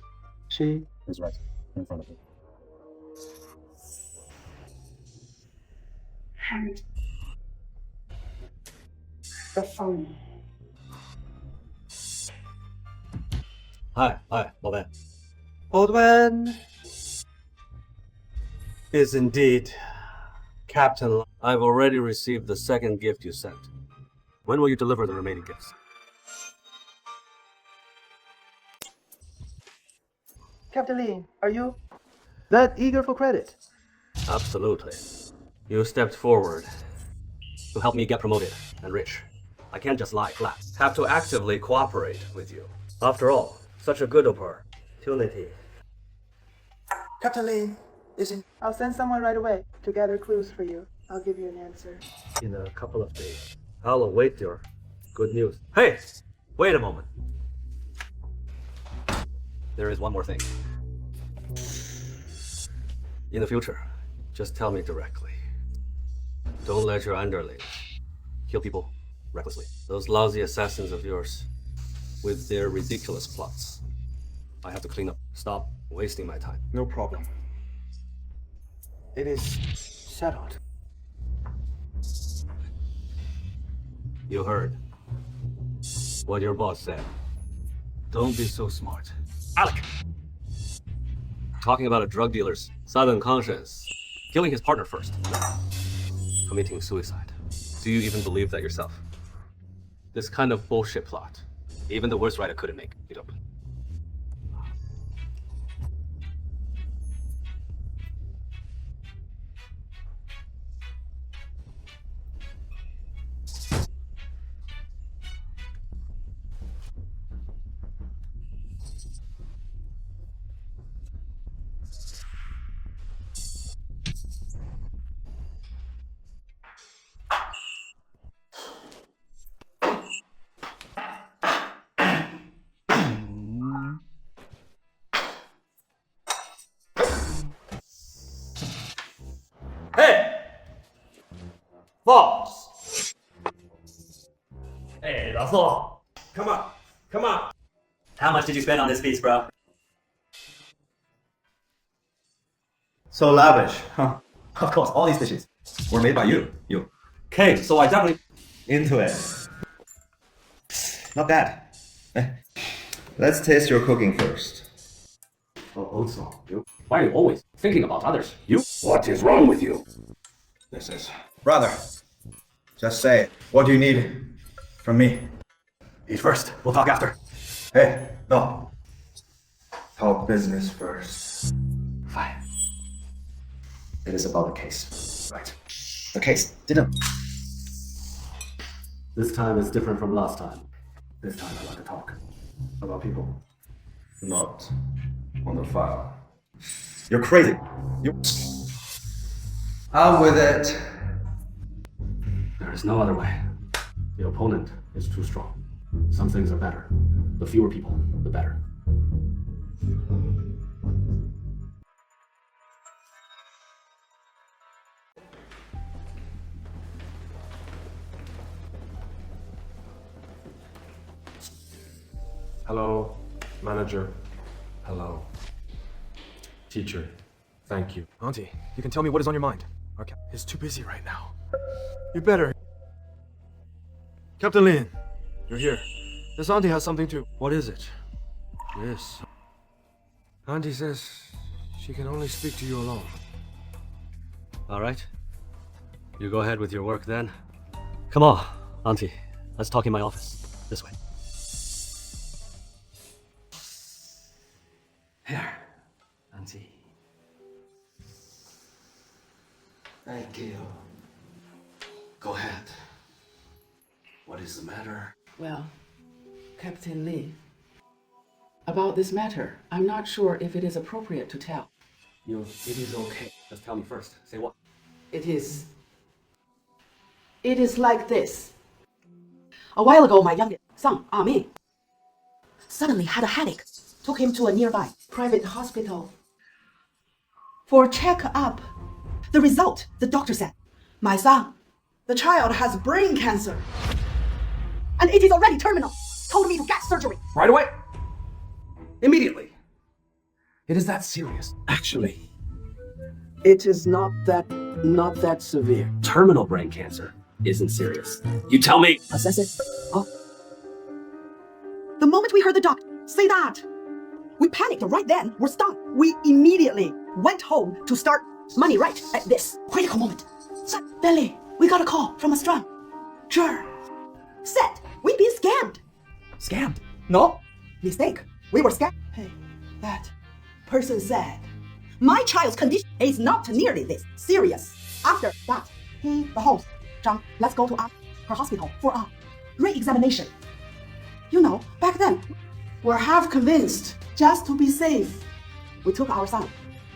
Speaker 16: She
Speaker 20: is right in front of you.
Speaker 16: And the phone.
Speaker 10: Hi, old man.
Speaker 4: Old man is indeed
Speaker 10: Captain, I've already received the second gift you sent. When will you deliver the remaining gifts?
Speaker 8: Captain Lin, are you that eager for credit?
Speaker 10: Absolutely. You stepped forward to help me get promoted and rich. I can't just lie flat. Have to actively cooperate with you. After all, such a good opportunity.
Speaker 8: Captain Lin is in. I'll send someone right away to gather clues for you. I'll give you an answer.
Speaker 10: In a couple of days, I'll await your good news. Hey! Wait a moment. There is one more thing. In the future, just tell me directly. Don't let your underlings kill people recklessly. Those lousy assassins of yours, with their ridiculous plots. I have to clean up. Stop wasting my time.
Speaker 12: No problem. It is settled.
Speaker 10: You heard what your boss said. Don't be so smart. Alec! Talking about a drug dealer's sudden conscience. Killing his partner first. Committing suicide. Do you even believe that yourself? This kind of bullshit plot. Even the worst writer couldn't make it up.
Speaker 9: Boss! Hey, that's all. Come on, come on.
Speaker 17: How much did you spend on this piece, bro?
Speaker 23: So lavish, huh? Of course, all these dishes were made by you.
Speaker 17: Okay, so I definitely
Speaker 23: Into it. Not bad. Let's taste your cooking first.
Speaker 17: also, why are you always thinking about others?
Speaker 9: What is wrong with you?
Speaker 23: This is... Brother, just say it. What do you need from me?
Speaker 17: Eat first, we'll talk after.
Speaker 23: Hey, no. Talk business first.
Speaker 17: Fine. It is about the case.
Speaker 23: Right. The case didn't...
Speaker 10: This time is different from last time.
Speaker 17: This time I want to talk about people.
Speaker 23: Not on the file. You're crazy. I'm with it.
Speaker 10: There is no other way. The opponent is too strong. Some things are better. The fewer people, the better.
Speaker 7: Hello, manager. Hello. Teacher, thank you.
Speaker 12: Auntie, you can tell me what is on your mind. Our cap is too busy right now. You better. Captain Lin, you're here. This auntie has something to... What is it? Yes. Auntie says she can only speak to you alone.
Speaker 10: All right. You go ahead with your work then. Come on, Auntie. Let's talk in my office. This way.
Speaker 17: Here, Auntie. Thank you. Go ahead. What is the matter?
Speaker 5: Well, Captain Lee, about this matter, I'm not sure if it is appropriate to tell.
Speaker 10: It is okay. Just tell me first. Say what?
Speaker 5: It is like this. A while ago, my youngest son, Amin, suddenly had a headache. Took him to a nearby private hospital for checkup. The result, the doctor said, my son, the child has brain cancer. And it is already terminal. Told me to get surgery.
Speaker 17: Right away. Immediately. It is that serious. Actually, it is not that severe.
Speaker 10: Terminal brain cancer isn't serious. You tell me.
Speaker 5: Assess it. Oh. The moment we heard the doctor say that, we panicked right then. We're stunned. We immediately went home to start money right at this critical moment. Billy, we got a call from a strong. Sure. Said we've been scammed.
Speaker 12: Scammed? No.
Speaker 5: Mistake. We were scammed. Hey, that person said, my child's condition is not nearly this serious. After that, the host, Zhang, let's go to her hospital for a re-examination. You know, back then, we're half convinced just to be safe. We took our son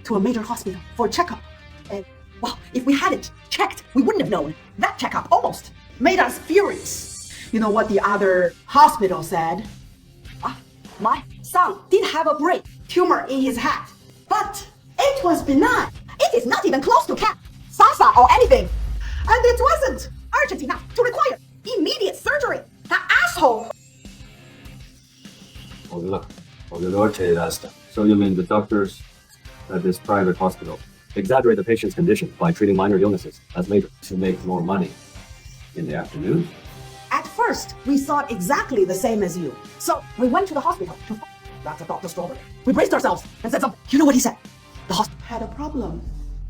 Speaker 5: to a major hospital for a checkup. And, well, if we hadn't checked, we wouldn't have known. That checkup almost made us furious. You know what the other hospital said? My son did have a brain tumor in his head, but it was benign. It is not even close to cancer or anything. And it wasn't urgent enough to require immediate surgery. That asshole!
Speaker 3: So you mean the doctors at this private hospital exaggerate the patient's condition by treating minor illnesses as major to make more money in the afternoon?
Speaker 5: At first, we thought exactly the same as you. So we went to the hospital to find that's a Dr. Strawberry. We braced ourselves and said something. You know what he said? The hospital had a problem.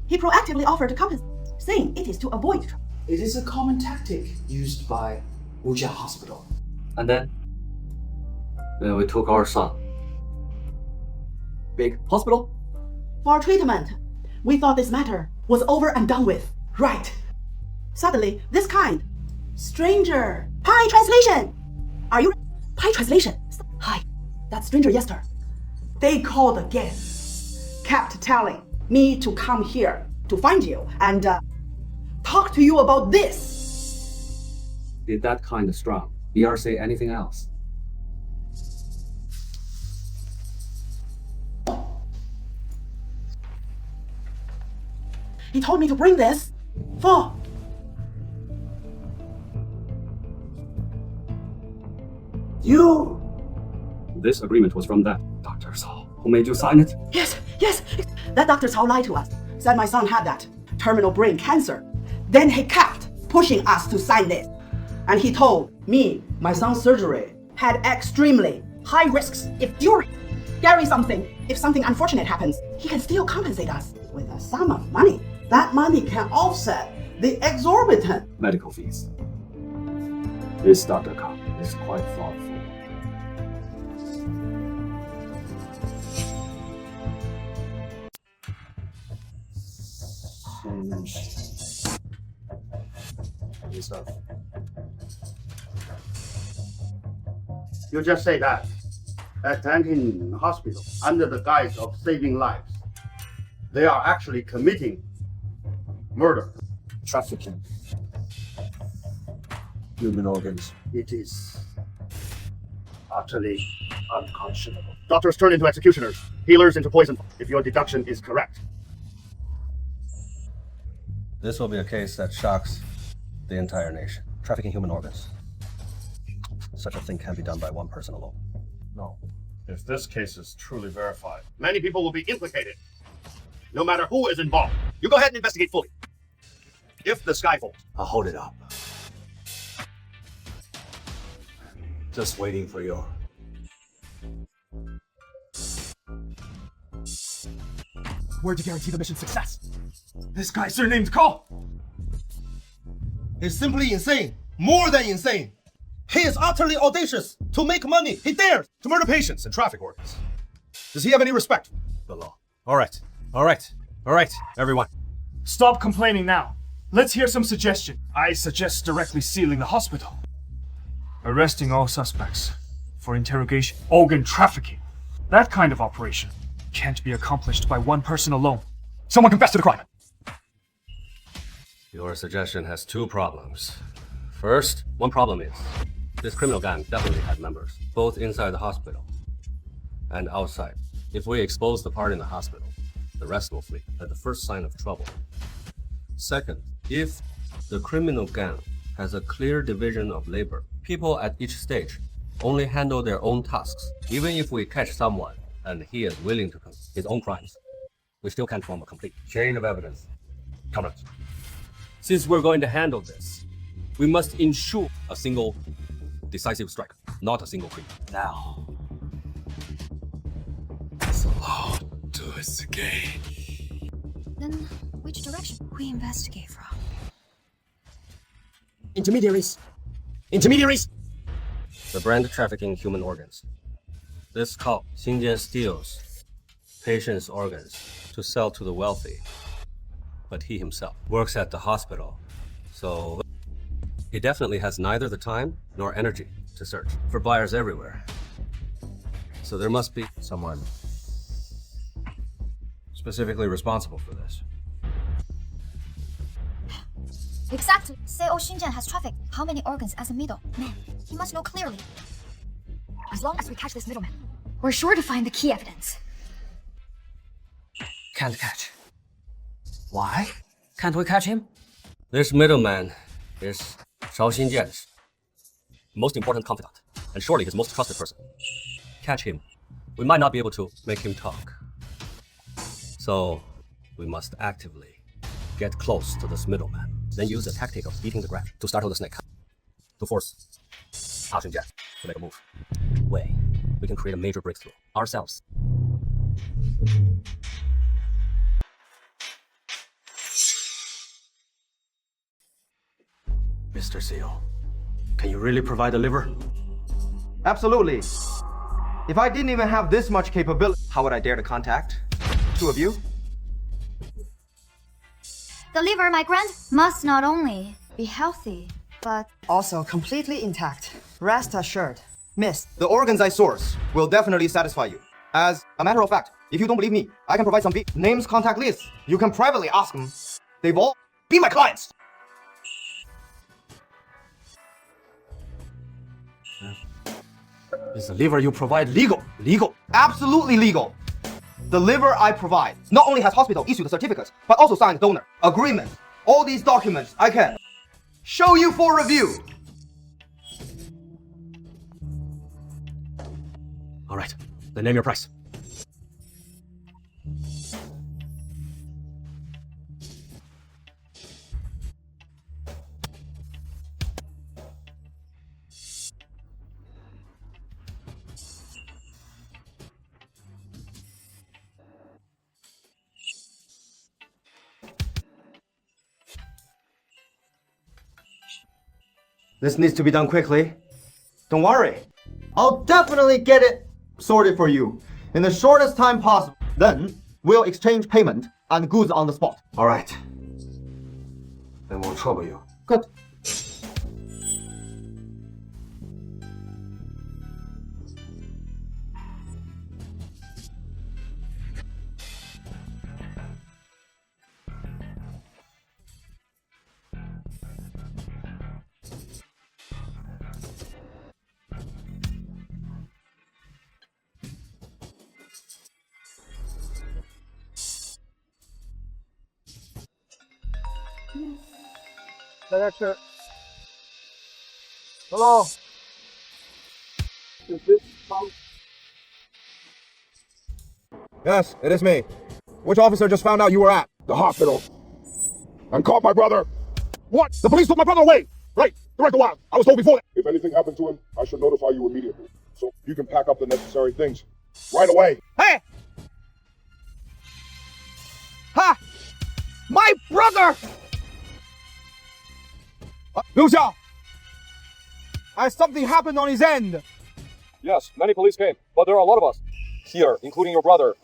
Speaker 5: He proactively offered to compensate, saying it is to avoid trouble.
Speaker 17: It is a common tactic used by Wujia Hospital.
Speaker 3: And then we took our son.
Speaker 10: Big hospital?
Speaker 5: For treatment. We thought this matter was over and done with. Right. Suddenly, this kind. Stranger. Pi translation. Are you? Pi translation. Hi. That stranger yesterday. They called again. Kept telling me to come here to find you and talk to you about this.
Speaker 3: Did that kind of strong BR say anything else?
Speaker 5: He told me to bring this for you.
Speaker 3: This agreement was from that Dr. Cao who made you sign it?
Speaker 5: Yes. That Dr. Cao lied to us. Said my son had that terminal brain cancer. Then he kept pushing us to sign this. And he told me my son's surgery had extremely high risks. If something unfortunate happens, he can still compensate us with a sum of money. That money can offset the exorbitant
Speaker 3: medical fees. This Dr. Cao is quite thoughtful.
Speaker 20: You just say that. At Tankin Hospital, under the guise of saving lives, they are actually committing murder.
Speaker 17: Trafficking human organs.
Speaker 20: It is utterly unconscionable. Doctors turn into executioners, healers into poison, if your deduction is correct.
Speaker 10: This will be a case that shocks the entire nation. Trafficking human organs. Such a thing can't be done by one person alone.
Speaker 20: No. If this case is truly verified, many people will be implicated. No matter who is involved. You go ahead and investigate fully. If the sky falls,
Speaker 17: I'll hold it up. Just waiting for your
Speaker 12: word to guarantee the mission's success. This guy surnamed Call
Speaker 4: is simply insane. More than insane. He is utterly audacious to make money. He dares to murder patients and traffic organs. Does he have any respect for the law? All right, everyone.
Speaker 12: Stop complaining now. Let's hear some suggestion. I suggest directly sealing the hospital. Arresting all suspects for interrogation, organ trafficking. That kind of operation can't be accomplished by one person alone. Someone confess to the crime.
Speaker 3: Your suggestion has two problems. First, one problem is this criminal gang definitely had members, both inside the hospital and outside. If we expose the part in the hospital, the rest will flee at the first sign of trouble. Second, if the criminal gang has a clear division of labor, people at each stage only handle their own tasks. Even if we catch someone and he is willing to commit his own crimes, we still can't form a complete chain of evidence. Comment. Since we're going to handle this, we must ensure a single decisive strike, not a single creep.
Speaker 17: Now. So long to us again.
Speaker 1: Then which direction we investigate from?
Speaker 10: Intermediaries! Intermediaries! The brand trafficking human organs. This cult, Xinjian, steals patients' organs to sell to the wealthy. But he himself works at the hospital, so he definitely has neither the time nor energy to search for buyers everywhere. So there must be
Speaker 7: someone specifically responsible for this.
Speaker 1: Exactly. Say Xinjian has trafficked how many organs as a middle man? He must know clearly. As long as we catch this middleman, we're sure to find the key evidence.
Speaker 10: Can't catch. Why? Can't we catch him? This middleman is Shao Xinjian's most important confidant, and surely his most trusted person. Catch him. We might not be able to make him talk. So, we must actively get close to this middleman, then use the tactic of beating the ground to startle the snake, to force Shao Xinjian to make a move. Way, we can create a major breakthrough ourselves.
Speaker 4: Mr. Seal, can you really provide the liver?
Speaker 18: Absolutely. If I didn't even have this much capability, how would I dare to contact two of you?
Speaker 1: The liver, my friend, must not only be healthy, but
Speaker 13: also completely intact. Rest assured, Miss.
Speaker 18: The organs I source will definitely satisfy you. As a matter of fact, if you don't believe me, I can provide some names, contact lists. You can privately ask them. They've all been my clients.
Speaker 4: Is the liver you provide legal? Legal?
Speaker 18: Absolutely legal. The liver I provide not only has hospital issued certificates, but also signed donor agreements. All these documents I can show you for review.
Speaker 10: All right, then name your price.
Speaker 18: This needs to be done quickly. Don't worry. I'll definitely get it sorted for you in the shortest time possible. Then we'll exchange payment and goods on the spot.
Speaker 4: All right. Then we'll trouble you.
Speaker 18: Good.
Speaker 16: Director. Hello. Is this Tom?
Speaker 19: Yes, it is me. Which officer just found out you were at?
Speaker 9: The hospital. And caught my brother.
Speaker 19: What? The police took my brother away! Right, Director Wild. I was told before that.
Speaker 9: If anything happened to him, I should notify you immediately. So you can pack up the necessary things. Right away.
Speaker 18: Hey! Ha! My brother!
Speaker 19: Liu Xiao! Something happened on his end.
Speaker 7: Yes, many police came, but there are a lot of us here, including your brother.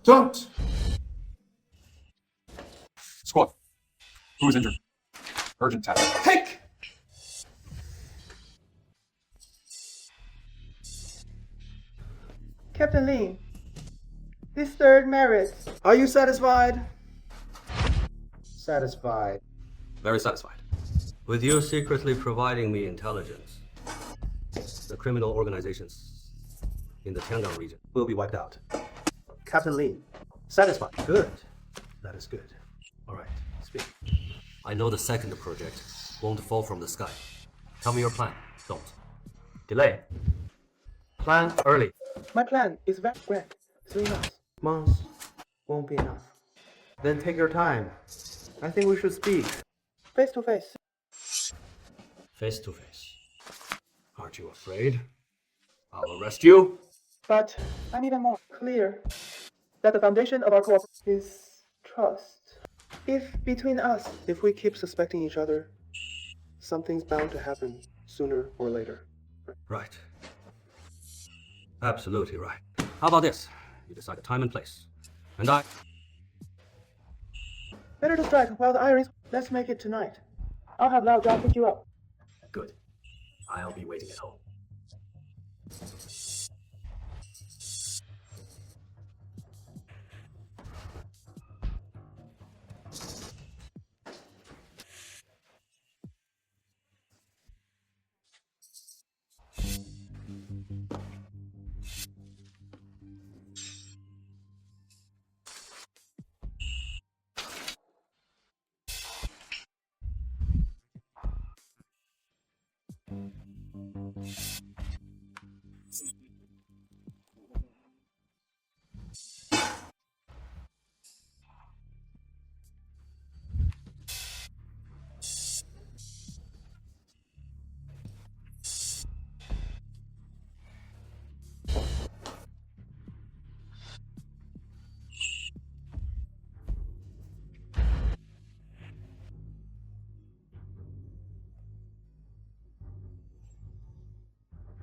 Speaker 9: Don't!
Speaker 7: Squad, who is injured? Urgent task.
Speaker 18: Take!
Speaker 8: Captain Lin, this third merit. Are you satisfied?
Speaker 16: Satisfied.
Speaker 3: Very satisfied.
Speaker 10: With you secretly providing me intelligence, the criminal organizations in the Tiangong region will be wiped out.
Speaker 16: Captain Lin. Satisfied.
Speaker 10: Good. That is good. All right, speak. I know the second project won't fall from the sky. Tell me your plan. Don't. Delay. Plan early.
Speaker 8: My plan is very grand. 3 months.
Speaker 16: Months won't be enough. Then take your time. I think we should speak.
Speaker 8: Face to face.
Speaker 10: Face to face. Aren't you afraid? I'll arrest you.
Speaker 8: But I'm even more clear that the foundation of our cooperation is trust. If between us, if we keep suspecting each other, something's bound to happen sooner or later.
Speaker 10: Right. Absolutely right. How about this? You decide a time and place. And I...
Speaker 8: Better to strike while the iron is... Let's make it tonight. I'll have Lao Zhao pick you up.
Speaker 10: Good. I'll be waiting at home.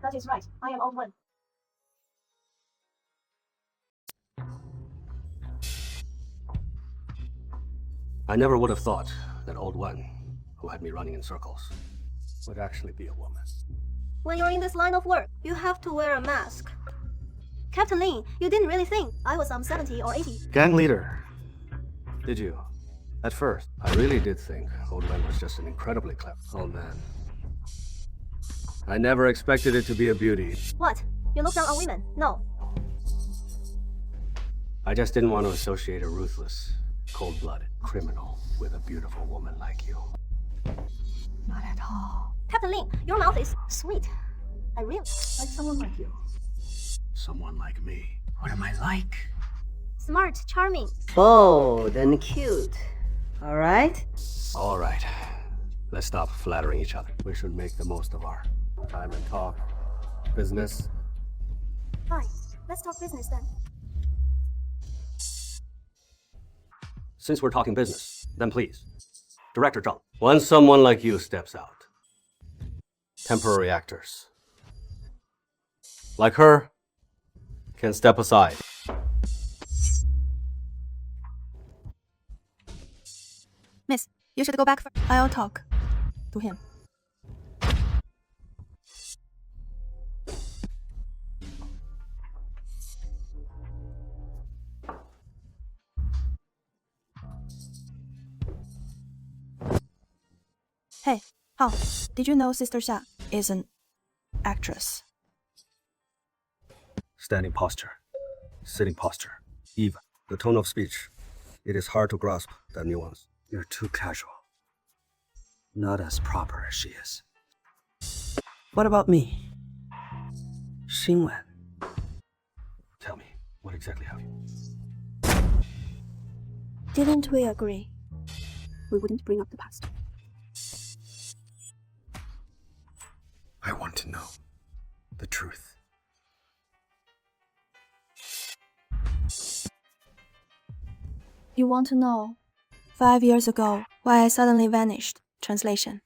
Speaker 6: That is right. I am old one.
Speaker 10: I never would have thought that old one, who had me running in circles, would actually be a woman.
Speaker 6: When you're in this line of work, you have to wear a mask. Captain Lin, you didn't really think I was 70 or 80.
Speaker 16: Gang leader.
Speaker 10: Did you? At first, I really did think old man was just an incredibly clever old man. I never expected it to be a beauty.
Speaker 6: What? You look down on women? No.
Speaker 10: I just didn't want to associate a ruthless, cold-blooded criminal with a beautiful woman like you.
Speaker 6: Not at all. Captain Lin, your mouth is sweet. I really like someone like you.
Speaker 10: Someone like me.
Speaker 5: What am I like?
Speaker 6: Smart, charming.
Speaker 5: Bold and cute. All right?
Speaker 10: All right. Let's stop flattering each other. We should make the most of our time and talk. Business.
Speaker 6: Fine. Let's talk business then.
Speaker 10: Since we're talking business, then please, Director Zhang, when someone like you steps out, temporary actors, like her, can step aside.
Speaker 11: Miss, you should go back first. I'll talk to him. Hey, Hao, did you know Sister Xia is an actress?
Speaker 10: Standing posture, sitting posture, even the tone of speech. It is hard to grasp that nuance. You're too casual. Not as proper as she is.
Speaker 5: What about me? Xingwen.
Speaker 10: Tell me, what exactly have you?
Speaker 11: Didn't we agree we wouldn't bring up the past?
Speaker 2: I want to know the truth.
Speaker 11: You want to know 5 years ago why I suddenly vanished? Translation.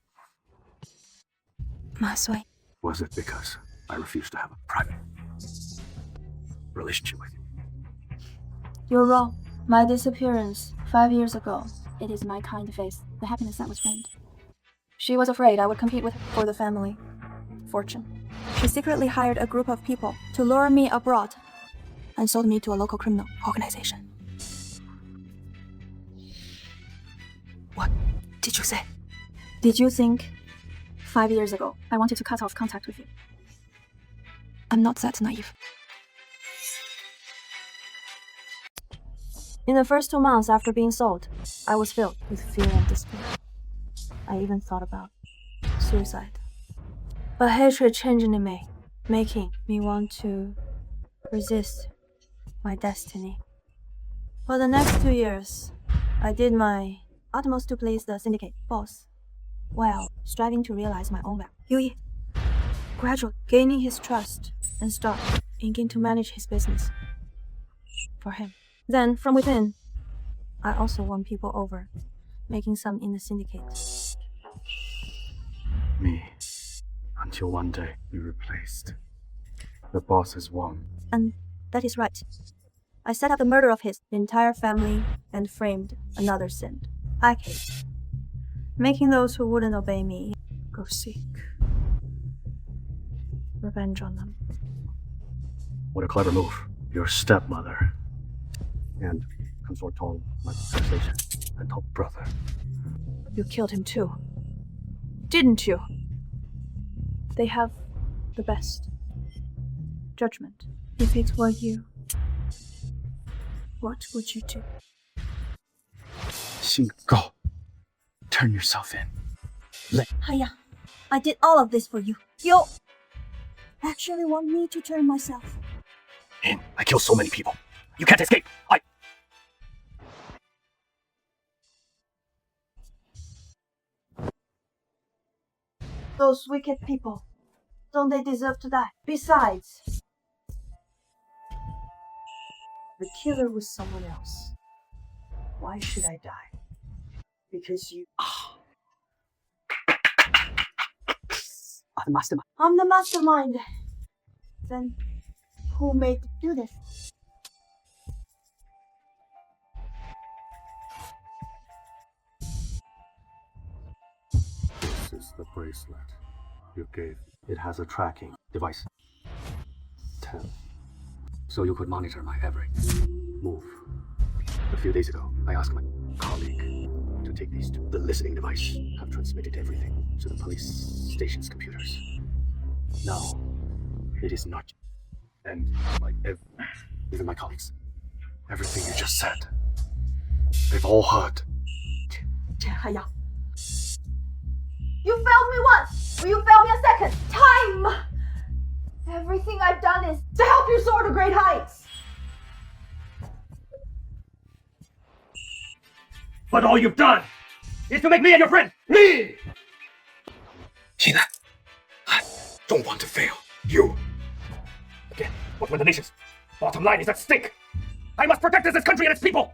Speaker 11: Ma Sui.
Speaker 10: Was it because I refused to have a private relationship with you?
Speaker 11: You're wrong. My disappearance 5 years ago. It is my kind face, the happiness that was framed. She was afraid I would compete with her for the family fortune. She secretly hired a group of people to lure me abroad and sold me to a local criminal organization.
Speaker 6: did you say?
Speaker 11: Did you think 5 years ago I wanted to cut off contact with you?
Speaker 6: I'm not that naive.
Speaker 11: In the first 2 months after being sold, I was filled with fear and despair. I even thought about suicide. But hatred changed in me, making me want to resist my destiny. For the next 2 years, I did my utmost to please the syndicate boss, while striving to realize my own value. Yui, gradually gaining his trust and start inking to manage his business for him. Then, from within, I also won people over, making some in the syndicate.
Speaker 7: Me. Until one day you replaced. The boss has won.
Speaker 11: And that is right. I set up the murder of his entire family and framed another sin. I hate, making those who wouldn't obey me go seek revenge on them.
Speaker 3: What a clever move. Your stepmother and consort Tong, my sensation, and top brother.
Speaker 11: You killed him too, didn't you? They have the best judgment. If it were you, what would you do?
Speaker 7: Xing, go. Turn yourself in.
Speaker 11: Haya, I did all of this for you. You actually want me to turn myself
Speaker 3: In. I killed so many people. You can't escape.
Speaker 11: Those wicked people, don't they deserve to die? Besides, the killer was someone else. Why should I die? Because you are the mastermind. I'm the mastermind. Then who made you do this?
Speaker 3: This is the bracelet you gave. It has a tracking device. 10. So you could monitor my every move. A few days ago, I asked my colleague to take these two. The listening device have transmitted everything to the police station's computers. Now, it is not. And even my colleagues, everything you just said, they've all heard.
Speaker 11: Haya. You failed me once! Will you fail me a second? Time! Everything I've done is to help you soar to great heights!
Speaker 4: But all you've done is to make me and your friend, me!
Speaker 3: Gina, I don't want to fail you.
Speaker 4: Again, what were the nations? Bottom line is at stake. I must protect this country and its people.